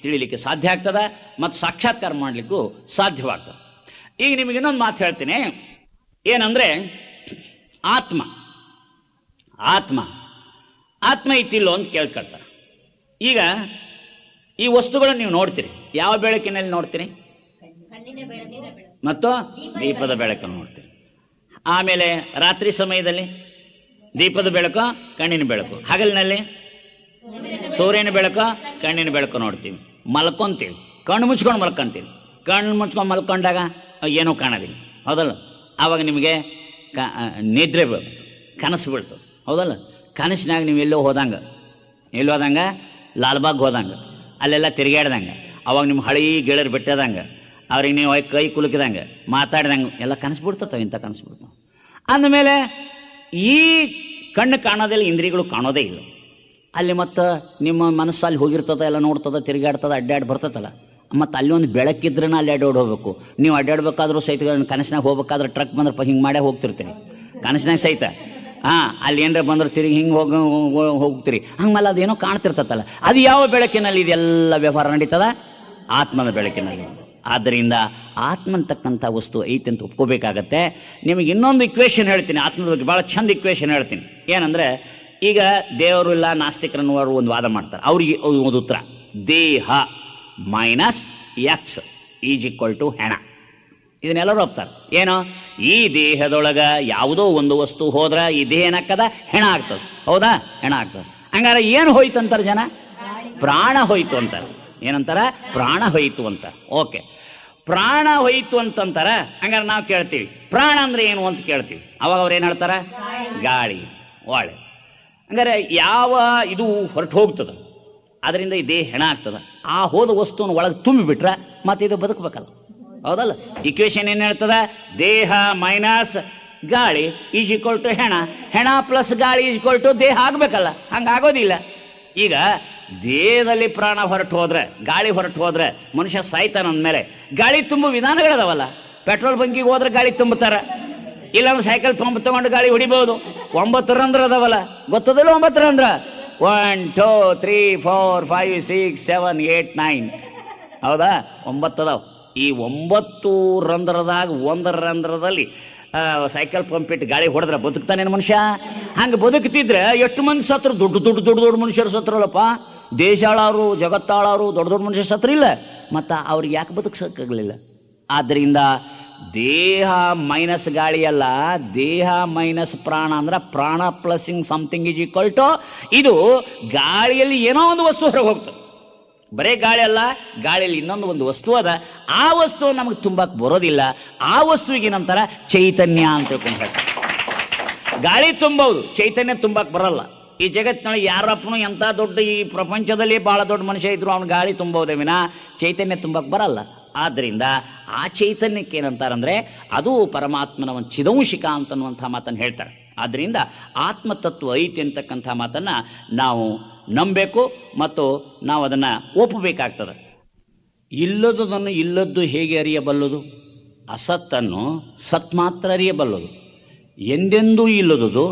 ತಿಳಿಲಿಕ್ಕೆ ಸಾಧ್ಯ ಆಗ್ತದೆ ಮತ್ತು ಸಾಕ್ಷಾತ್ಕಾರ ಮಾಡಲಿಕ್ಕೂ ಸಾಧ್ಯವಾಗ್ತದೆ. ಈಗ ನಿಮಗೆ ಇನ್ನೊಂದು ಮಾತು ಹೇಳ್ತೀನಿ, ಏನಂದರೆ ಆತ್ಮ ಆತ್ಮ ಆತ್ಮ ಐತಿಲ್ಲೋ ಅಂತ ಕೇಳ್ಕೊಳ್ತಾರೆ. ಈಗ ಈ ವಸ್ತುಗಳನ್ನು ನೀವು ನೋಡ್ತೀರಿ, ಯಾವ ಬೆಳಕಿನಲ್ಲಿ ನೋಡ್ತೀರಿ? ಮತ್ತು ದೀಪದ ಬೆಳಕನ್ನು ನೋಡ್ತೀರಿ. ಆಮೇಲೆ ರಾತ್ರಿ ಸಮಯದಲ್ಲಿ ದೀಪದ ಬೆಳಕು, ಕಣ್ಣಿನ ಬೆಳಕು. ಹಗಲಿನಲ್ಲಿ ಸೂರ್ಯನ ಬೆಳಕು, ಕಣ್ಣಿನ ಬೆಳಕು ನೋಡ್ತೀವಿ. ಮಲ್ಕೊಂತೀವಿ, ಕಣ್ಣು ಮುಚ್ಕೊಂಡು ಮಲ್ಕೊಂತೀವಿ. ಕಣ್ಣು ಮುಚ್ಕೊಂಡು ಮಲ್ಕೊಂಡಾಗ ಏನೂ ಕಾಣೋದಿಲ್ಲ, ಹೌದಲ್ಲ? ಆವಾಗ ನಿಮಗೆ ನಿದ್ರೆ ಬೀಳ್ತದೆ, ಕನಸು ಬೀಳ್ತದೆ, ಹೌದಲ್ಲ? ಕನಸಿನಾಗ ನೀವು ಎಲ್ಲೋ ಹೋದಂಗೆ ಲಾಲ್ಬಾಗ್ ಹೋದಂಗೆ, ಅಲ್ಲೆಲ್ಲ ತಿರುಗಾಡ್ದಂಗೆ, ಅವಾಗ ನಿಮ್ಮ ಹಳಿ ಗೆಳೆಯರು ಬಿಟ್ಟದಂಗೆ, ಅವ್ರಿಗೆ ನೀವು ಕೈ ಕುಲುಕಿದಂಗೆ, ಮಾತಾಡ್ದಂಗೆ ಎಲ್ಲ ಕನಸು ಬಿಡ್ತವೆ. ಇಂಥ ಕನಸು ಬಿಡ್ತಾವೆ. ಅಂದಮೇಲೆ ಈ ಕಣ್ಣು ಕಾಣೋದಿಲ್ಲ, ಇಂದ್ರಿಯಗಳು ಕಾಣೋದೇ ಇಲ್ಲ. ಅಲ್ಲಿ ಮತ್ತು ನಿಮ್ಮ ಮನಸ್ಸು ಅಲ್ಲಿ ಹೋಗಿರ್ತದೆ, ಎಲ್ಲ ನೋಡ್ತದೆ, ತಿರುಗಾಡ್ತದೆ, ಅಡ್ಡಾಡಿ ಬರ್ತದಲ್ಲ. ಮತ್ತು ಅಲ್ಲಿ ಒಂದು ಬೆಳಕಿದ್ರೆ ಅಲ್ಲಿ ಅಡ್ಡಾಡಿ ಹೋಗ್ಬೇಕು. ನೀವು ಅಡ್ಡಾಡ್ಬೇಕಾದ್ರೂ ಸಹಿತ ಕನಸಿನಾಗ ಹೋಗ್ಬೇಕಾದ್ರೆ ಟ್ರಕ್ ಬಂದ್ರೆ ಹಿಂಗೆ ಮಾಡೇ ಹೋಗ್ತಿರ್ತೀರಿ ಕನಸಿನಾಗ ಸಹಿತ. ಅಲ್ಲಿ ಏನರ ಬಂದ್ರೆ ತಿರುಗಿ ಹಿಂಗೆ ಹೋಗ್ತೀರಿ. ಹಂಗಲ್ಲ, ಅದೇನೋ ಕಾಣ್ತಿರ್ತಲ್ಲ. ಅದು ಯಾವ ಬೆಳಕಿನಲ್ಲಿ ಇದೆಲ್ಲ ವ್ಯವಹಾರ ನಡೀತದ? ಆತ್ಮನ ಬೆಳಕಿನಲ್ಲಿ. ಆದ್ದರಿಂದ ಆತ್ಮ ಅಂತಕ್ಕಂಥ ವಸ್ತು ಐತೆ ಅಂತ ಒಪ್ಕೋಬೇಕಾಗತ್ತೆ. ನಿಮಗೆ ಇನ್ನೊಂದು ಇಕ್ವೇಷನ್ ಹೇಳ್ತೀನಿ, ಆತ್ಮದ ಬಗ್ಗೆ ಭಾಳ ಚಂದ ಇಕ್ವೇಷನ್ ಹೇಳ್ತೀನಿ. ಏನಂದರೆ, ಈಗ ದೇವರು ಇಲ್ಲ ನಾಸ್ತಿಕರನ್ನವರು ಒಂದು ವಾದ ಮಾಡ್ತಾರೆ. ಅವ್ರಿಗೆ ಒಂದು ಉತ್ತರ, ದೇಹ minus X is equal to ಹೆಣ. ಇದನ್ನೆಲ್ಲರೂ ಒಪ್ತಾರೆ. ಏನೋ, ಈ ದೇಹದೊಳಗೆ ಯಾವುದೋ ಒಂದು ವಸ್ತು ಹೋದ್ರೆ ಈ ದೇಹ ಏನಾಗ್ತದ? ಹೆಣ ಆಗ್ತದೆ, ಹೌದಾ? ಹೆಣ ಆಗ್ತದೆ. ಹಂಗಾರೆ ಏನು ಹೋಯ್ತು ಅಂತಾರೆ ಜನ? ಪ್ರಾಣ ಹೋಯ್ತು ಅಂತಾರೆ. ಏನಂತಾರ? ಪ್ರಾಣ ಹೋಯ್ತು ಅಂತ. ಓಕೆ, ಪ್ರಾಣ ಹೋಯ್ತು ಅಂತಂತಾರ. ಹಂಗಾರೆ ನಾವು ಕೇಳ್ತೀವಿ ಪ್ರಾಣ ಅಂದ್ರೆ ಏನು ಅಂತ ಕೇಳ್ತೀವಿ. ಅವಾಗ ಅವ್ರು ಏನು ಹೇಳ್ತಾರ? ಗಾಳಿ. ಒಳ್ಳೆ. ಹಂಗಾರೆ ಯಾವ ಇದು ಹೊರಟು ಹೋಗ್ತದೆ, ಅದರಿಂದ ಈ ದೇಹ ಹೆಣ ಆಗ್ತದೆ. ಆ ಹೋದ ವಸ್ತುವನ್ನು ಒಳಗೆ ತುಂಬಿಬಿಟ್ರೆ ಮತ್ತೆ ಇದು ಬದುಕಬೇಕಲ್ಲ, ಹೌದಲ್ಲ? ಇಕ್ವೇಶನ್ ಏನು ಹೇಳ್ತದೆ? ದೇಹ ಮೈನಸ್ ಗಾಳಿ ಈಸ್ ಈಕ್ವಲ್ ಟು ಹೆಣ, ಹೆಣ ಪ್ಲಸ್ ಗಾಳಿ ಈಸ್ ಈಕ್ವಲ್ ಟು ದೇಹ ಆಗಬೇಕಲ್ಲ. ಹಂಗೆ ಆಗೋದಿಲ್ಲ. ಈಗ ದೇಹದಲ್ಲಿ ಪ್ರಾಣ ಹೊರಟು ಹೋದ್ರೆ, ಗಾಳಿ ಹೊರಟು ಹೋದ್ರೆ ಮನುಷ್ಯ ಸಾಯ್ತಾನ ಅಂದಮೇಲೆ ಗಾಳಿ ತುಂಬು ವಿಧಾನಗಳದಾವಲ್ಲ. ಪೆಟ್ರೋಲ್ ಬಂಕಿಗೆ ಹೋದ್ರೆ ಗಾಳಿ ತುಂಬುತ್ತಾರೆ, ಇಲ್ಲಾಂದ್ರೆ ಸೈಕಲ್ ಪಂಪ್ ತಗೊಂಡು ಗಾಳಿ ಹೊಡಿಬಹುದು. 9 ರಂಧ್ರ ಅದಾವಲ್ಲ, ಗೊತ್ತದಿಲ್ಲ? 9 ರಂಧ್ರ, 1 2 3 4 5 6 7 8 9, ಹೌದಾ? 9 ಅದಾವ. ಈ 9 ರಂಧ್ರದಾಗ 1 ರಂಧ್ರದಲ್ಲಿ ಸೈಕಲ್ ಪಂಪ್ ಇಟ್ಟು ಗಾಳಿ ಹೊಡೆದ್ರೆ ಬದುಕ್ತಾನೇನು ಮನುಷ್ಯ? ಹಂಗೆ ಬದುಕ್ತಿದ್ರೆ ಎಷ್ಟು ಮಂದಿ ಸತ್ರು? ದೊಡ್ಡ ಮನುಷ್ಯರು ಸತ್ರಲ್ಲಪ್ಪ. ದೇಶಾಳವರು, ಜಗತ್ತಾಳವರು, ದೊಡ್ಡ ಮನುಷ್ಯರು ಸತ್ರಿಲ್ಲ. ಮತ್ತು ಅವ್ರಿಗೆ ಯಾಕೆ ಬದುಕ್ಸಕ್ಕಾಗಲಿಲ್ಲ? ಆದ್ದರಿಂದ ದೇಹ ಮೈನಸ್ ಗಾಳಿ ಅಲ್ಲ, ದೇಹ ಮೈನಸ್ ಪ್ರಾಣ ಅಂದ್ರೆ ಪ್ರಾಣ ಪ್ಲಸ್ಸಿಂಗ್ ಸಮಥಿಂಗ್ ಈಸ್ ಈಕ್ವಲ್ ಟು ಇದು. ಗಾಳಿಯಲ್ಲಿ ಏನೋ ಒಂದು ವಸ್ತು ಹೊರಗೆ ಹೋಗ್ತದೆ, ಬರೇ ಗಾಳಿ ಅಲ್ಲ, ಗಾಳಿಯಲ್ಲಿ ಇನ್ನೊಂದು ವಸ್ತು ಅದ. ಆ ವಸ್ತು ನಮಗೆ ತುಂಬಕ್ಕೆ ಬರೋದಿಲ್ಲ. ಆ ವಸ್ತುವಿಗೆ ನಂತರ ಚೈತನ್ಯ ಅಂತ ತಿಳ್ಕೊಂಡು ಹೇಳ್ತಾರೆ. ಗಾಳಿ ತುಂಬಬಹುದು, ಚೈತನ್ಯ ತುಂಬಕ್ಕೆ ಬರಲ್ಲ. ಈ ಜಗತ್ತಿನೊಳಗೆ ಯಾರಪ್ಪನು ಎಂಥ ದೊಡ್ಡ, ಈ ಪ್ರಪಂಚದಲ್ಲಿ ಭಾಳ ದೊಡ್ಡ ಮನುಷ್ಯ ಇದ್ರು ಅವ್ನು ಗಾಳಿ ತುಂಬಬಹುದೇ ವಿನ ಚೈತನ್ಯ ತುಂಬಕ್ಕೆ ಬರಲ್ಲ. ಆದ್ದರಿಂದ ಆ ಚೈತನ್ಯಕ್ಕೆ ಏನಂತಾರಂದರೆ ಅದು ಪರಮಾತ್ಮನ ಒಂದು ಚಿದಂಶಿಕ ಅಂತನ್ನುವಂಥ ಮಾತನ್ನು ಹೇಳ್ತಾರೆ. ಆದ್ದರಿಂದ ಆತ್ಮತತ್ವ ಐತಿ ಅಂತಕ್ಕಂಥ ಮಾತನ್ನು ನಾವು ನಂಬಬೇಕು ಮತ್ತು ನಾವು ಅದನ್ನು ಒಪ್ಪಬೇಕಾಗ್ತದೆ. ಇಲ್ಲದುದನ್ನು ಇಲ್ಲದ್ದು ಹೇಗೆ ಅರಿಯಬಲ್ಲದು? ಅಸತ್ತನ್ನು ಸತ್ ಮಾತ್ರ ಅರಿಯಬಲ್ಲದು. ಎಂದೆಂದೂ ಇಲ್ಲದುದು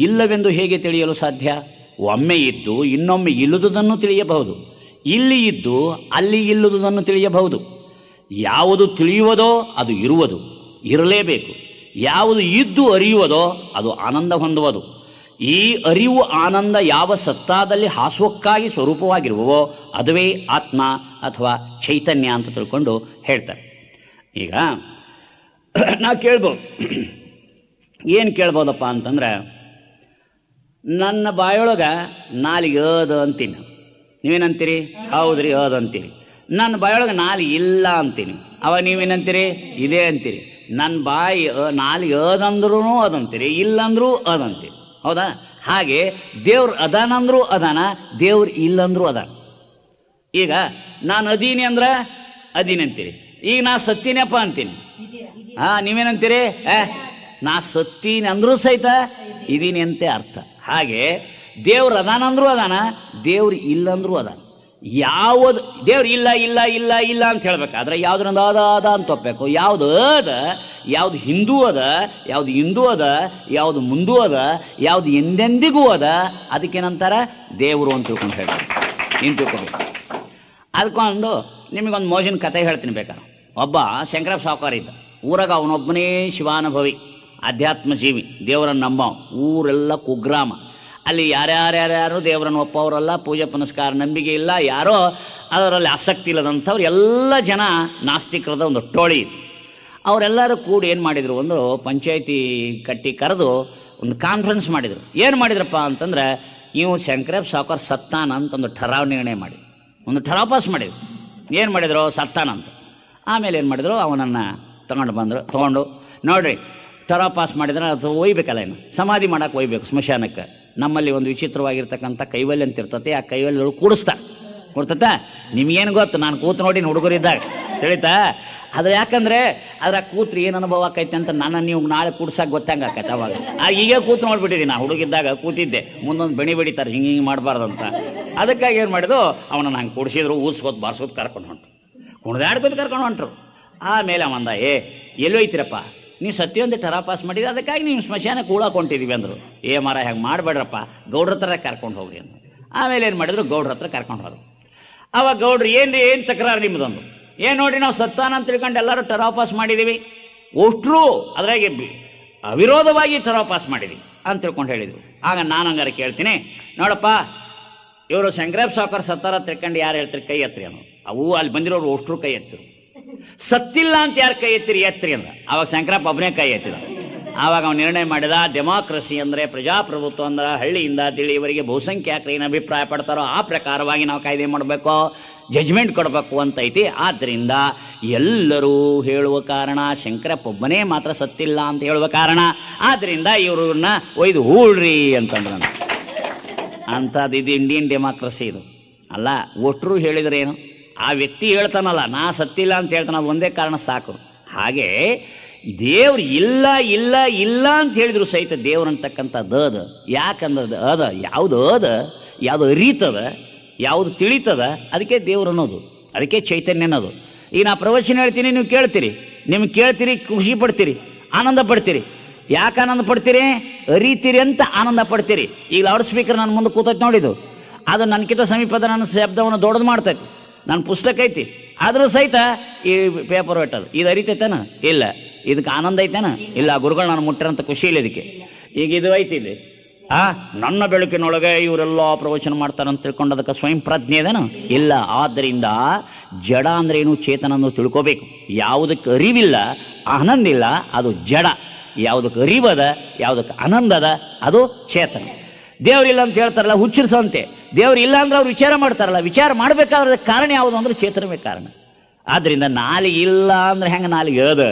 ಇಲ್ಲವೆಂದು ಹೇಗೆ ತಿಳಿಯಲು ಸಾಧ್ಯ? ಒಮ್ಮೆ ಇದ್ದು ಇನ್ನೊಮ್ಮೆ ಇಲ್ಲದುದನ್ನು ತಿಳಿಯಬಹುದು. ಇಲ್ಲಿ ಇದ್ದು ಅಲ್ಲಿ ಇಲ್ಲದುದನ್ನು ತಿಳಿಯಬಹುದು. ಯಾವುದು ತಿಳಿಯುವುದೋ ಅದು ಇರುವುದು, ಇರಲೇಬೇಕು. ಯಾವುದು ಇದ್ದು ಅರಿಯುವುದೋ ಅದು ಆನಂದ ಹೊಂದುವುದು. ಈ ಅರಿವು ಆನಂದ ಯಾವ ಸತ್ತಾದಲ್ಲಿ ಹಾಸುವಕ್ಕಾಗಿ ಸ್ವರೂಪವಾಗಿರುವವೋ ಅದುವೇ ಆತ್ಮ ಅಥವಾ ಚೈತನ್ಯ ಅಂತ ತಿಳ್ಕೊಂಡು ಹೇಳ್ತಾರೆ. ಈಗ ನಾವು ಕೇಳ್ಬೋದು, ಏನು ಕೇಳ್ಬೋದಪ್ಪ ಅಂತಂದ್ರೆ, ನನ್ನ ಬಾಯೊಳಗೆ ನಾಲಿಗೆ ಅದ ಅಂತೀನಿ, ನೀವೇನಂತೀರಿ? ಹೌದ್ರಿ ಅದ ಅಂತೀರಿ. ನನ್ನ ಬಾಯೊಳಗೆ ನಾಲಿಗೆ ಇಲ್ಲ ಅಂತೀನಿ, ಅವಾಗ ನೀವೇನಂತೀರಿ? ಇದೇ ಅಂತೀರಿ. ನನ್ನ ಬಾಯಿ ನಾಲಿಗೆ ಅದಂದ್ರೂ ಅದಂತೀರಿ, ಇಲ್ಲಂದ್ರೂ ಅದಂತೀರಿ, ಹೌದಾ? ಹಾಗೆ ದೇವ್ರು ಅದಾನಂದ್ರೂ ಅದಾನ, ದೇವ್ರು ಇಲ್ಲಂದ್ರೂ ಅದಾನ. ಈಗ ನಾನು ಅದೀನಿ ಅಂದ್ರೆ ಅದೀನಿ ಅಂತೀರಿ. ಈಗ ನಾ ಸತ್ತೀನಪ್ಪ ಅಂತೀನಿ, ನೀವೇನಂತೀರಿ? ನಾ ಸತ್ತೀನಿ ಅಂದ್ರೂ ಸಹಿತ ಇದೀನಿ ಅಂತೆ ಅರ್ಥ. ಹಾಗೆ ದೇವ್ರು ಅದಾನಂದ್ರೂ ಅದಾನ, ದೇವ್ರು ಇಲ್ಲಂದ್ರೂ ಅದಾನ. ಯಾವುದು ದೇವ್ರು ಇಲ್ಲ ಇಲ್ಲ ಇಲ್ಲ ಇಲ್ಲ ಅಂತ ಹೇಳ್ಬೇಕಾದ್ರೆ ಯಾವುದ್ರಿಂದ ಅದ ಅಂತ ಒಪ್ಪಬೇಕು. ಯಾವುದು ಅದ, ಯಾವುದು ಹಿಂದೂ ಅದ, ಯಾವುದು ಹಿಂದೂ ಅದ, ಯಾವುದು ಮುಂದೂ ಅದ, ಯಾವುದು ಎಂದೆಂದಿಗೂ ಅದ, ಅದಕ್ಕೇನಂತಾರ? ದೇವರು ಅಂತ ತಿಳ್ಕೊಂಡು ಹೇಳ್ತಾರೆ. ನೀನು ತಿಳ್ಕೊಬೇಕು. ಅದಕ್ಕೊಂದು ನಿಮಗೊಂದು ಮೋಜಿನ ಕತೆ ಹೇಳ್ತೀನಿ ಬೇಕಾದ್ರೆ. ಒಬ್ಬ ಶಂಕರಪ್ಪ ಸಾವುಕಾರ ಇದ್ದ ಊರಾಗ. ಅವನೊಬ್ಬನೇ ಶಿವಾನುಭವಿ, ಅಧ್ಯಾತ್ಮ ಜೀವಿ, ದೇವರನ್ನು ನಂಬ. ಊರೆಲ್ಲ ಕುಗ್ರಾಮ. ಅಲ್ಲಿ ಯಾರ್ಯಾರ್ಯಾರ್ಯಾರು ದೇವರನ್ನು ಒಪ್ಪವರಲ್ಲ, ಪೂಜೆ ಪುನಸ್ಕಾರ ನಂಬಿಕೆ ಇಲ್ಲ, ಯಾರೋ ಅದರಲ್ಲಿ ಆಸಕ್ತಿ ಇಲ್ಲದಂಥವ್ರು ಎಲ್ಲ ಜನ ನಾಸ್ತಿಕರದ ಒಂದು ಟೋಳಿ. ಅವರೆಲ್ಲರೂ ಕೂಡಿ ಏನು ಮಾಡಿದರು ಅಂದ್ರೆ ಪಂಚಾಯತಿ ಕರೆದು ಒಂದು ಕಾನ್ಫರೆನ್ಸ್ ಮಾಡಿದರು. ಏನು ಮಾಡಿದ್ರಪ್ಪ ಅಂತಂದ್ರೆ, ಇವು ಶಂಕರಪ್ಪ ಸಾವುಕಾರ ಸತ್ತಾನ ಅಂತ ಒಂದು ಠರಾವ್ ನಿರ್ಣಯ ಮಾಡಿ, ಒಂದು ಠರಾವ್ ಪಾಸ್ ಮಾಡಿದ್ರು. ಏನು ಮಾಡಿದರು? ಸತ್ತಾನ ಅಂತ. ಆಮೇಲೆ ಏನು ಮಾಡಿದರು? ಅವನನ್ನು ತೊಗೊಂಡು ನೋಡ್ರಿ, ಠರಾವ್ ಪಾಸ್ ಮಾಡಿದ್ರೆ ಅದು ಒಯ್ಬೇಕಲ್ಲ, ಏನು ಸಮಾಧಿ ಮಾಡೋಕೆ ಒಯ್ಬೇಕು ಸ್ಮಶಾನಕ್ಕೆ. ನಮ್ಮಲ್ಲಿ ಒಂದು ವಿಚಿತ್ರವಾಗಿರ್ತಕ್ಕಂಥ ಕೈವಲ್ಯ ಅಂತ ಇರ್ತತೆ. ಆ ಕೈವಲ್ಯಗಳು ಕೂಡಿಸ್ತಾರೆ, ಗೊತ್ತತ್ತ? ನಿಮ್ಗೇನು ಗೊತ್ತು? ನಾನು ಕೂತು ನೋಡಿ ಹುಡುಗರಿದ್ದಾಗ ತಿಳಿತಾ? ಅದು ಯಾಕಂದರೆ ಅದ್ರ ಕೂತ್ರಿ ಏನು ಅನುಭವ ಆಕೈತೆ ಅಂತ ನಾನು ನೀವು ನಾಳೆ ಕೂಡ್ಸಕ್ಕೆ ಗೊತ್ತಂಗೆ ಆಕೈತೆ. ಅವಾಗ ಈಗ ಕೂತು ನೋಡ್ಬಿಟ್ಟಿದ್ದೀನಿ. ನಾ ಹುಡುಗಿದ್ದಾಗ ಕೂತಿದ್ದೆ, ಮುಂದೊಂದು ಬೆಣಿತಾರೆ ಹಿಂಗೆ ಮಾಡಬಾರ್ದಂತ. ಅದಕ್ಕಾಗಿ ಏನು ಮಾಡಿದ್ರು, ಅವನನ್ನು ಹಂಗೆ ಕೂಡಿಸಿದ್ರು, ಊಸ್ಕೋತ ಬಾರ್ಸೋದು ಕರ್ಕೊಂಡು ಹೊಂಟ್ರು, ಕುಣಿದಾಡ್ಕೋತ ಕರ್ಕೊಂಡು ಹೊಂಟ್ರು. ಆಮೇಲೆ ಅವಂದ, ಎಲ್ಲೋ ಐತಿರಪ್ಪ, ನೀವು ಸತ್ಯವಂತ ಠರಾ ಪಾಸ್ ಮಾಡಿದ್ರೆ ಅದಕ್ಕಾಗಿ ನೀವು ಸ್ಮಶಾನಕ್ಕೆ ಕೂಳಾಕೊಂಡಿದ್ದೀವಿ ಅಂದರು. ಮಾರ ಹೆಂಗೆ ಮಾಡಬೇಡ್ರಪ್ಪ, ಗೌಡ್ರ ಹತ್ರ ಕರ್ಕೊಂಡು ಹೋಗ್ರಿ ಅಂದರು. ಆಮೇಲೆ ಏನು ಮಾಡಿದ್ರು? ಗೌಡ್ರ ಹತ್ರ ಕರ್ಕೊಂಡು ಹೋದ್ರು. ಅವಾಗ ಗೌಡ್ರು ಏನು ತಕರಾರು ನಿಮ್ಮದೊಂದು? ನೋಡ್ರಿ, ನಾವು ಸತ್ತಾನ ಅಂತ ತಿಳ್ಕೊಂಡು ಎಲ್ಲರೂ ಠರಾ ಪಾಸ್ ಮಾಡಿದ್ದೀವಿ, ಅಷ್ಟ್ರು ಅದ್ರಾಗೆ ಅವಿರೋಧವಾಗಿ ಠರಾ ಪಾಸ್ ಮಾಡಿದ್ವಿ ಅಂತ ತಿಳ್ಕೊಂಡು ಹೇಳಿದ್ರು. ಆಗ ನಾನು ಹಂಗಾರೆ ಕೇಳ್ತೀನಿ, ನೋಡಪ್ಪ, ಇವರು ಶಂಕರಪ್ಪ ಸಾವುಕಾರ ಸತ್ತಾರ ತಿಳ್ಕೊಂಡು ಯಾರು ಹೇಳ್ತೀರಿ? ಕೈ ಎತ್ತರಿ ಅನ್ನೋ. ಅವು ಅಲ್ಲಿ ಬಂದಿರೋರು ಅಷ್ಟ್ರು ಕೈ ಎತ್ತರು. ಸತ್ತಿಲ್ಲ ಅಂತ ಯಾರು ಕೈ ಎತ್ತಿರಿ ಅಂದ್ರೆ ಆವಾಗ ಶಂಕರಪ್ಪ ಒಬ್ಬನೇ ಕೈ ಎತ್ತಿದ. ಆವಾಗ ಅವನು ನಿರ್ಣಯ ಮಾಡಿದ, ಡೆಮಾಕ್ರಸಿ ಅಂದರೆ ಪ್ರಜಾಪ್ರಭುತ್ವ ಅಂದ್ರೆ ಹಳ್ಳಿಯಿಂದ ತಿಳಿಯವರಿಗೆ ಬಹುಸಂಖ್ಯಾತರು ಏನು ಅಭಿಪ್ರಾಯ ಪಡ್ತಾರೋ ಆ ಪ್ರಕಾರವಾಗಿ ನಾವು ಕಾಯ್ದೆ ಮಾಡಬೇಕು, ಜಜ್ಮೆಂಟ್ ಕೊಡಬೇಕು ಅಂತ ಐತಿ. ಆದ್ದರಿಂದ ಎಲ್ಲರೂ ಹೇಳುವ ಕಾರಣ ಶಂಕರಪ್ಪ ಒಬ್ಬನೇ ಮಾತ್ರ ಸತ್ತಿಲ್ಲ ಅಂತ ಹೇಳುವ ಕಾರಣ, ಆದ್ದರಿಂದ ಇವ್ರನ್ನ ಒಯ್ದು ಹೂಳ್ರಿ ಅಂತಂದ್ರೆ ಅಂಥದ್ದು ಇದು ಇಂಡಿಯನ್ ಡೆಮಾಕ್ರಸಿ ಇದು ಅಲ್ಲ. ಒಟ್ಟರು ಹೇಳಿದ್ರೆ ಏನು, ಆ ವ್ಯಕ್ತಿ ಹೇಳ್ತಾನಲ್ಲ ನಾ ಸತ್ತಿಲ್ಲ ಅಂತ ಹೇಳ್ತಾನೆ, ಅದು ಒಂದೇ ಕಾರಣ ಸಾಕು. ಹಾಗೆ ದೇವ್ರು ಇಲ್ಲ ಇಲ್ಲ ಇಲ್ಲ ಅಂತ ಹೇಳಿದ್ರು ಸಹಿತ ದೇವ್ರು ಅಂತಕ್ಕಂಥದ್ದು ಅದ. ಯಾಕಂದ್ರೆ ಅದ ಯಾವುದು ಅದ, ಯಾವುದು ಅರಿತದ, ಯಾವುದು ತಿಳಿತದ, ಅದಕ್ಕೆ ದೇವ್ರು ಅನ್ನೋದು, ಅದಕ್ಕೆ ಚೈತನ್ಯ ಅನ್ನೋದು. ಈಗ ನಾ ಪ್ರವಚನ ಹೇಳ್ತೀನಿ, ನೀವು ಕೇಳ್ತೀರಿ, ನಿಮ್ಗೆ ಕೇಳ್ತೀರಿ, ಖುಷಿ ಪಡ್ತೀರಿ, ಆನಂದ ಪಡ್ತೀರಿ. ಯಾಕೆ ಆನಂದ ಪಡ್ತೀರಿ? ಅರಿತೀರಿ ಅಂತ ಆನಂದ ಪಡ್ತೀರಿ. ಈಗ ಲೌಡ್ ಸ್ಪೀಕರ್ ನನ್ನ ಮುಂದೆ ಕೂತೈತೆ ನೋಡಿದ್ದು, ಅದು ನನಗಿಂತ ಸಮೀಪದ ನನ್ನ ಶಬ್ದವನ್ನು ದೊಡ್ಡದು ಮಾಡ್ತೈತಿ. ನನ್ನ ಪುಸ್ತಕ ಐತಿ, ಆದರೂ ಸಹಿತ ಈ ಪೇಪರ್ ಇಟ್ಟದು ಇದು ಅರಿತೈತೇನ? ಇಲ್ಲ. ಇದಕ್ಕೆ ಆನಂದ ಐತೇನ? ಇಲ್ಲ. ಗುರುಗಳು ನಾನು ಮುಟ್ಟಿರಂತ ಖುಷಿ ಇಲ್ಲ ಇದಕ್ಕೆ. ಈಗ ಇದು ಐತಿ, ಇಲ್ಲಿ ನನ್ನ ಬೆಳಕಿನೊಳಗೆ ಇವರೆಲ್ಲ ಪ್ರವಚನ ಮಾಡ್ತಾರೆ ಅಂತ ತಿಳ್ಕೊಂಡು ಅದಕ್ಕೆ ಸ್ವಯಂ ಪ್ರಜ್ಞೆ ಅದೇನು? ಇಲ್ಲ. ಆದ್ದರಿಂದ ಜಡ ಅಂದ್ರೆ ಏನು, ಚೇತನ ಅನ್ನೋದು ತಿಳ್ಕೋಬೇಕು. ಯಾವುದಕ್ಕೆ ಅರಿವಿಲ್ಲ, ಆನಂದ ಇಲ್ಲ, ಅದು ಜಡ. ಯಾವುದಕ್ಕೆ ಅರಿವದ, ಯಾವುದಕ್ಕೆ ಆನಂದದ, ಅದು ಚೇತನ. ದೇವರಿಲ್ಲ ಅಂತ ಹೇಳ್ತಾರಲ್ಲ, ಹುಚ್ಚಿರಿಸೋಂತೆ. ದೇವ್ರು ಇಲ್ಲ ಅಂದ್ರೆ ಅವ್ರು ವಿಚಾರ ಮಾಡ್ತಾರಲ್ಲ, ವಿಚಾರ ಮಾಡಬೇಕಾದ್ರೆ ಕಾರಣ ಯಾವುದು ಅಂದ್ರೆ ಚೇತನವೇ ಕಾರಣ. ಆದ್ದರಿಂದ ನಾಲಿಗೆ ಇಲ್ಲ ಅಂದ್ರೆ ಹೆಂಗೆ ನಾಲಿಗೆ ಅದ,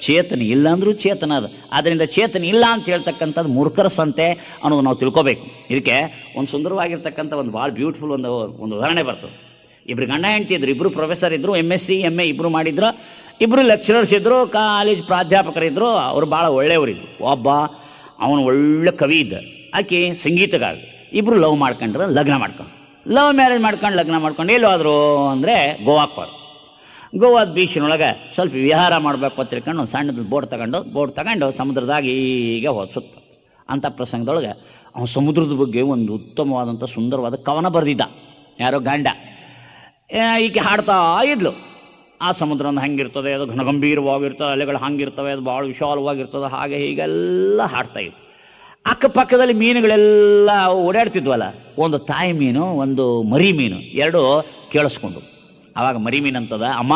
ಚೇತನ ಇಲ್ಲ ಅಂದ್ರೂ ಚೇತನ ಅದ. ಆದ್ದರಿಂದ ಚೇತನ ಇಲ್ಲ ಅಂತ ಹೇಳ್ತಕ್ಕಂಥದ್ದು ಮೂರ್ಖರ ಸಂತೆ ಅನ್ನೋದು ನಾವು ತಿಳ್ಕೊಬೇಕು. ಇದಕ್ಕೆ ಒಂದು ಸುಂದರವಾಗಿರ್ತಕ್ಕಂಥ ಒಂದು ಭಾಳ ಬ್ಯೂಟಿಫುಲ್ ಒಂದು ಉದಾಹರಣೆ ಬರ್ತದೆ. ಇಬ್ಬರು ಗಂಡ ಹೆಂಡ್ತಿ ಇದ್ರು, ಇಬ್ಬರು ಪ್ರೊಫೆಸರ್ ಇದ್ದರು, MSc MA ಇಬ್ಬರು ಮಾಡಿದ್ರು, ಇಬ್ಬರು ಲೆಕ್ಚರರ್ಸ್ ಇದ್ದರು, ಕಾಲೇಜ್ ಪ್ರಾಧ್ಯಾಪಕರಿದ್ದರು. ಅವರು ಭಾಳ ಒಳ್ಳೆಯವರಿದ್ರು. ಒಬ್ಬ ಅವನು ಒಳ್ಳೆ ಕವಿ ಇದ್ದ, ಆಕೆ ಸಂಗೀತಗಾರ. ಇಬ್ಬರು ಲವ್ ಮಾಡ್ಕೊಂಡ್ರೆ, ಲಗ್ನ ಲವ್ ಮ್ಯಾರೇಜ್ ಮಾಡ್ಕೊಂಡು ಲಗ್ನ ಮಾಡ್ಕೊಂಡು ಎಲ್ಲೋ ಆದರು ಅಂದರೆ ಗೋವಾಕ್ಕೆ ಹೋದ್ರು. ಗೋವಾದ ಬೀಚಿನೊಳಗೆ ಸ್ವಲ್ಪ ವಿಹಾರ ಮಾಡಬೇಕು ಅಂತ ತಿಳ್ಕೊಂಡು ಒಂದು ಸಣ್ಣದು ಬೋಟ್ ತಗೊಂಡು ಸಮುದ್ರದಾಗ ಈಗ ಸುತ್ತ ಅಂಥ ಪ್ರಸಂಗದೊಳಗೆ ಅವನು ಸಮುದ್ರದ ಬಗ್ಗೆ ಒಂದು ಉತ್ತಮವಾದಂಥ ಸುಂದರವಾದ ಕವನ ಬರೆದಿದ್ದ. ಯಾರೋ ಗಂಡ. ಈಕೆ ಹಾಡ್ತಾ ಇದ್ಲು, ಆ ಸಮುದ್ರ ಹೆಂಗಿರ್ತದೆ, ಅದು ಘನಗಂಭೀರವಾಗಿರ್ತದೆ, ಅಲೆಗಳು ಹಂಗಿರ್ತವೆ, ಅದು ಭಾಳ ವಿಶಾಲವಾಗಿರ್ತದೆ, ಹಾಗೆ ಹೀಗೆಲ್ಲ ಹಾಡ್ತಾ ಇದ್ವು. ಅಕ್ಕಪಕ್ಕದಲ್ಲಿ ಮೀನುಗಳೆಲ್ಲ ಓಡಾಡ್ತಿದ್ವಲ್ಲ, ಒಂದು ತಾಯಿ ಮೀನು, ಒಂದು ಮರಿ ಮೀನು, ಎರಡು ಕೇಳಿಸ್ಕೊಂಡು. ಆವಾಗ ಮರಿ ಮೀನು ಅಂತದ, ಅಮ್ಮ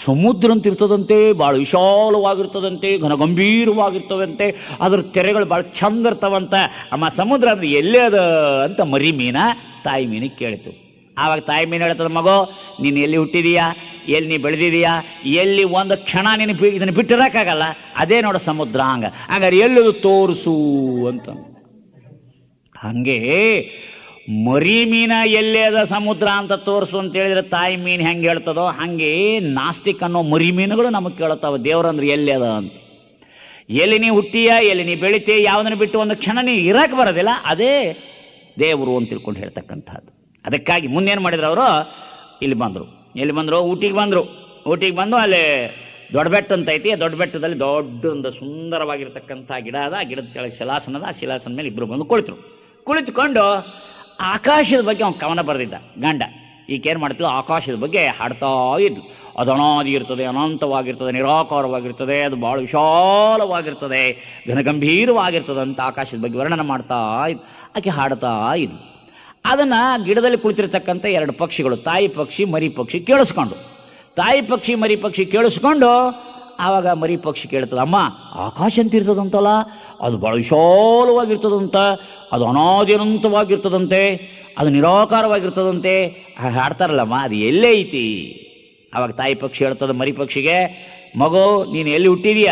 ಸಮುದ್ರ ಅಂತ ಇರ್ತದಂತೆ, ಭಾಳ ವಿಶಾಲವಾಗಿರ್ತದಂತೆ, ಘನಗಂಭೀರವಾಗಿರ್ತವಂತೆ, ಅದ್ರ ತೆರೆಗಳು ಭಾಳ ಚಂದ ಇರ್ತಾವಂತ. ಅಮ್ಮ ಸಮುದ್ರ ಅಂದ್ರೆ ಎಲ್ಲೇ ಅದ ಅಂತ ಮರಿ ಮೀನ ತಾಯಿ ಮೀನಿಗೆ ಕೇಳಿತು. ಆವಾಗ ತಾಯಿ ಮೀನು ಹೇಳ್ತದ, ಮಗೋ ನೀನು ಎಲ್ಲಿ ಹುಟ್ಟಿದೀಯಾ, ಎಲ್ಲಿ ನೀ ಬೆಳೆದಿದೀಯಾ, ಎಲ್ಲಿ ಒಂದು ಕ್ಷಣ ನೀನು ಇದನ್ನು ಬಿಟ್ಟಿರೋಕ್ಕಾಗಲ್ಲ, ಅದೇ ನೋಡ ಸಮುದ್ರ. ಹಂಗಾರೆ ಎಲ್ಲದು ತೋರಿಸು ಅಂತ. ಹಂಗೆ ಮರಿ ಮೀನ ಎಲ್ಲೇ ಅದ ಸಮುದ್ರ ಅಂತ ತೋರಿಸು ಅಂತ ಹೇಳಿದ್ರೆ ತಾಯಿ ಮೀನು ಹೆಂಗೆ ಹೇಳ್ತದೋ, ಹಾಗೆ ನಾಸ್ತಿಕ್ ಅನ್ನೋ ಮರಿ ಮೀನುಗಳು ನಮಗೆ ಕೇಳ್ತಾವೆ ದೇವ್ರಂದ್ರೆ ಎಲ್ಲಿ ಅದ ಅಂತ. ಎಲ್ಲಿ ನೀ ಹುಟ್ಟಿಯ, ಎಲ್ಲಿ ನೀ ಬೆಳಿತೀಯ, ಯಾವುದನ್ನು ಬಿಟ್ಟು ಒಂದು ಕ್ಷಣ ನೀ ಇರಕ್ಕೆ ಬರೋದಿಲ್ಲ, ಅದೇ ದೇವರು ಅಂತ ತಿಳ್ಕೊಂಡು ಹೇಳ್ತಕ್ಕಂಥದ್ದು. ಅದಕ್ಕಾಗಿ ಮುಂದೇನು ಮಾಡಿದ್ರು ಅವರು, ಇಲ್ಲಿ ಬಂದರು. ಎಲ್ಲಿ ಬಂದರು? ಊಟಿಗೆ ಬಂದರು. ಊಟಿಗೆ ಬಂದು ಅಲ್ಲಿ ದೊಡ್ಡ ಬೆಟ್ಟ ಅಂತ ಐತಿ. ದೊಡ್ಡ ಬೆಟ್ಟದಲ್ಲಿ ದೊಡ್ಡ ಒಂದು ಸುಂದರವಾಗಿರ್ತಕ್ಕಂಥ ಗಿಡ ಅದ. ಆ ಗಿಡದ ಕೆಳಗೆ ಶಿಲಾಸನ ಅದ. ಆ ಶಿಲಾಸನ ಮೇಲೆ ಇಬ್ಬರು ಬಂದು ಕುಳಿತುಕೊಂಡು ಆಕಾಶದ ಬಗ್ಗೆ ಅವ್ನು ಕವನ ಬರೆದಿದ್ದ ಗಂಡ. ಈಗೇನು ಮಾಡ್ತಿಲ್ಲ, ಆಕಾಶದ ಬಗ್ಗೆ ಹಾಡ್ತಾ ಇದ್ಲು. ಅದು ಅನಾದಿ ಇರ್ತದೆ, ಅನಂತವಾಗಿರ್ತದೆ, ನಿರಾಕಾರವಾಗಿರ್ತದೆ, ಅದು ಭಾಳ ವಿಶಾಲವಾಗಿರ್ತದೆ, ಘನಗಂಭೀರವಾಗಿರ್ತದೆ ಅಂತ ಆಕಾಶದ ಬಗ್ಗೆ ವರ್ಣನೆ ಮಾಡ್ತಾ ಇದ್ದು ಆಕೆ ಹಾಡ್ತಾ ಇದ್ಲು. ಅದನ್ನು ಗಿಡದಲ್ಲಿ ಕುಳಿತಿರ್ತಕ್ಕಂಥ ಎರಡು ಪಕ್ಷಿಗಳು, ತಾಯಿ ಪಕ್ಷಿ ಮರಿ ಪಕ್ಷಿ ಕೇಳಿಸ್ಕೊಂಡು, ತಾಯಿ ಪಕ್ಷಿ ಮರಿ ಪಕ್ಷಿ ಕೇಳಿಸ್ಕೊಂಡು ಆವಾಗ ಮರಿ ಪಕ್ಷಿ ಕೇಳ್ತದೆ, ಅಮ್ಮ ಆಕಾಶ ಅಂತ ಇರ್ತದಂತಲ್ಲ, ಅದು ಭಾಳ ವಿಶಾಲವಾಗಿರ್ತದಂತ, ಅದು ಅನಾದಿ ಅನಂತವಾಗಿರ್ತದಂತೆ, ಅದು ನಿರಾಕಾರವಾಗಿರ್ತದಂತೆ ಹಾಡ್ತಾರಲ್ಲಮ್ಮ, ಅದು ಎಲ್ಲೇ ಐತಿ? ಆವಾಗ ತಾಯಿ ಪಕ್ಷಿ ಹೇಳ್ತದೆ ಮರಿ ಪಕ್ಷಿಗೆ, ಮಗು ನೀನು ಎಲ್ಲಿ ಹುಟ್ಟಿದೀಯ,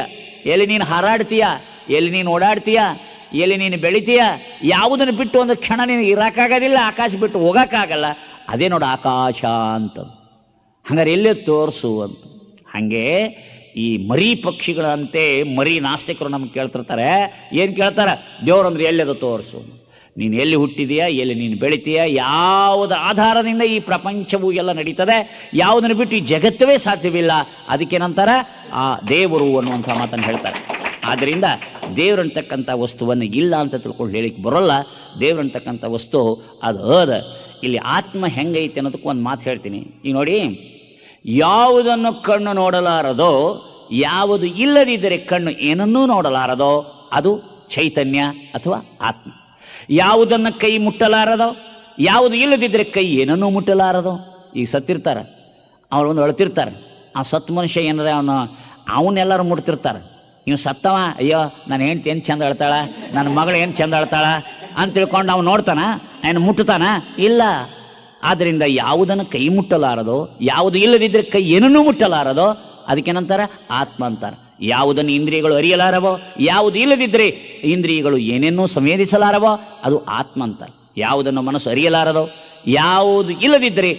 ಎಲ್ಲಿ ನೀನು ಹಾರಾಡ್ತೀಯ, ಎಲ್ಲಿ ನೀನು ಓಡಾಡ್ತೀಯ, ಎಲ್ಲಿ ನೀನು ಬೆಳಿತೀಯ, ಯಾವುದನ್ನು ಬಿಟ್ಟು ಒಂದು ಕ್ಷಣ ನೀನು ಇರೋಕ್ಕಾಗೋದಿಲ್ಲ, ಆಕಾಶ ಬಿಟ್ಟು ಹೋಗೋಕ್ಕಾಗಲ್ಲ, ಅದೇ ನೋಡು ಆಕಾಶ ಅಂತ. ಹಂಗಾರೆ ಎಲ್ಲೇ ತೋರಿಸು ಅಂತ. ಹಾಗೆ ಈ ಮರಿ ಪಕ್ಷಿಗಳಂತೆ ಮರಿ ನಾಸ್ತಿಕರು ನಮ್ಗೆ ಕೇಳ್ತಿರ್ತಾರೆ. ಏನು ಕೇಳ್ತಾರೆ? ದೇವ್ರಂದ್ರೆ ಎಲ್ಲದ ತೋರಿಸು, ನೀನು ಎಲ್ಲಿ ಹುಟ್ಟಿದೀಯಾ, ಎಲ್ಲಿ ನೀನು ಬೆಳಿತೀಯ, ಯಾವುದ ಆಧಾರದಿಂದ ಈ ಪ್ರಪಂಚವೂ ಎಲ್ಲ ನಡೀತದೆ, ಯಾವುದನ್ನು ಬಿಟ್ಟು ಈ ಜಗತ್ತವೇ ಸಾಧ್ಯವಿಲ್ಲ, ಅದಕ್ಕೇನಂತಾರೆ ಆ ದೇವರು ಅನ್ನುವಂಥ ಮಾತನ್ನು ಹೇಳ್ತಾರೆ. ಆದ್ದರಿಂದ ದೇವ್ರಂತಕ್ಕಂಥ ವಸ್ತುವನ್ನು ಇಲ್ಲ ಅಂತ ತಿಳ್ಕೊಂಡು ಹೇಳಿಕ್ಕೆ ಬರೋಲ್ಲ. ದೇವ್ರಂತಕ್ಕಂಥ ವಸ್ತು ಅದು ಅದ. ಇಲ್ಲಿ ಆತ್ಮ ಹೆಂಗೈತೆ ಅನ್ನೋದಕ್ಕೆ ಒಂದು ಮಾತು ಹೇಳ್ತೀನಿ. ಈಗ ನೋಡಿ, ಯಾವುದನ್ನು ಕಣ್ಣು ನೋಡಲಾರದೋ, ಯಾವುದು ಇಲ್ಲದಿದ್ದರೆ ಕಣ್ಣು ಏನನ್ನೂ ನೋಡಲಾರದೋ ಅದು ಚೈತನ್ಯ ಅಥವಾ ಆತ್ಮ. ಯಾವುದನ್ನು ಕೈ ಮುಟ್ಟಲಾರದೋ, ಯಾವುದು ಇಲ್ಲದಿದ್ದರೆ ಕೈ ಏನನ್ನೂ ಮುಟ್ಟಲಾರದೋ. ಈಗ ಸತ್ತಿರ್ತಾರೆ, ಅವ್ರು ಒಂದು ಅಳ್ತಿರ್ತಾರೆ, ಆ ಸತ್ತು ಮನುಷ್ಯ ಏನಾರ ಅವನ್ನೆಲ್ಲರೂ ಮುಟ್ತಿರ್ತಾರೆ. ಇನ್ನು ಸತ್ತವ, ಅಯ್ಯೋ ನನ್ನ ಹೆಂಡ್ತಿ ಏನು ಚಂದ ಅಳ್ತಾಳ, ನನ್ನ ಮಗಳು ಏನು ಚಂದ ಅಳ್ತಾಳ ಅಂತ ತಿಳ್ಕೊಂಡು ಅವ್ನು ನೋಡ್ತಾನ, ಏನು ಮುಟ್ಟತಾನ? ಇಲ್ಲ. ಆದ್ದರಿಂದ ಯಾವುದನ್ನು ಕೈ ಮುಟ್ಟಲಾರದೋ, ಯಾವುದು ಇಲ್ಲದಿದ್ದರೆ ಕೈ ಏನನ್ನೂ ಮುಟ್ಟಲಾರದೋ ಅದಕ್ಕೇನಂತಾರೆ? ಆತ್ಮ ಅಂತಾರೆ. ಯಾವುದನ್ನು ಇಂದ್ರಿಯಗಳು ಅರಿಯಲಾರವೋ, ಯಾವುದು ಇಲ್ಲದಿದ್ದರೆ ಇಂದ್ರಿಯಗಳು ಏನೇನೂ ಸಂವೇದಿಸಲಾರವೋ ಅದು ಆತ್ಮ ಅಂತಾರೆ. ಯಾವುದನ್ನು ಮನಸ್ಸು ಅರಿಯಲಾರದೋ, ಯಾವುದು ಇಲ್ಲದಿದ್ದರೆ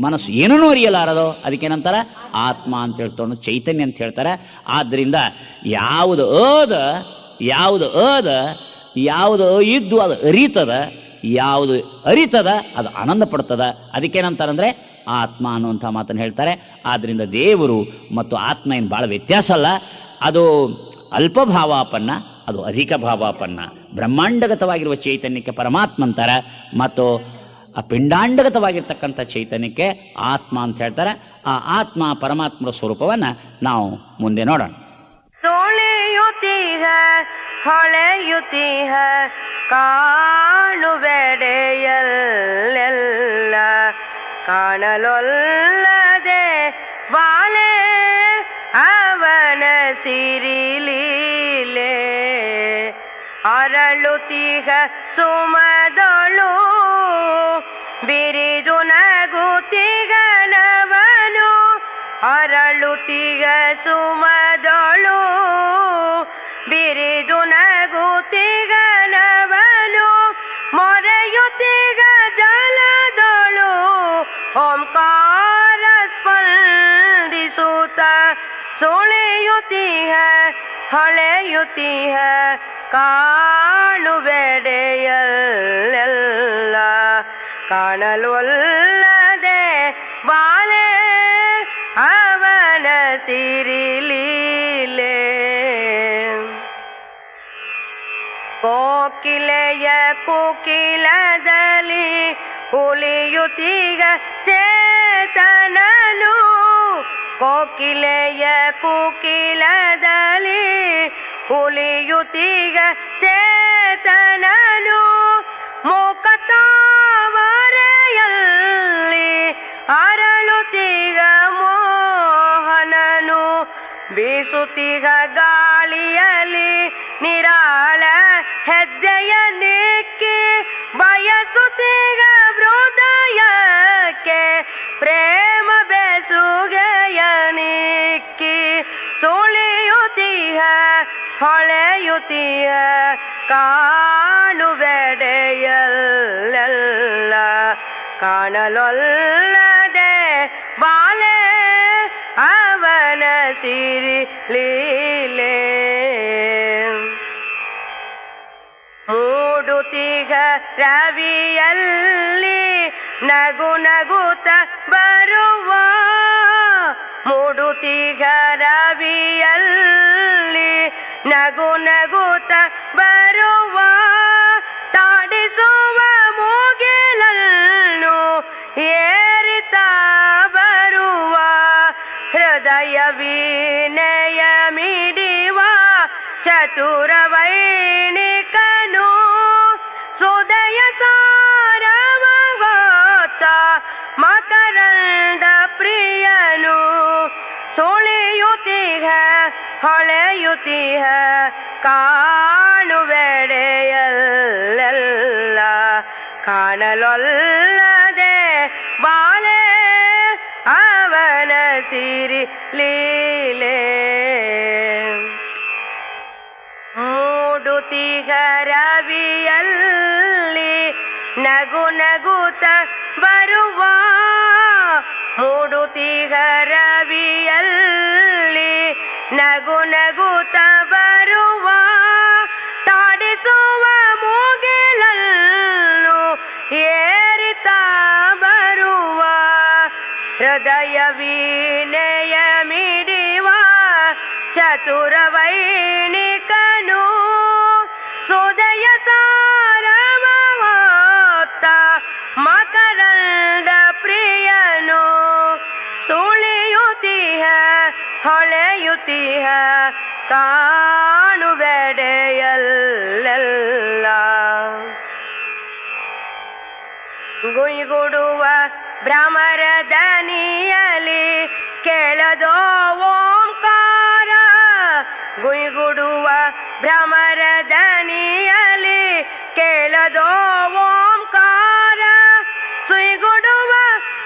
ಮನಸ್ಸು ಏನನ್ನೂ ಅರಿಯಲಾರದೋ ಅದಕ್ಕೇನಂತಾರೆ ಆತ್ಮ ಅಂತ ಹೇಳ್ತಾನು, ಚೈತನ್ಯ ಅಂತ ಹೇಳ್ತಾರೆ. ಆದ್ದರಿಂದ ಯಾವುದು ಅದ ಯಾವುದು ಇದ್ದು ಅದು ಅರಿತದ, ಯಾವುದು ಅರಿತದ ಅದು ಆನಂದ ಪಡ್ತದ, ಅದಕ್ಕೇನಂತಾರಂದರೆ ಆತ್ಮ ಅನ್ನುವಂಥ ಮಾತನ್ನು ಹೇಳ್ತಾರೆ. ಆದ್ದರಿಂದ ದೇವರು ಮತ್ತು ಆತ್ಮ ಏನು ಭಾಳ ವ್ಯತ್ಯಾಸ ಅಲ್ಲ. ಅದು ಅಲ್ಪ ಭಾವಾಪನ್ನ, ಅದು ಅಧಿಕ ಭಾವಾಪನ್ನ. ಬ್ರಹ್ಮಾಂಡಗತವಾಗಿರುವ ಚೈತನ್ಯಕ್ಕೆ ಪರಮಾತ್ಮ ಅಂತಾರೆ, ಮತ್ತು ಆ ಪಿಂಡಾಂಡಗತವಾಗಿರ್ತಕ್ಕಂಥ ಚೈತನ್ಯಕ್ಕೆ ಆತ್ಮ ಅಂತ ಹೇಳ್ತಾರೆ. ಆ ಆತ್ಮ ಪರಮಾತ್ಮರ ಸ್ವರೂಪವನ್ನು ನಾವು ಮುಂದೆ ನೋಡೋಣ. ತುಳಿಯುತ್ತೀಹ ಹೊಳೆಯುತ್ತೀಹ ಕಾಣುವೆಡೆಯಲ್ಲೆಲ್ಲ ಕಾಣಲೊಲ್ಲದೆ ಬಾಲೆ ಅವನ ಸಿರಿಲೀಲೆ ಅರಳುತ್ತೀಹ ಸುಮದೊಳು ಬಿರಿದು ನಗುತ್ತಿಗನವನು ಅರಳುತ್ತೀಗ ಸುಮದೊಳು ಬಿರಿದು ನಗುತ್ತಿಗನವನು ಮೊರೆಯುತ್ತೀಗ ಜಲದೊಳು ಓಂಕಾರ ಸ್ಪಂದಿಸುತ್ತ ಸುಳಿಯುತ್ತೀಹ ಹೊಳೆಯುತ್ತೀಹ ಕಾಣುವೆಡೆಯಲ್ಲೆಲ್ಲ ಕಾಣಲೊಲ್ಲದೆ ಬಾಲೆ ಅವನ ಸಿರಿಲೀಲೆ ಕೋಕಿಲೆಯ ಕುಕಿಲದಲ್ಲಿ ಉಳಿಯುತ್ತೀಗ ಚೇತನನು ಕೋಕಿಲೆಯ ಕುಕಿಲದಲ್ಲಿ ಉಳಿಯುತ್ತೀಗ ಚೇತನನು ಮುಖತಾವರೆಯಲ್ಲಿ ಅರಳುತ್ತೀಗ ಮೋಹನನು ಬೀಸುತ್ತೀಗ ಗಾಳಿಯಲ್ಲಿ ನಿರಾಳ ಹೆಜ್ಜೆಯ ನಿಕ್ಕಿ ಬಯಸುತ್ತೀಗ ಹೃದಯಕ್ಕೆ ಪ್ರೇಮ ಬೆಸುಗೆಯ ನಿಕ್ಕಿ ಸುಳಿಯುತ್ತೀಹ ಹೊಳೆಯುತ್ತೀಹ ಕಾಣುವೆಡೆಯಲ್ಲೆಲ್ಲ ಕಾಣಲೊಲ್ಲದೆ ಬಾಲೆ ಅವನ ಸಿರಿಲೀಲೆ ಮೂಡುತ್ತೀಗ ರವಿಯಲ್ಲಿ ನಗು ನಗುತ್ತ ಬರುವ ಮೂಡುತ್ತೀಗ ರವಿಯಲ್ಲಿ ನಗು ನಗುತ್ತ ಬರುವ ತಾಡಿಸುವ ಮೂಗಿಲನ್ನು ಏರಿತ ಬರುವ ಹೃದಯ ವೀಣೆಯ ಮಿಡಿವ ಚತುರ ವೈಣಿಕನು ಸುದಯ ಸಾರವಗೋತ ಮಕರಂದ ಪ್ರಿಯನು ಸುಳಿಯುತ್ತೀಹ ಹೊಳೆಯುತ್ತೀಹ ಕಾಣುವೆಡೆಯಲ್ಲೆಲ್ಲ ಕಾಣಲೊಲ್ಲದೆ ಬಾಲೆ ಅವನ ಸಿರಿಲೀಲೆ ಮೂಡುತ್ತೀಗ ರವಿಯಲ್ಲಿ ನಗು ನಗುತ್ತ ಬರುವ ಮೂಡುತ್ತೀಗ ರವಿಯಲ್ಲಿ ನಗು ನಗುತ್ತ ಬರುವ ತಾಡಿಸುವ ಮೂಗಿಲನ್ನು ಏರಿತ ಬರುವ ಹೃದಯ ವೀಣೆಯ ಮಿಡಿವ ಚತುರ ವೈಣಿಕನು ಸುದಯ ಸಾರವಗೋತ ಮಕರಂದ ಪ್ರಿಯನು ಸುಳಿಯುತ್ತೀಹ ಹೊಳೆಯುತ್ತೀಹ ಕಾಣುವೆಡೆಯಲ್ಲೆಲ್ಲ ಗುಯ್ಗುಡುವ ಭ್ರಮರ ದನಿಯಲಿ ಕೇಳದೋ ಓಂಕಾರ ಗುಯ್ಗುಡುವ ಭ್ರಮರ ದನಿಯಲಿ ಕೇಳದೋ ಓಂಕಾರ ಸುಯ್ಗುಡುವ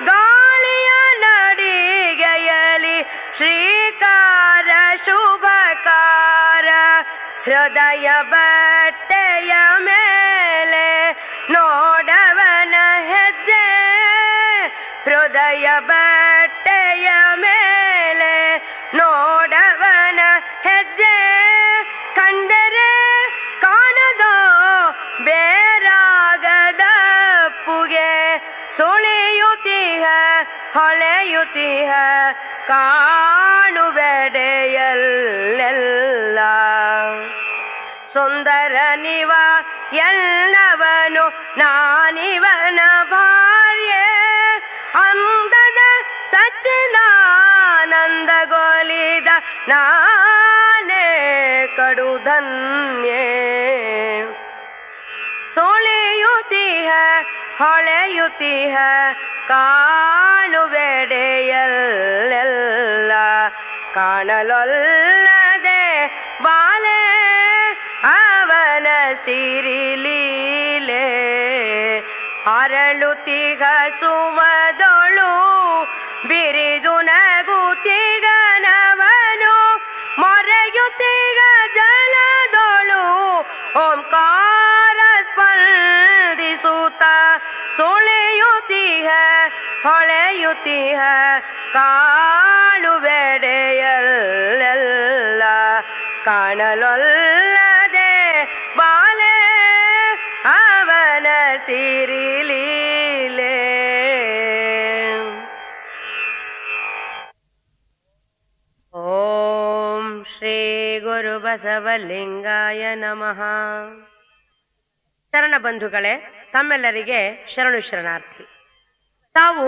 ಗಾಳಿಯ ನಡಿಗೆಯಲಿ ಶ್ರೀಕಾರ ಶುಭಕಾರ ಹೃದಯ ಬಟ್ಟೆಯ ಮೇಲೆ ನೋಡವನ ಹೆಜ್ಜೆ ಹೃದಯ ಬಟ್ಟೆಯ ಮೇಲೆ, ನೋಡವನ ಹೆಜ್ಜೆ ಕಂಡರೆ ಕಾಣದೋ ಬೇರಾಗದ ಪುಗೆ, ಸುಳಿಯುತ್ತೀಹ ಹೊಳೆಯುತ್ತೀಹ ಕಾಣುವೆಡೆಯಲ್ಲೆಲ್ಲ. ಸುಂದರ ನಿವ ಎಲ್ಲವನು ನಾನಿವನ ಭಾರ್ಯೆ, ಅಂದದ ಸಚ್ಚಿದಾನಂದಗೊಲಿದ ನಾನೇ ಕಡುಧನ್ಯೆ. ಸುಳಿಯುತ್ತೀಹ ಹೊಳೆಯುತ್ತೀಹ ಕಾಣುವೆಡೆಯಲ್ಲೆಲ್ಲ, ಕಾಣಲೊಲ್ಲದೆ ಬಾಲೆ ಅವನ ಸಿರಿಲೀಲೆ. ಅರಳುತ್ತೀಗ ಸುಮದೊಳು ಬಿರಿದು ನಗುತ್ತೀಗನವನು, ಮೊರೆಯುತ್ತೀಗ ಜಲದೊಳು ಓಂಕಾರ ಸ್ಪಂದಿಸುತ್ತ. ಸುಳಿಯುತ್ತೀಹ ಹೊಳೆಯುತ್ತೀಹ ಕಾಣುವೆಡೆಯಲ್ಲೆಲ್ಲ, ಕಾಣಲೊಲ್ಲದೆ ಬಾಲೆ ಅವನ ಸಿರಿಲೀಲೆ. ಓಂ ಶ್ರೀ ಗುರು ಬಸವಲಿಂಗಾಯ ನಮಃ. ಶರಣ ಬಂಧುಗಳೇ, ತಮ್ಮೆಲ್ಲರಿಗೆ ಶರಣು ಶರಣಾರ್ಥಿ. ತಾವು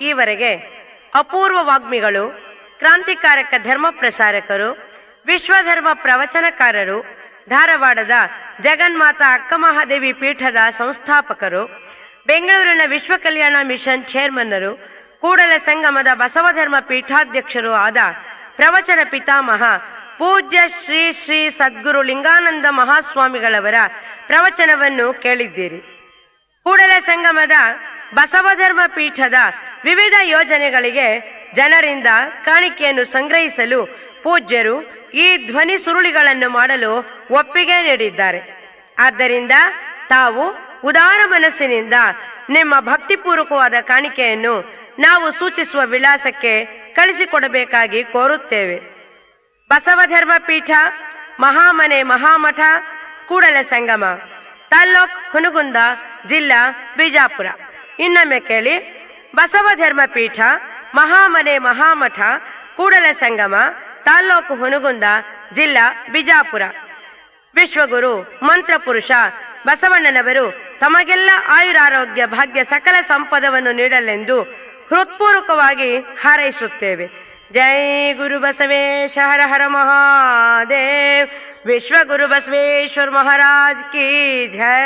ಈವರೆಗೆ ಅಪೂರ್ವ ವಾಗ್ಮಿಗಳು, ಕ್ರಾಂತಿಕಾರಕ ಧರ್ಮ ಪ್ರಸಾರಕರು, ವಿಶ್ವಧರ್ಮ ಪ್ರವಚನಕಾರರು, ಧಾರವಾಡದ ಜಗನ್ಮಾತಾ ಅಕ್ಕಮಹಾದೇವಿ ಪೀಠದ ಸಂಸ್ಥಾಪಕರು, ಬೆಂಗಳೂರಿನ ವಿಶ್ವ ಕಲ್ಯಾಣ ಮಿಷನ್ ಚೇರ್ಮನ್ನರು, ಕೂಡಲ ಸಂಗಮದ ಬಸವಧರ್ಮ ಪೀಠಾಧ್ಯಕ್ಷರು ಆದ ಪ್ರವಚನ ಪಿತಾಮಹ ಪೂಜ್ಯ ಶ್ರೀ ಶ್ರೀ ಸದ್ಗುರು ಲಿಂಗಾನಂದ ಮಹಾಸ್ವಾಮಿಗಳವರ ಪ್ರವಚನವನ್ನು ಕೇಳಿದ್ದೀರಿ. ಕೂಡಲ ಸಂಗಮದ ಬಸವಧರ್ಮ ಪೀಠದ ವಿವಿಧ ಯೋಜನೆಗಳಿಗೆ ಜನರಿಂದ ಕಾಣಿಕೆಯನ್ನು ಸಂಗ್ರಹಿಸಲು ಪೂಜ್ಯರು ಈ ಧ್ವನಿ ಸುರುಳಿಗಳನ್ನು ಮಾಡಲು ಒಪ್ಪಿಗೆ ನೀಡಿದ್ದಾರೆ. ಆದ್ದರಿಂದ ತಾವು ಉದಾರ ಮನಸ್ಸಿನಿಂದ ನಿಮ್ಮ ಭಕ್ತಿಪೂರ್ವಕವಾದ ಕಾಣಿಕೆಯನ್ನು ನಾವು ಸೂಚಿಸುವ ವಿಳಾಸಕ್ಕೆ ಕಳಿಸಿಕೊಡಬೇಕಾಗಿ ಕೋರುತ್ತೇವೆ. ಬಸವಧರ್ಮ ಪೀಠ, ಮಹಾಮನೆ ಮಹಾಮಠ, ಕೂಡಲ ಸಂಗಮ, ತಾಲ್ಲೂಕ್ ಹುನಗುಂದ, ಜಿಲ್ಲಾ ಬಿಜಾಪುರ. ಇನ್ನೊಮ್ಮೆ ಕೇಳಿ: ಬಸವಧರ್ಮ ಪೀಠ, ಮಹಾಮನೆ ಮಹಾಮಠ, ಕೂಡಲ ಸಂಗಮ, ತಾಲ್ಲೂಕು ಹುನಗುಂದ, ಜಿಲ್ಲಾ ಬಿಜಾಪುರ. ವಿಶ್ವಗುರು ಮಂತ್ರಪುರುಷ ಬಸವಣ್ಣನವರು ತಮಗೆಲ್ಲ ಆಯುರಾರೋಗ್ಯ ಭಾಗ್ಯ ಸಕಲ ಸಂಪದವನ್ನು ನೀಡಲೆಂದು ಹೃತ್ಪೂರ್ವಕವಾಗಿ ಹಾರೈಸುತ್ತೇವೆ. ಜೈ ಗುರು ಬಸವೇಶ, ಹರ ಹರ ಮಹಾದೇವ್. ವಿಶ್ವಗುರು ಬಸವೇಶ್ವರ ಮಹಾರಾಜ್ ಕಿ ಜೈ.